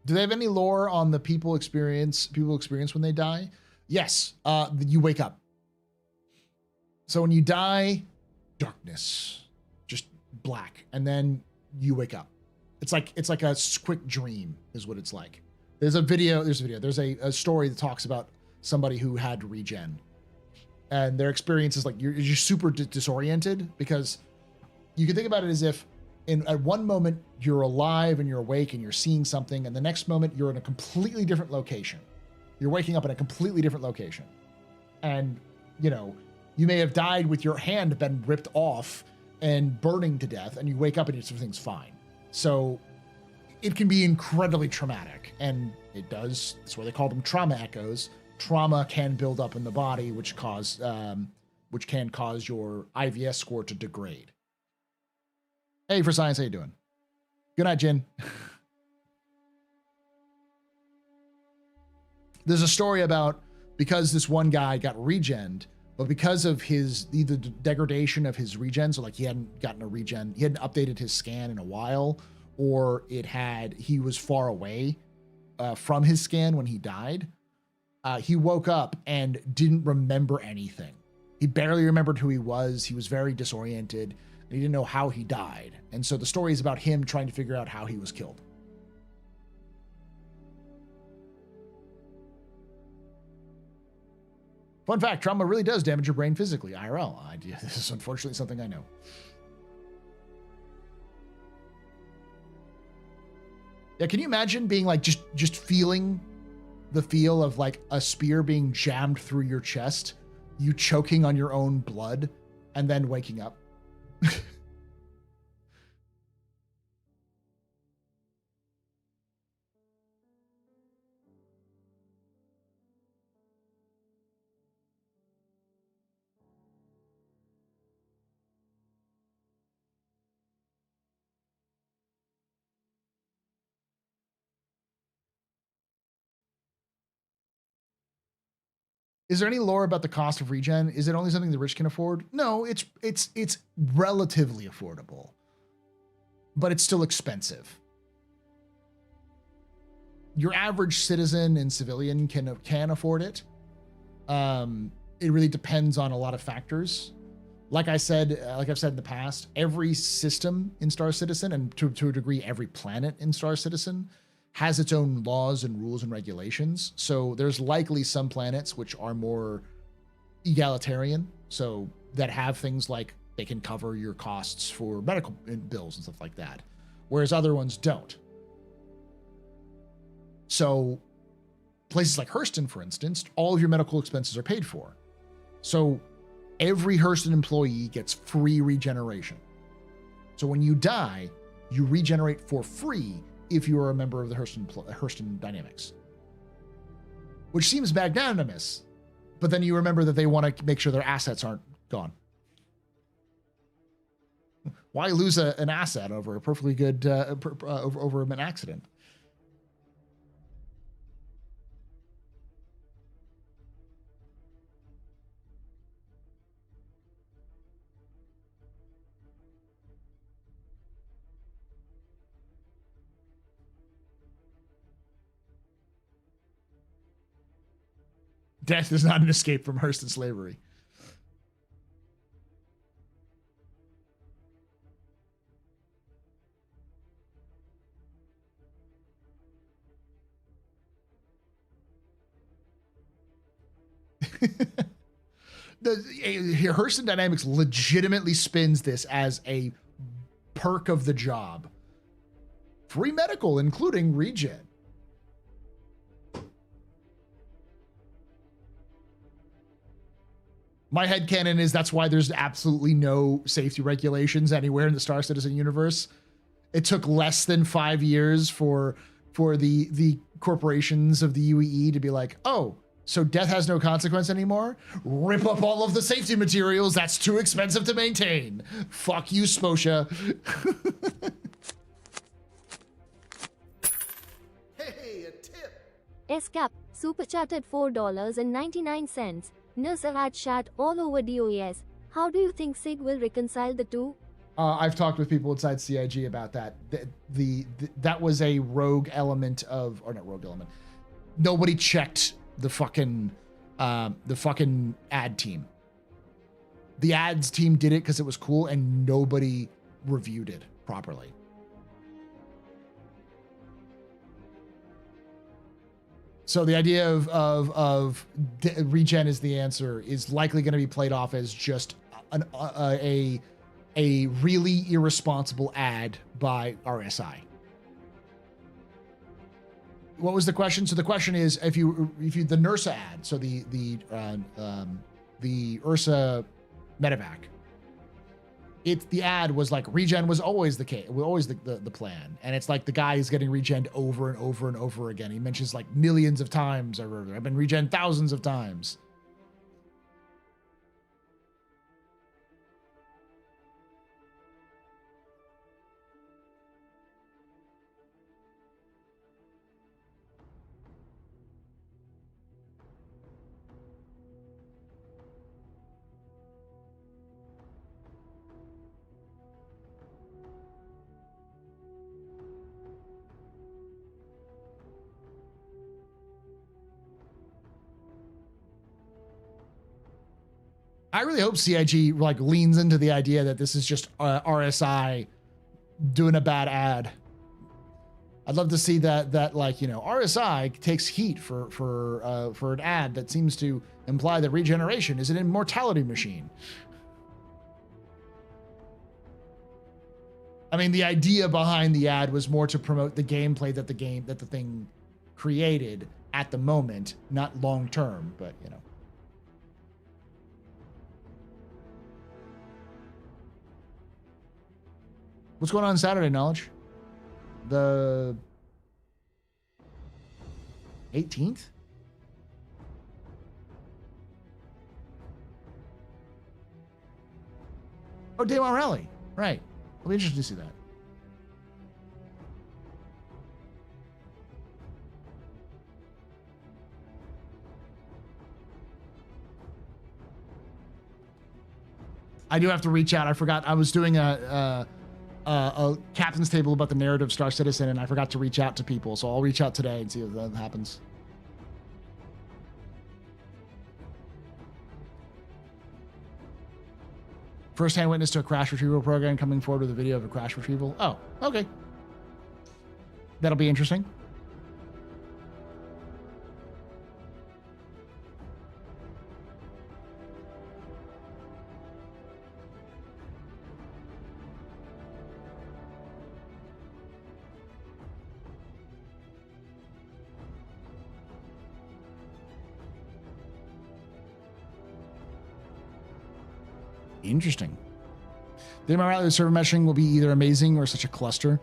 A: Do they have any lore on the people experience when they die? Yes, you wake up. So when you die, darkness, just black, and then you wake up. It's like a quick dream is what it's like. There's a story that talks about somebody who had regen, and their experience is like you're super disoriented, because you can think about it as if at one moment you're alive and you're awake and you're seeing something, and the next moment you're in a completely different location. You're waking up in a completely different location. And, you know, you may have died with your hand been ripped off and burning to death, and you wake up and everything's fine. So it can be incredibly traumatic, and it does. That's why they call them trauma echoes. Trauma can build up in the body, which can cause your IVS score to degrade. Hey, for science, how you doing? Good night, Jen. There's a story about because this one guy got regened, but because of his either degradation of his regen, so like he hadn't gotten a regen, he hadn't updated his scan in a while, or he was far away from his scan when he died. He woke up and didn't remember anything. He barely remembered who he was. He was very disoriented. And he didn't know how he died. And so the story is about him trying to figure out how he was killed. Fun fact, trauma really does damage your brain physically, IRL. This is unfortunately something I know. Yeah, can you imagine being like just feeling the feel of like a spear being jammed through your chest, you choking on your own blood, and then waking up? Is there any lore about the cost of regen? Is it only something the rich can afford? No, it's relatively affordable, but it's still expensive. Your average citizen and civilian can afford it. It really depends on a lot of factors. Like I've said in the past, every system in Star Citizen, and to a degree, every planet in Star Citizen, has its own laws and rules and regulations. So there's likely some planets which are more egalitarian, so that have things like they can cover your costs for medical bills and stuff like that, whereas other ones don't. So places like Hurston, for instance, all of your medical expenses are paid for. So every Hurston employee gets free regeneration. So when you die, you regenerate for free if you are a member of the Hurston Dynamics. Which seems magnanimous, but then you remember that they want to make sure their assets aren't gone. Why lose an asset over a perfectly good, over an accident? Death is not an escape from Hurston slavery. Hurston Dynamics legitimately spins this as a perk of the job. Free medical, including regen. My headcanon is that's why there's absolutely no safety regulations anywhere in the Star Citizen universe. It took less than 5 years for the corporations of the UEE to be like, oh, so death has no consequence anymore? Rip up all of the safety materials. That's too expensive to maintain. Fuck you, Sposha.
B: Hey, a tip.
C: SCAP, super chatted $4.99. Nurse had chat all over DOS. How do you think SIG will reconcile the two?
A: I've talked with people inside CIG about that. That was a rogue element of, or not rogue element. Nobody checked the fucking ad team. The ads team did it because it was cool, and nobody reviewed it properly. So the idea of regen is the answer is likely going to be played off as just a a really irresponsible ad by RSI. What was the question? So the question is, if you the NURSA ad, so the Ursa medevac, the ad was like regen was always the case, always the plan, and it's like the guy is getting regened over and over and over again. He mentions like millions of times. I've been regen thousands of times. I really hope CIG like leans into the idea that this is just RSI doing a bad ad. I'd love to see that like, you know, RSI takes heat for an ad that seems to imply that Regeneration is an immortality machine. I mean, the idea behind the ad was more to promote the gameplay that the thing created at the moment, not long term, but you know. What's going on Saturday, Knowledge? The 18th? Oh, Daymon Rally. Right. I'll be interested to see that. I do have to reach out. I forgot. I was doing a captain's table about the narrative Star Citizen, and I forgot to reach out to people. So I'll reach out today and see if that happens. First-hand witness to a crash retrieval program coming forward with a video of a crash retrieval. Oh, okay. That'll be interesting. Interesting. Then am I right that server meshing will be either amazing or such a cluster?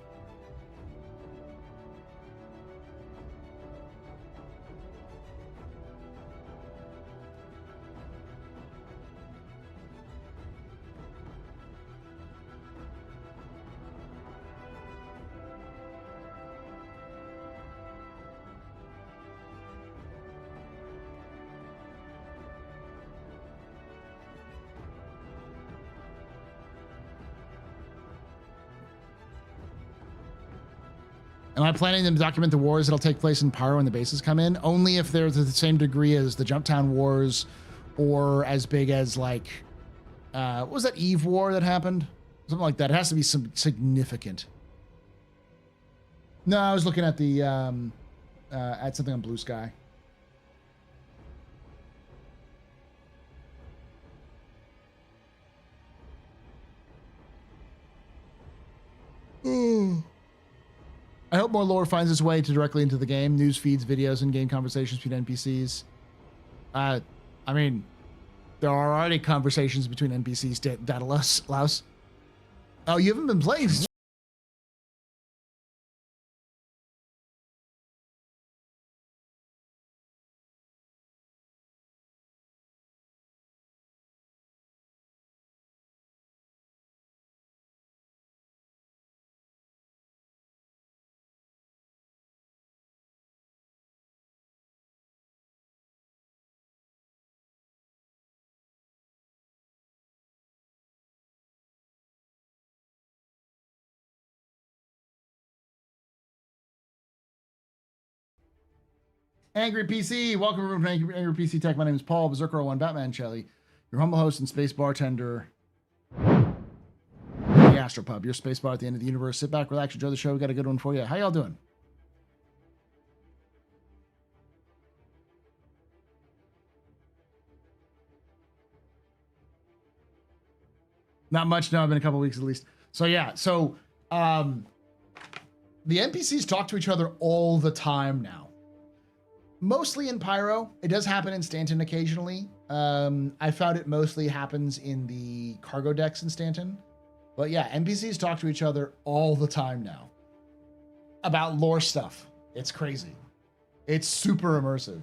A: Am I planning to document the wars that'll take place in Pyro when the bases come in? Only if they're to the same degree as the Jumptown wars, or as big as like, what was that Eve war that happened? Something like that. It has to be some significant. No, I was looking at the at something on Blue Sky. I hope more lore finds its way directly into the game. News feeds, videos, and game conversations between NPCs. I mean, there are already conversations between NPCs, Daedalus. Oh, you haven't been playing? Angry PC, welcome everyone to Angry PC Tech. My name is Paul, Berserker01, Batman Shelley, your humble host and space bartender. The AstroPub, your space bar at the end of the universe. Sit back, relax, enjoy the show. We got a good one for you. How y'all doing? Not much. No, I've been a couple weeks at least. So yeah. So the NPCs talk to each other all the time now. Mostly in Pyro. It does happen in Stanton occasionally. I found it mostly happens in the cargo decks in Stanton. But yeah, NPCs talk to each other all the time now about lore stuff. It's crazy. It's super immersive.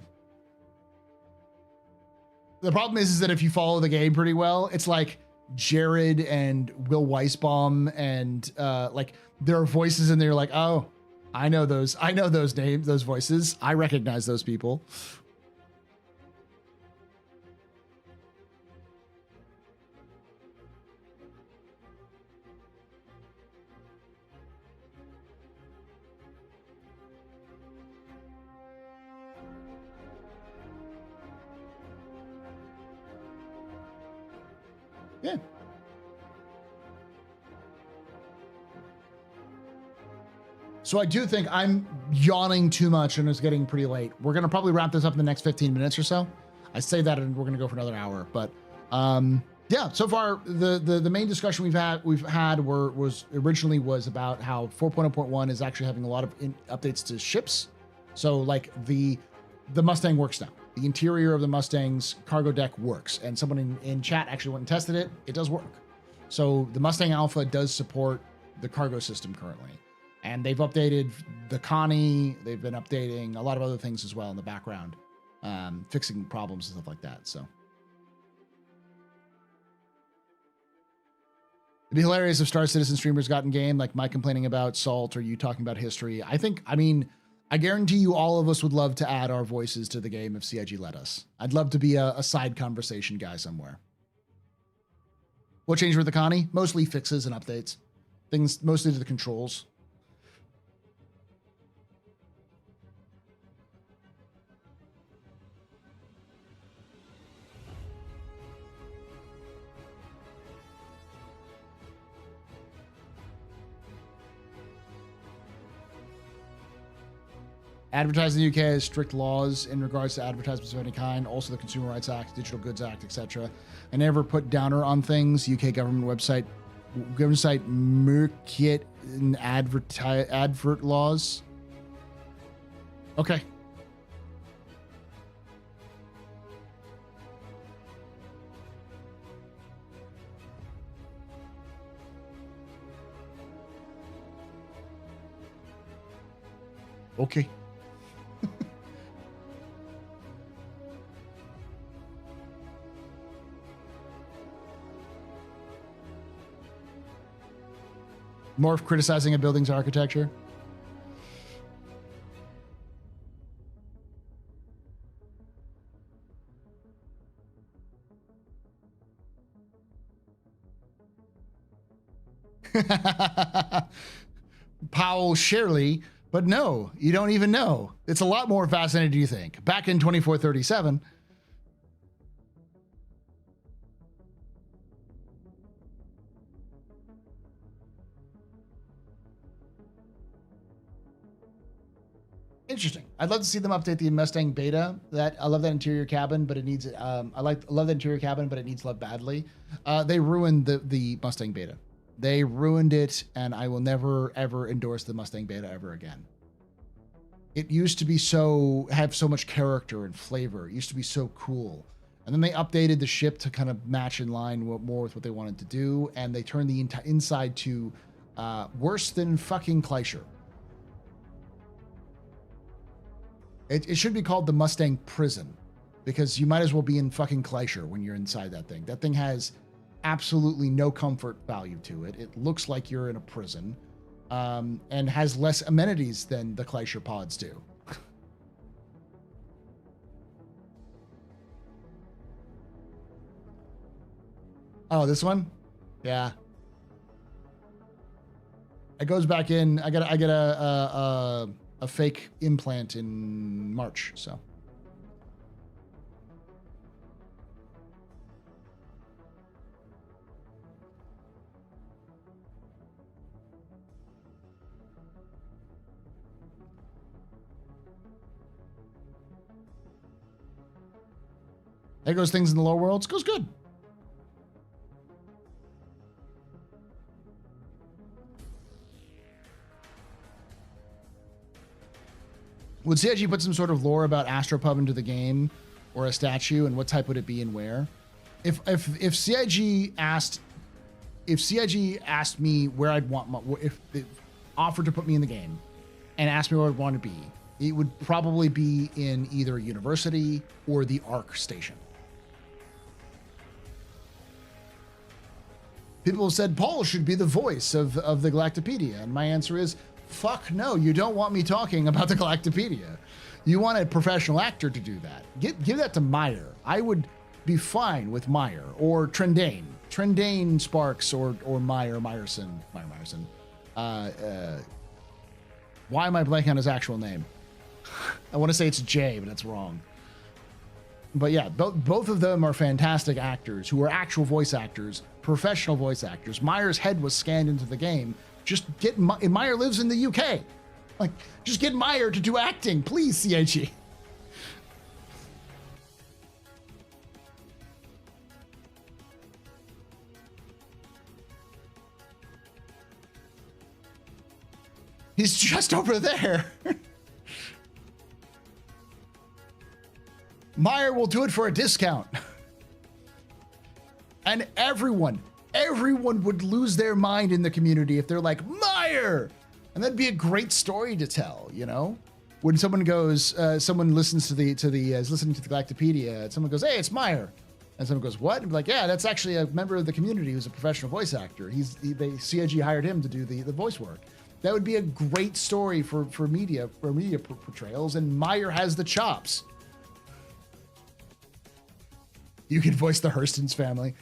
A: The problem is that if you follow the game pretty well, it's like Jared and Will Weisbaum and like there are voices in there like, oh, I know those names, those voices. I recognize those people. Yeah. So I do think I'm yawning too much and it's getting pretty late. We're going to probably wrap this up in the next 15 minutes or so. I say that and we're going to go for another hour, but yeah, so far the main discussion we've had was originally about how 4.0.1 is actually having a lot of updates to ships. So like the Mustang works now. The interior of the Mustang's cargo deck works, and someone in chat actually went and tested it. It does work. So the Mustang Alpha does support the cargo system currently. And they've updated the Connie. They've been updating a lot of other things as well in the background, fixing problems and stuff like that. So it'd be hilarious if Star Citizen streamers got in game, like Mike complaining about Salt or you talking about history. I guarantee you all of us would love to add our voices to the game if CIG let us. I'd love to be a side conversation guy somewhere. What changed with the Connie? Mostly fixes and updates. Things mostly to the controls. Advertising in the UK has strict laws in regards to advertisements of any kind, also the Consumer Rights Act, Digital Goods Act, etc. I never put downer on things. UK government website Merkit and advert laws. Okay. Okay. Morph criticizing a building's architecture. Powell Shirley, but no, you don't even know. It's a lot more fascinating than you think. Back in 2437. Interesting. I'd love to see them update the Mustang beta. I love that interior cabin, but it needs I love the interior cabin, but it needs love badly. They ruined the Mustang beta. They ruined it, and I will never ever endorse the Mustang beta ever again. It used to be have so much character and flavor. It used to be so cool. And then they updated the ship to kind of match in line more with what they wanted to do, and they turned the inside to worse than fucking Kleischer. It should be called the Mustang Prison, because you might as well be in fucking Kleischer when you're inside that thing. That thing has absolutely no comfort value to it. It looks like you're in a prison, and has less amenities than the Kleischer pods do. Oh, this one? Yeah. It goes back in. I get a fake implant in March, so. There goes things in the lower worlds. Goes good. Would CIG put some sort of lore about AstroPub into the game, or a statue, and what type would it be and where? If CIG asked me where I'd want if it offered to put me in the game, and asked me where I'd want to be, it would probably be in either a university or the Ark station. People have said Paul should be the voice of the Galactopedia, and my answer is, fuck no, you don't want me talking about the Galactopedia. You want a professional actor to do that. Give that to Meyer. I would be fine with Meyer or Trendane Sparks or Meyerson. Why am I blanking on his actual name? I want to say it's Jay, but that's wrong. But yeah, both of them are fantastic actors who are actual voice actors, professional voice actors. Meyer's head was scanned into the game. Just get Meyer lives in the UK. Like, just get Meyer to do acting, please, CIG. He's just over there. Meyer will do it for a discount. And everyone would lose their mind in the community if they're like, Meyer! And that'd be a great story to tell, you know? When someone goes, someone listens is listening to the Galactopedia, and someone goes, hey, it's Meyer. And someone goes, what? And be like, yeah, that's actually a member of the community who's a professional voice actor. CIG hired him to do the voice work. That would be a great story for media portrayals, and Meyer has the chops. You can voice the Hurston's family.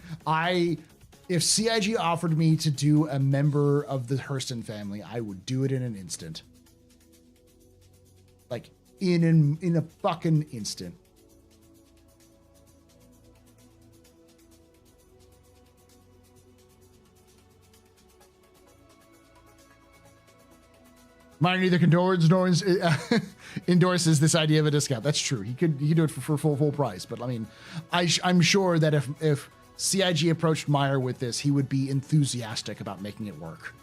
A: If CIG offered me to do a member of the Hurston family, I would do it in an instant. Like, in a fucking instant. Meyer neither condorns nor endorses this idea of a discount. That's true. He could do it for full price. But I mean, I'm sure that if CIG approached Meyer with this, he would be enthusiastic about making it work.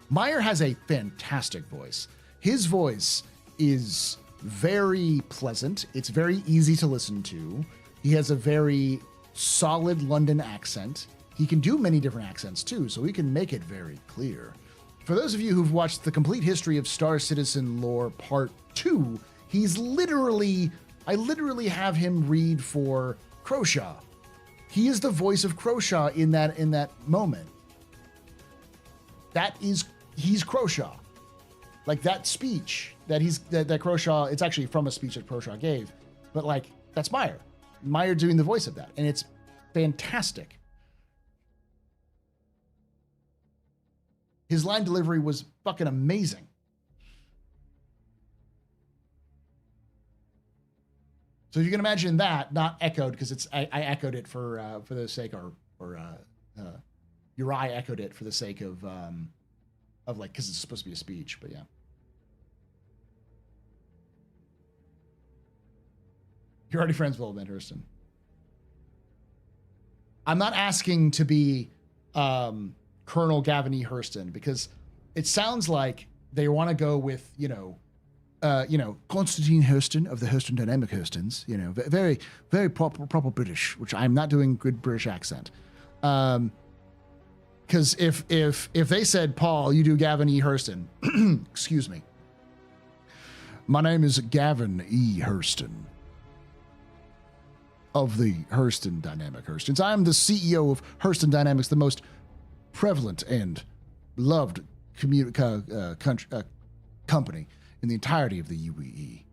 A: Meyer has a fantastic voice. His voice is very pleasant. It's very easy to listen to. He has a very solid London accent. He can do many different accents too, so he can make it very clear. For those of you who've watched the complete history of Star Citizen lore part 2, I literally have him read for Croshaw. He is the voice of Croshaw in that moment. He's Croshaw. Like that speech that Croshaw, it's actually from a speech that Croshaw gave, but like that's Meyer. Meyer doing the voice of that, and it's fantastic. His line delivery was fucking amazing. So you can imagine that not echoed, because I echoed it for the sake Uri echoed it for the sake of like, because it's supposed to be a speech, but yeah. You're already friends with old man Hurston. I'm not asking to be Colonel Gavin E. Hurston, because it sounds like they want to go with, Constantine Hurston of the Hurston Dynamic Hurstons, very, very proper British, which I'm not doing good British accent. Because if they said, Paul, you do Gavin E. Hurston, excuse me. My name is Gavin E. Hurston of the Hurston Dynamic Hurstons. I am the CEO of Hurston Dynamics, the most prevalent and loved company in the entirety of the UEE.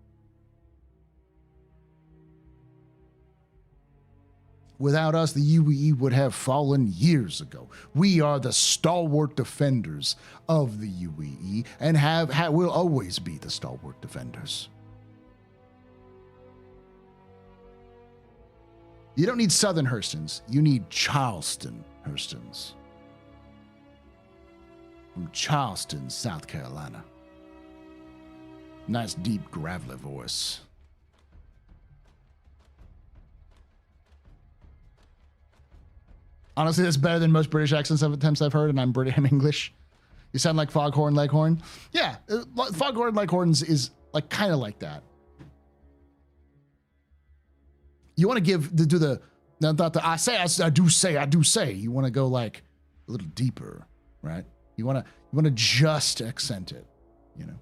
A: Without us, the UEE would have fallen years ago. We are the stalwart defenders of the UEE, and will always be the stalwart defenders. You don't need Southern Hurstons. You need Charleston Hurstons. From Charleston, South Carolina. Nice, deep, gravelly voice. Honestly, that's better than most British accents attempts I've heard, and I'm English. You sound like Foghorn Leghorn. Yeah, Foghorn Leghorns is like kind of like that. You want to do the not the I do say. You want to go like a little deeper, right? You want to just accent it, you know.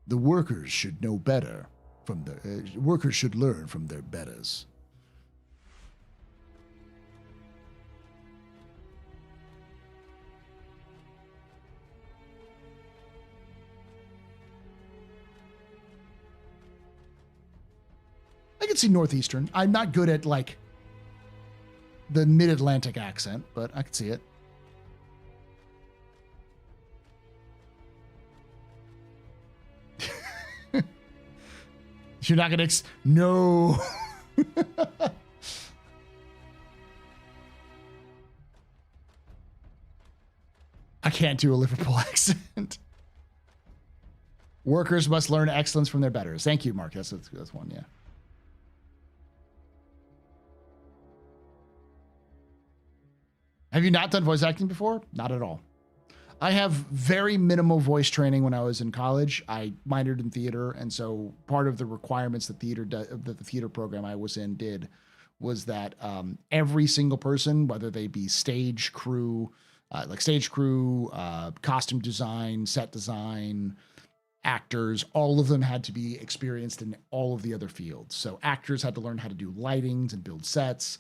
A: The workers should know better from the workers should learn from their betters. I can see Northeastern. I'm not good at like the mid-Atlantic accent, but I can see it. You're not gonna no. I can't do a Liverpool accent. Workers must learn excellence from their betters. Thank you, Mark. That's one, yeah. Have you not done voice acting before? Not at all. I have very minimal voice training when I was in college. I minored in theater, and so part of the requirements that the theater program I was in did was that every single person, whether they be stage crew, costume design, set design, actors, all of them had to be experienced in all of the other fields. So actors had to learn how to do lightings and build sets.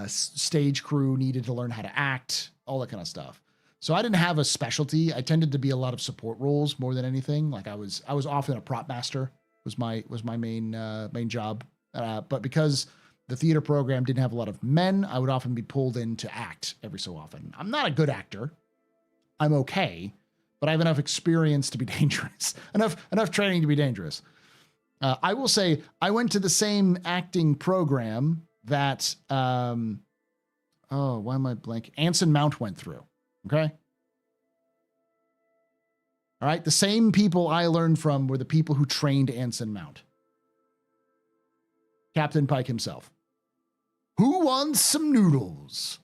A: Stage crew needed to learn how to act, all that kind of stuff. So I didn't have a specialty. I tended to be a lot of support roles more than anything. Like I was often a prop master was my main job. But because the theater program didn't have a lot of men, I would often be pulled in to act every so often. I'm not a good actor. I'm okay, but I have enough experience to be dangerous. Enough training to be dangerous. I will say I went to the same acting program that why am I blank? Anson Mount went through. Okay. All right. The same people I learned from were the people who trained Anson Mount. Captain Pike himself. Who wants some noodles?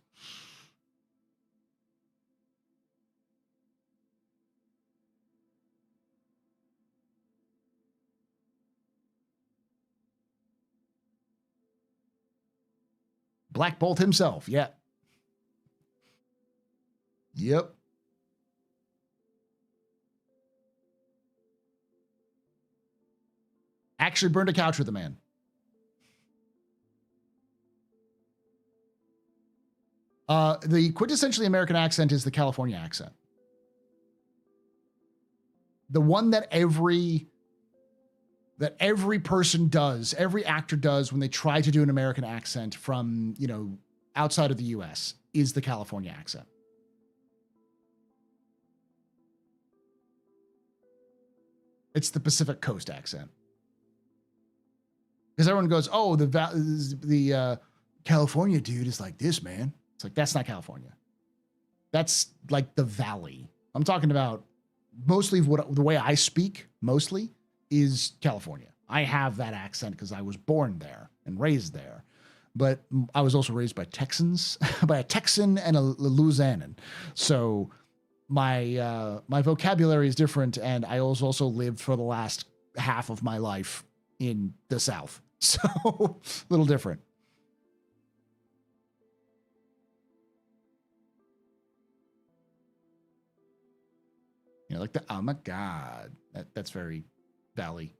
A: Black Bolt himself. Yeah. Yep. Actually burned a couch with a man. The quintessentially American accent is the California accent. The one that every person does, every actor does when they try to do an American accent from, outside of the US is the California accent. It's the Pacific Coast accent. Because everyone goes, oh, the California dude is like this, man. It's like, that's not California. That's like the valley. I'm talking about mostly the way I speak mostly is California. I have that accent because I was born there and raised there. But I was also raised by Texans, by a Texan and a Louisianan. So my vocabulary is different, and I also lived for the last half of my life in the South. So a little different. Like the, oh my God, that's very Valley.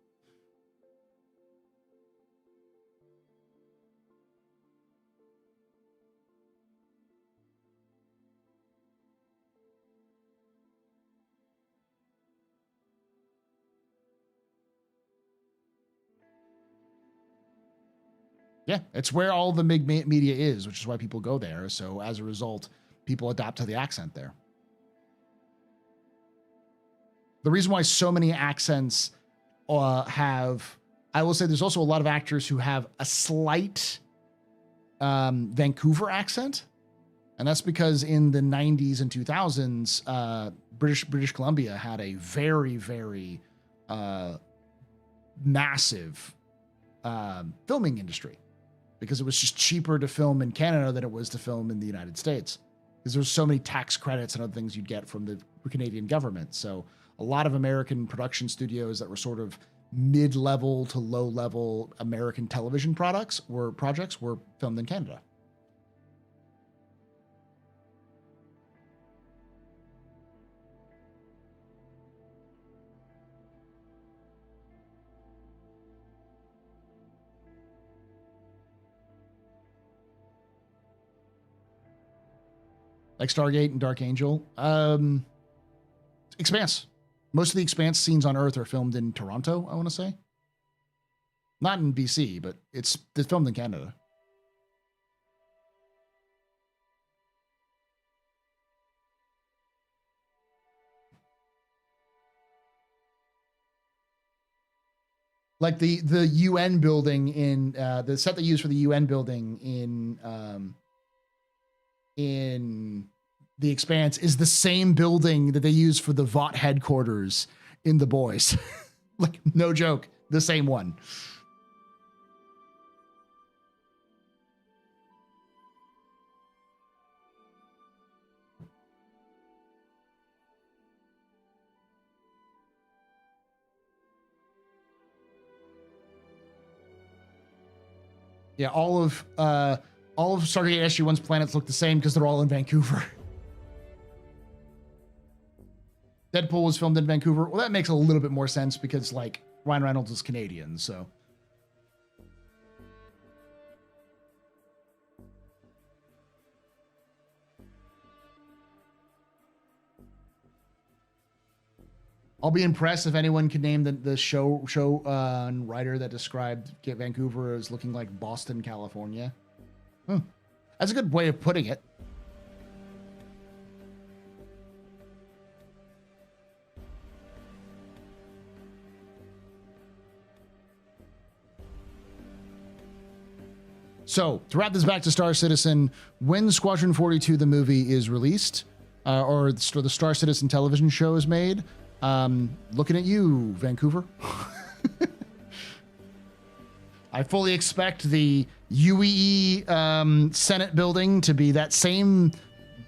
A: Yeah, it's where all the big media is, which is why people go there. So as a result, people adapt to the accent there. The reason why so many accents have, I will say there's also a lot of actors who have a slight Vancouver accent. And that's because in the 90s and 2000s, British Columbia had a very, very massive filming industry because it was just cheaper to film in Canada than it was to film in the United States. because there's so many tax credits and other things you'd get from the Canadian government. So a lot of American production studios that were sort of mid-level to low-level American television projects were filmed in Canada. Like Stargate and Dark Angel. Expanse. Most of the Expanse scenes on Earth are filmed in Toronto, I want to say. Not in BC, but it's filmed in Canada. Like the UN building in the set they use for the UN building in The Expanse is the same building that they use for the VOT headquarters in The Boys. Like, no joke, the same one. Yeah, all of Stargate SG-1's planets look the same because they're all in Vancouver. Deadpool was filmed in Vancouver. Well, that makes a little bit more sense because, like, Ryan Reynolds is Canadian, so. I'll be impressed if anyone can name the show writer that described Vancouver as looking like Boston, California. That's a good way of putting it. So, to wrap this back to Star Citizen, when Squadron 42, the movie, is released, or the Star Citizen television show is made, looking at you, Vancouver. I fully expect the UEE Senate building to be that same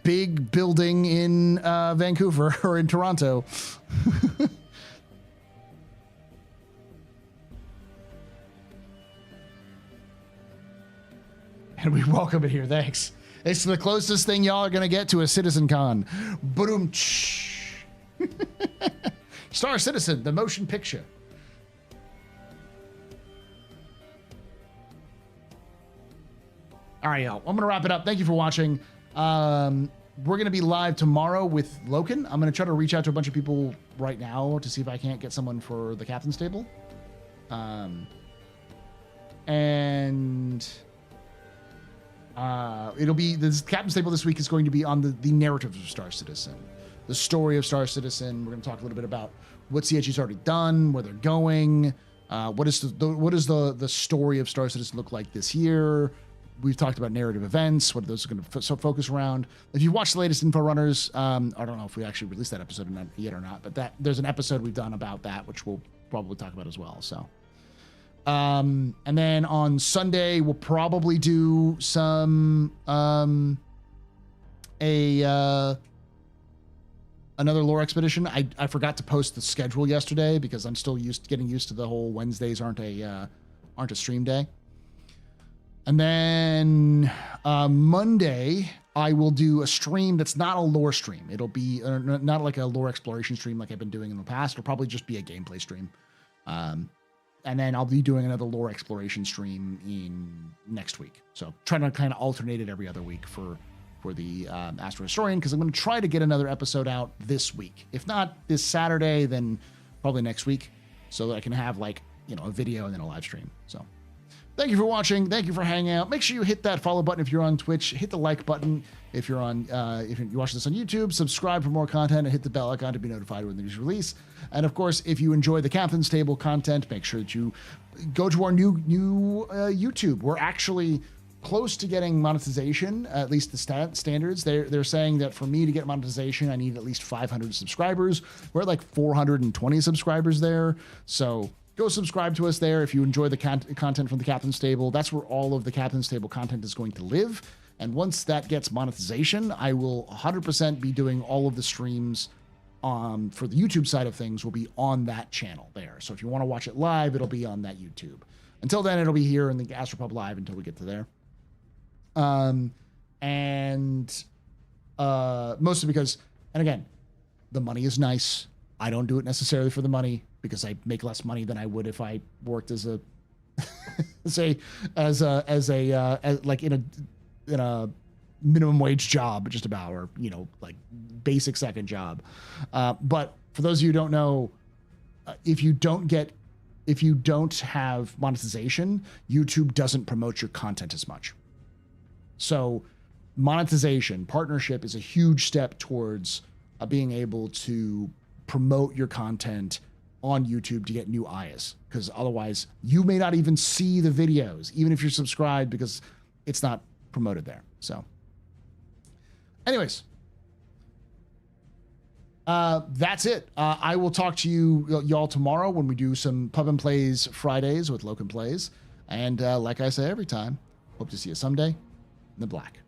A: big building in Vancouver or in Toronto. And we welcome it here. Thanks. It's the closest thing y'all are going to get to a Citizen Con. Boom. Star Citizen, the motion picture. All right, y'all. I'm going to wrap it up. Thank you for watching. We're going to be live tomorrow with Loken. I'm going to try to reach out to a bunch of people right now to see if I can't get someone for the captain's table. It'll be this captain's table this week is going to be on the narrative of Star Citizen, the story of Star Citizen. We're going to talk a little bit about what CHG's already done, where they're going, what is the story of Star Citizen look like this year. We've talked about narrative events, what those are going to focus around. If you watched the latest Info Runners, I don't know if we actually released that episode yet or not, but there's an episode we've done about that, which we'll probably talk about as well. So, and then on Sunday we'll probably do some another lore expedition. I forgot to post the schedule yesterday because I'm still getting used to the whole Wednesdays aren't a stream day. And then Monday, I will do a stream that's not a lore stream. It'll be not like a lore exploration stream like I've been doing in the past. It'll probably just be a gameplay stream. And then I'll be doing another lore exploration stream in next week. So trying to kind of alternate it every other week for the Astro Historian, because I'm going to try to get another episode out this week. If not this Saturday, then probably next week, so that I can have a video and then a live stream. So thank you for watching. Thank you for hanging out. Make sure you hit that follow button if you're on Twitch. Hit the like button if you're watching this on YouTube. Subscribe for more content and hit the bell icon to be notified when there's release. And of course, if you enjoy the Captain's Table content, make sure that you go to our new YouTube. We're actually close to getting monetization, at least the standards. They're saying that for me to get monetization, I need at least 500 subscribers. We're at like 420 subscribers there. So go subscribe to us there if you enjoy the content from the Captain's Table. That's where all of the Captain's Table content is going to live. And once that gets monetization, I will 100% be doing all of the streams for the YouTube side of things will be on that channel there. So if you want to watch it live, it'll be on that YouTube. Until then, it'll be here in the AstroPub Live until we get to there. Mostly because, and again, the money is nice. I don't do it necessarily for the money because I make less money than I would if I worked as a, like in a minimum wage job, just about, or, you know, like basic second job. But for those of you who don't know, if you don't have monetization, YouTube doesn't promote your content as much. So monetization, partnership is a huge step towards being able to promote your content on YouTube to get new eyes, because otherwise you may not even see the videos, even if you're subscribed, because it's not promoted there. So anyways, that's it. I will talk to y'all tomorrow when we do some Pub and Plays Fridays with Locan Plays. And like I say every time, hope to see you someday in the black.